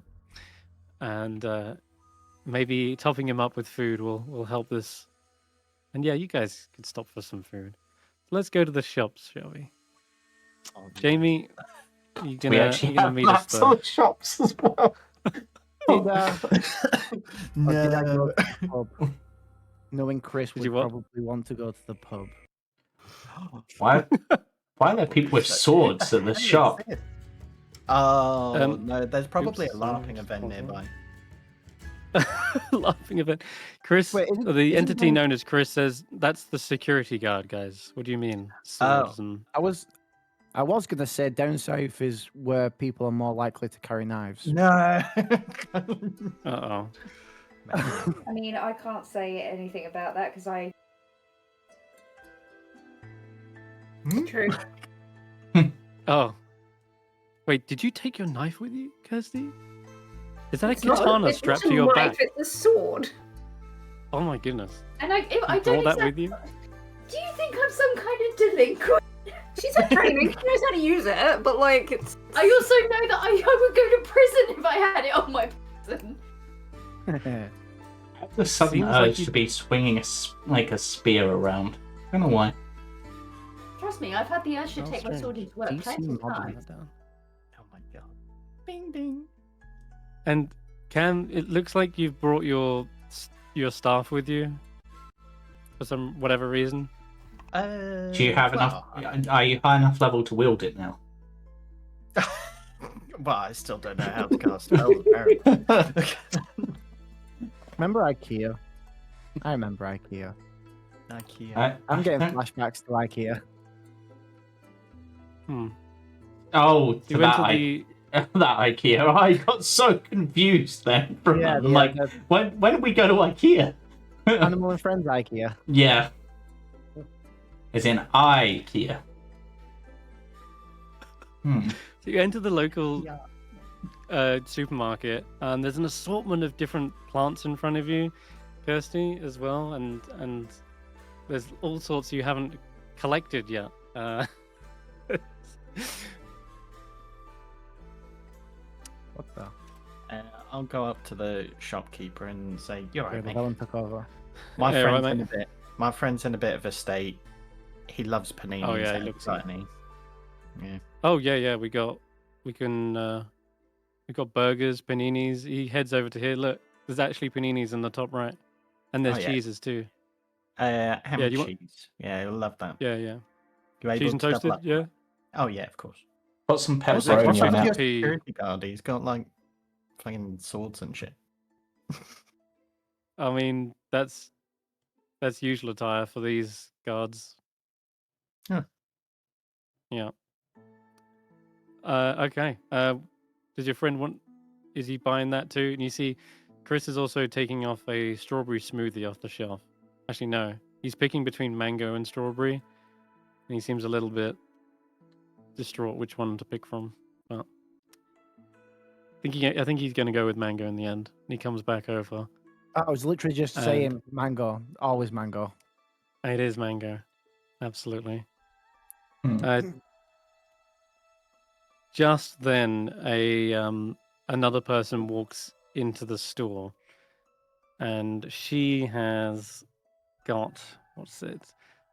And maybe topping him up with food will help this. And yeah, you guys could stop for some food. Let's go to the shops, shall we? Jamie, you We actually gonna have meet us maps there? on shops as well. Did, or did I go No. to the pub? Knowing Chris Did would you what? probably want to go to the pub. Why are there people with swords at the shop? Oh no, there's probably oops, a LARPing sorry, event hold nearby. Laughing event. Chris, Wait, the isn't entity there- known as Chris says that's the security guard, guys. What do you mean? Swords and I was gonna say down south is where people are more likely to carry knives. No. uh-oh. I mean, I can't say anything about that because I. True. Oh. Wait, did you take your knife with you, Kirstie? Is that It's a not katana it's strapped not to a your knife, back? It's a sword. Oh my goodness. And I You don't brought that exactly. with you? Do you think I'm some kind of delinquent? She's had training. She knows how to use it, but like it's. I also know that I would go to prison if I had it on my person. I have the sudden Seems like urge you- to be swinging a spear around. I don't know why. Trust me, I've had the urge to Sounds take my sword strange. into work Do you plenty seem of moderate? times. Oh my god. Bing ding. And Cam, it looks like you've brought your staff with you for some whatever reason. Do you have well, enough? Are you high enough level to wield it now? Well, I still don't know how to cast spells, apparently. Remember IKEA? I remember IKEA. IKEA. I'm getting flashbacks to IKEA. Oh, to You went that, to the that IKEA. I got so confused then. From Yeah, that. I'm like, the when did we go to IKEA? Animal and Friends IKEA. Yeah. As in IKEA. So you enter the local supermarket, and there's an assortment of different plants in front of you, Kirstie, as well, and there's all sorts you haven't collected yet. What the? I'll go up to the shopkeeper and say, "You're Okay, right, mate. Llyvelin took over. My Yeah, friend's right, in mate. a bit. My friend's in a bit of a state. He loves paninis. Oh, yeah, he and looks gluttony. Yeah. Oh yeah, we got burgers, paninis. He heads over to here. Look, there's actually paninis in the top right, and there's Oh, yeah. cheeses too. Ham Yeah, and do you want- cheese. Yeah, you'll love that. Yeah, yeah. You able Cheese and to double toasted. up? Yeah. Oh yeah, of course. Got some What's pepperoni what's on with it. your P. security guard? He's got like fucking swords and shit. I mean, that's usual attire for these guards. Huh. Yeah. Okay. Does your friend want? Is he buying that too? And you see, Chris is also taking off a strawberry smoothie off the shelf. Actually, no. He's picking between mango and strawberry, and he seems a little bit distraught which one to pick from. But I think he's going to go with mango in the end. And he comes back over. I was literally just And- saying mango. Always mango. It is mango, absolutely. Hmm. Just then, another person walks into the store, and she has got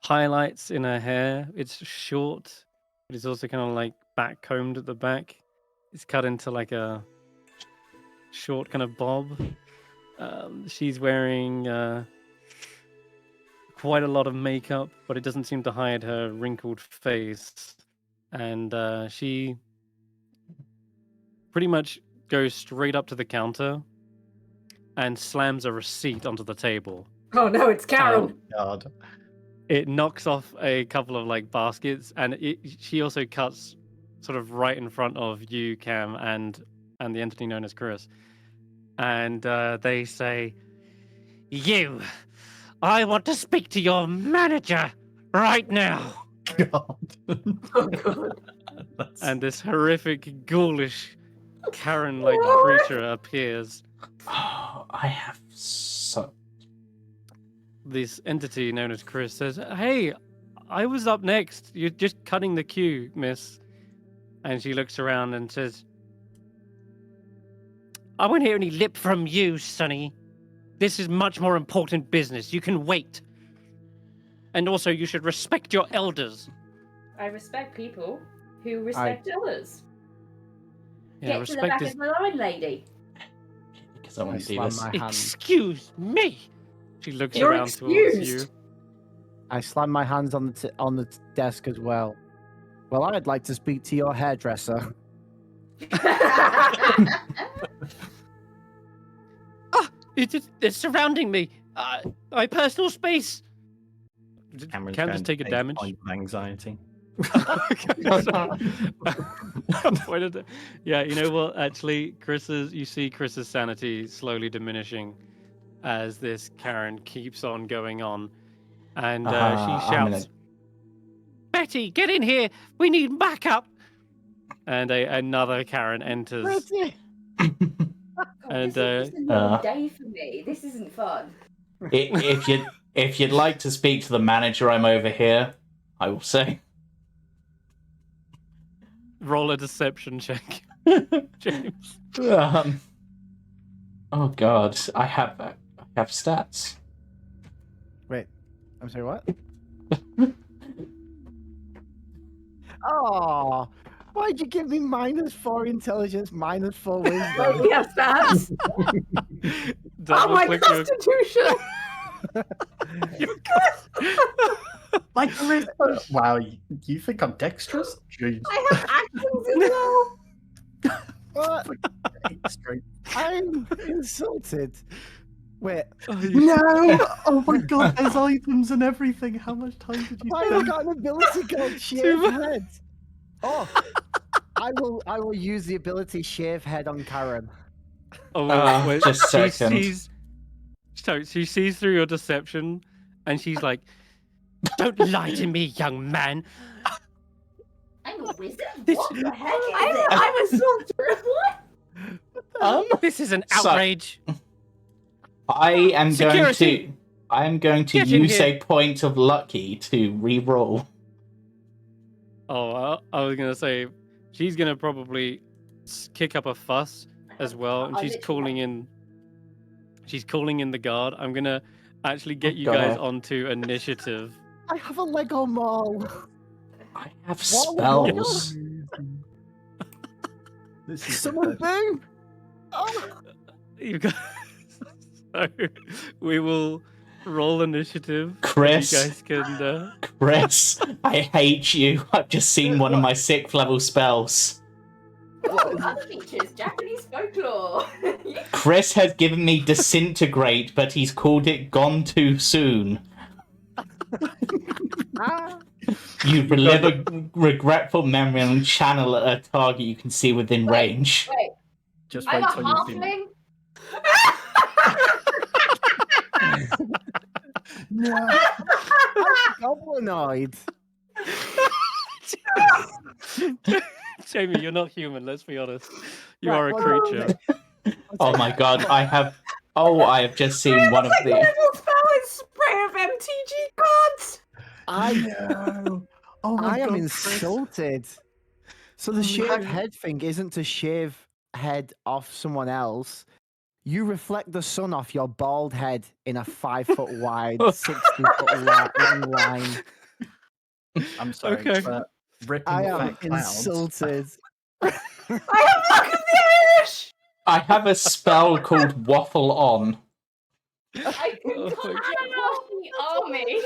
highlights in her hair. It's short, but it's also kind of like back combed at the back. It's cut into like a short kind of bob. She's wearing quite a lot of makeup, but it doesn't seem to hide her wrinkled face. And she pretty much goes straight up to the counter and slams a receipt onto the table. Oh no, it's Karen. God. It knocks off a couple of like baskets, and she also cuts sort of right in front of you, Cam, and the entity known as Chris. And they say, "You, I want to speak to your manager right now." God. Oh god. That's... And this horrific, ghoulish, Karen-like creature appears. Oh, I have so. This entity known as Chris says, "Hey, I was up next. You're just cutting the queue, miss." And she looks around and says, "I won't hear any lip from you, Sonny. This is much more important business. You can wait. And also, you should respect your elders." I respect people who respect others. Yeah, Get to the back of the line, lady. Because I want to do slam this. my hand. "Excuse me." She looks You're around towards you. excused. I slam my hands on the desk as well. Well, I'd like to speak to your hairdresser. It's surrounding me. My personal space. Cameron's Can't going just take a to damage. point of anxiety. Yeah, you know what? Actually, you see Chris's sanity slowly diminishing as this Karen keeps on going on, and she shouts, "Betty, get in here! We need backup!" And another Karen enters. And this is a long day for me. This isn't fun. If you'd like to speak to the manager, I'm over here. I will say. Roll a deception check, James. Oh God, I have stats. Wait, I'm sorry, what? Oh, why'd you give me -4 intelligence, -4 wisdom? Yes, that's. Oh my constitution! Like, wow, you think I'm dexterous? Jeez. I have actions as well. What? Straight. I'm insulted. Wait, No! Oh my god, there's items and everything. How much time did you why have I spend? got an ability called Shave Head? Oh, I will use the ability Shave Head on Karen. Oh, wait, just a second. She sees through your deception, and she's like, "Don't lie to me, young man." I'm a wizard? This- What the heck is it? I'm a sorcerer. What? This is an outrage. I am Security! going to Get in use here. a point of lucky to re-roll. Oh, I was gonna say, she's gonna probably kick up a fuss as well, and she's calling in. She's calling in the guard. I'm gonna actually get you guys onto initiative. I have a Lego mall. I have What? spells. This is Someone boo! Oh. You guys. So we will roll initiative. Chris. You guys can. Chris, I hate you. I've just seen one of my 6th level spells. Oh, that features Japanese folklore. Chris has given me Disintegrate, but he's called it Gone Too Soon. You relive a regretful memory and channel at a target you can see within range. Wait, Just I'm wait a till you see me. halfling. No. Goblinoid. Jamie, you're not human. Let's be honest. You Right, are a well, creature. Oh my god, I have just seen one of Like a the. little spell and spray of MTG cards. No. Oh my I am god, insulted. So the shave head thing isn't to shave head off someone else. You reflect the sun off your bald head in a 5 foot wide, 60-foot long line. I'm sorry, Okay. but ripping I am fat clouds. insulted. I have luck of the Irish. I have a spell called Waffle On. I can Oh my conjure the army.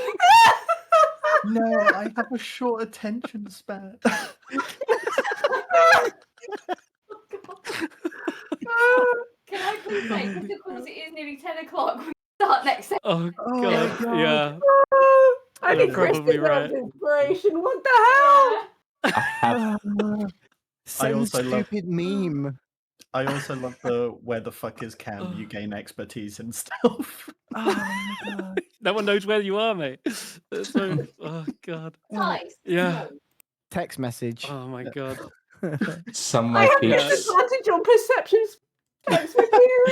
No, I have a short attention span. Can I please say, just because it is nearly 10 o'clock, we start next session. Oh Oh god, my God. yeah. I You're think Chris probably deserves right. inspiration. What the hell? I have Send also love- stupid meme. I also love the where the fuck is Cam? You gain expertise and stuff. Oh my god. No one knows where you are, mate. That's so. Oh god. Nice. Yeah. No. Text message. Oh my god. Some of I my have features. disadvantage on perception checks with you,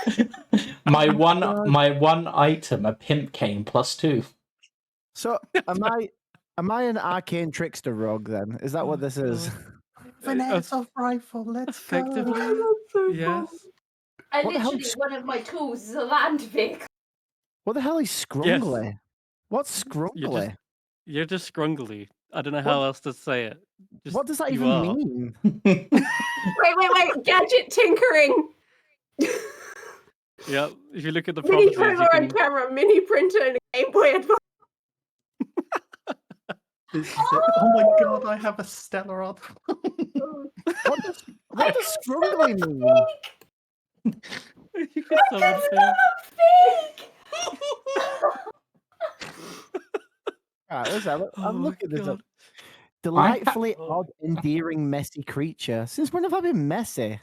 Eirina. my one item, a pimp cane +2. So am I an arcane trickster rogue then? Is that what this is? An airsoft rifle, let's Effectively, go. That's so yes. fun. And What the hell literally, is- one of my tools is a land vehicle. What the hell is scrungly? What's scrungly? You're just scrungly. I don't know how else to say it. Just, What does that you even are. mean? Wait. Gadget tinkering. Yeah. If you look at the Mini properties, you Polaroid can. camera, mini printer, and a Game Boy Advance. This is it. Oh my god, I have a stellar art. What does scrungly mean? You can summon Fake! Right, let's have it. Oh I'm my looking this up. God. Delightfully Oh. odd, endearing, messy creature. Since when have I been messy?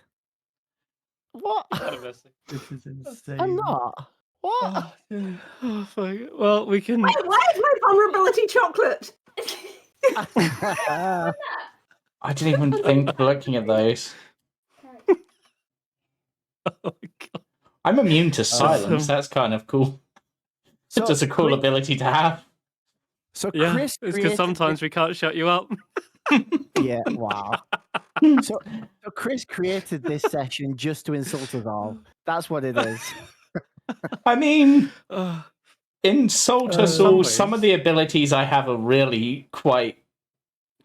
What? Kind of messy. This is insane. I'm not. What? Oh, dude. Oh, fuck. Well, we can. Wait, where's my vulnerability chocolate? I didn't even think looking at those. Oh my god. I'm immune to silence. Awesome. That's kind of cool. So, It's just a cool Chris- ability to have. So Yeah, Chris it's because created sometimes we can't shut you up. Yeah, wow. So Chris created this session just to insult us all. That's what it is. I mean, Oh, insult us some all. Some ways. of the abilities I have are really quite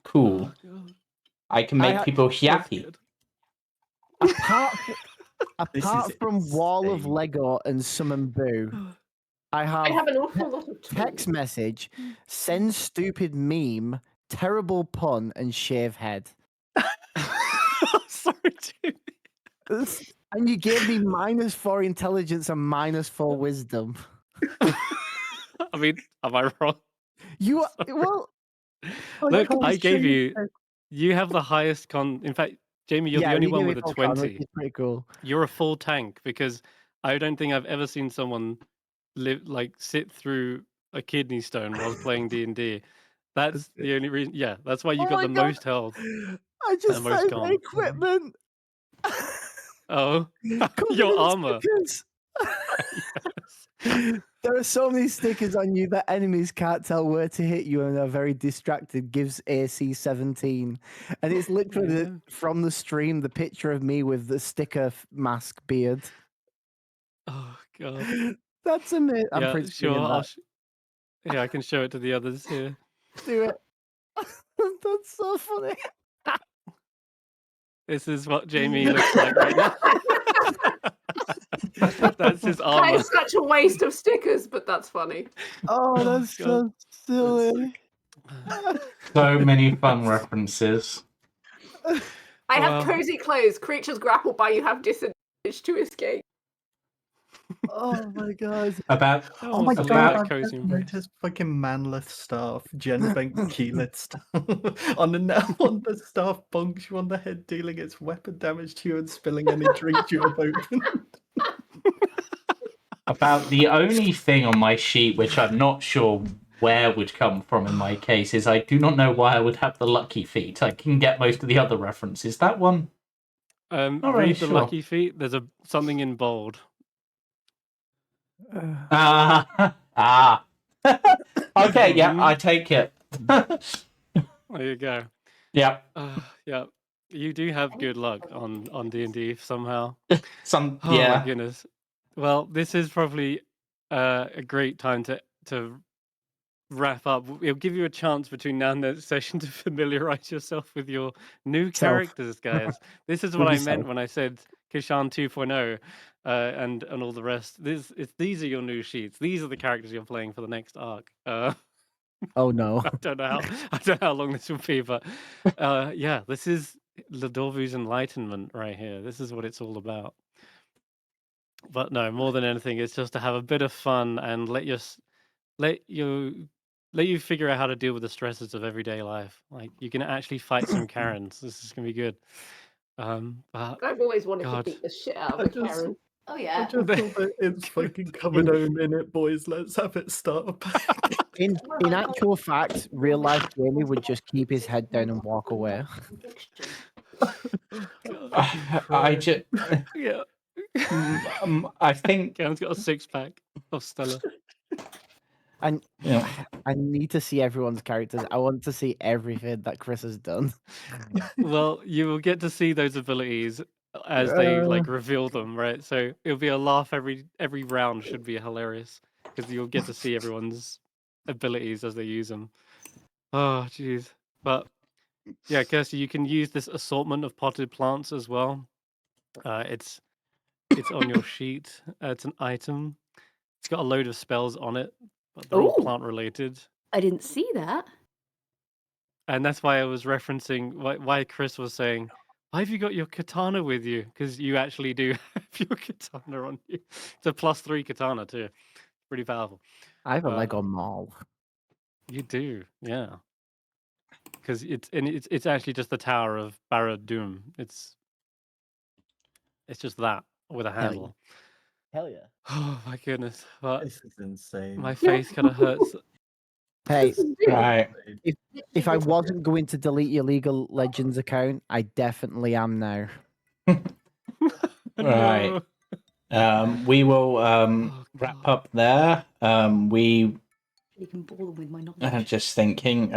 cool. God. I can make ha- people That's happy. good. Apart is from Wall of insane. Lego and Summon Boo, I I have have an awful lot of text tools. message, send stupid meme, terrible pun, and shave head. Sorry, Jamie. And you gave me -4 intelligence and -4 wisdom. I mean, am I wrong? You are, well, Look, God, I it's gave Jamie. you. You have the highest con. In fact, Jamie, you're yeah, the only you one gave me with a full con, which 20. is pretty cool. You're a full tank because I don't think I've ever seen someone sit through a kidney stone while playing D&D. That's the only reason. Yeah, that's why you Oh got my the God. most health. I just most found con. equipment. Oh, Covered your in armor. stickers. Yes. There are so many stickers on you that enemies can't tell where to hit you and are very distracted. Gives AC 17. And it's literally Yeah. from the stream the picture of me with the sticker mask beard. Oh god. That's amazing. I'm Yeah, pretty sure. that. Yeah, I can show it to the others here. Do it. That's so funny. This is what Jamie looks like right now. That's his That armor. is such a waste of stickers, but that's funny. Oh, Oh, that's God. so silly. So many fun references. I have Wow. cozy clothes. Creatures grappled by you have disadvantage to escape. Oh my god. About Oh my Almost god, like I've cozy just embrace. noticed fucking manleth staff, Genbank keyleth staff. on the staff bunks you on the head, dealing its weapon damage to you and spilling any drinks you have opened. about the only thing on my sheet which I'm not sure where would come from in my case is I do not know why I would have the lucky feet. I can get most of the other references. That one, Not Read really the sure. lucky feet. There's something in bold. ah. Okay, yeah, I take it. There you go. Yeah, Yeah, you do have good luck on D&D somehow. some Oh my yeah. goodness. Well, this is probably a great time to wrap up. It'll give you a chance between now and the session to familiarize yourself with your new Self. characters, guys. This is With what I yourself. meant when I said Kesh'an 2.0 and all the rest. These are your new sheets. These are the characters you're playing for the next arc. Oh no. I don't know how long this will be, but yeah, this is Ladorvu's Enlightenment right here. This is what it's all about. But no, more than anything, it's just to have a bit of fun and let your let you figure out how to deal with the stresses of everyday life. Like you can actually fight some Karens. This is gonna be good. But I've always wanted God. to beat the shit out I of a just- Karen. Oh I yeah. just thought that it's fucking coming home in it, boys. Let's have it start. In actual fact, real life Jamie would just keep his head down and walk away. I just, Yeah. I think, Karen's got a 6-pack of Stella. And Yeah. I need to see everyone's characters. I want to see everything that Chris has done. Well, you will get to see those abilities as they like reveal them, right? So it'll be a laugh every round. Should be hilarious because you'll get to see everyone's abilities as they use them. Oh, jeez. But yeah, Kirstie, you can use this assortment of potted plants as well. It's on your sheet. It's an item. It's got a load of spells on it, but they're all Ooh. plant related. I didn't see that. And that's why I was referencing why Chris was saying, why have you got your katana with you? Because you actually do have your katana on you. It's a +3 katana too. Pretty powerful. I have a Uh, Lego mall. You do, yeah. Because it's actually just the Tower of Barad-dûm. It's just that with a Hell yeah. handle. Hell yeah. Oh my goodness. But This is insane. my face kind of hurts. Hey, right. if I wasn't going to delete your League of Legends account, I definitely am now. Right. We will wrap God. up there. We You can bore them with my I'm knowledge. just thinking.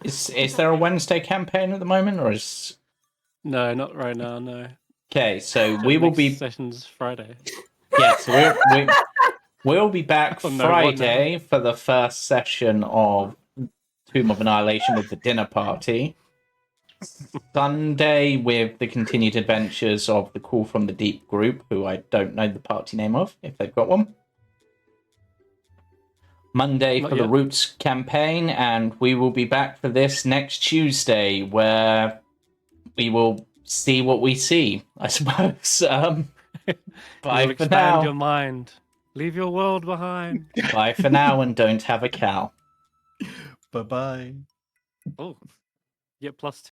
Is there a Wednesday campaign at the moment, or is No, not right now, no. okay? So we will Next be session's Friday. yeah. So we'll be back Oh, no, what now? Friday for the first session of Tomb of Annihilation with the dinner party. Sunday with the continued adventures of the Call from the Deep group, who I don't know the party name of, if they've got one. Monday Not for the yet. Roots campaign, and we will be back for this next Tuesday, where we will see what we see, I suppose. Bye You'll for expand now. your mind. Leave your world behind. Bye for now, and don't have a cow. Bye bye. Oh, get +2.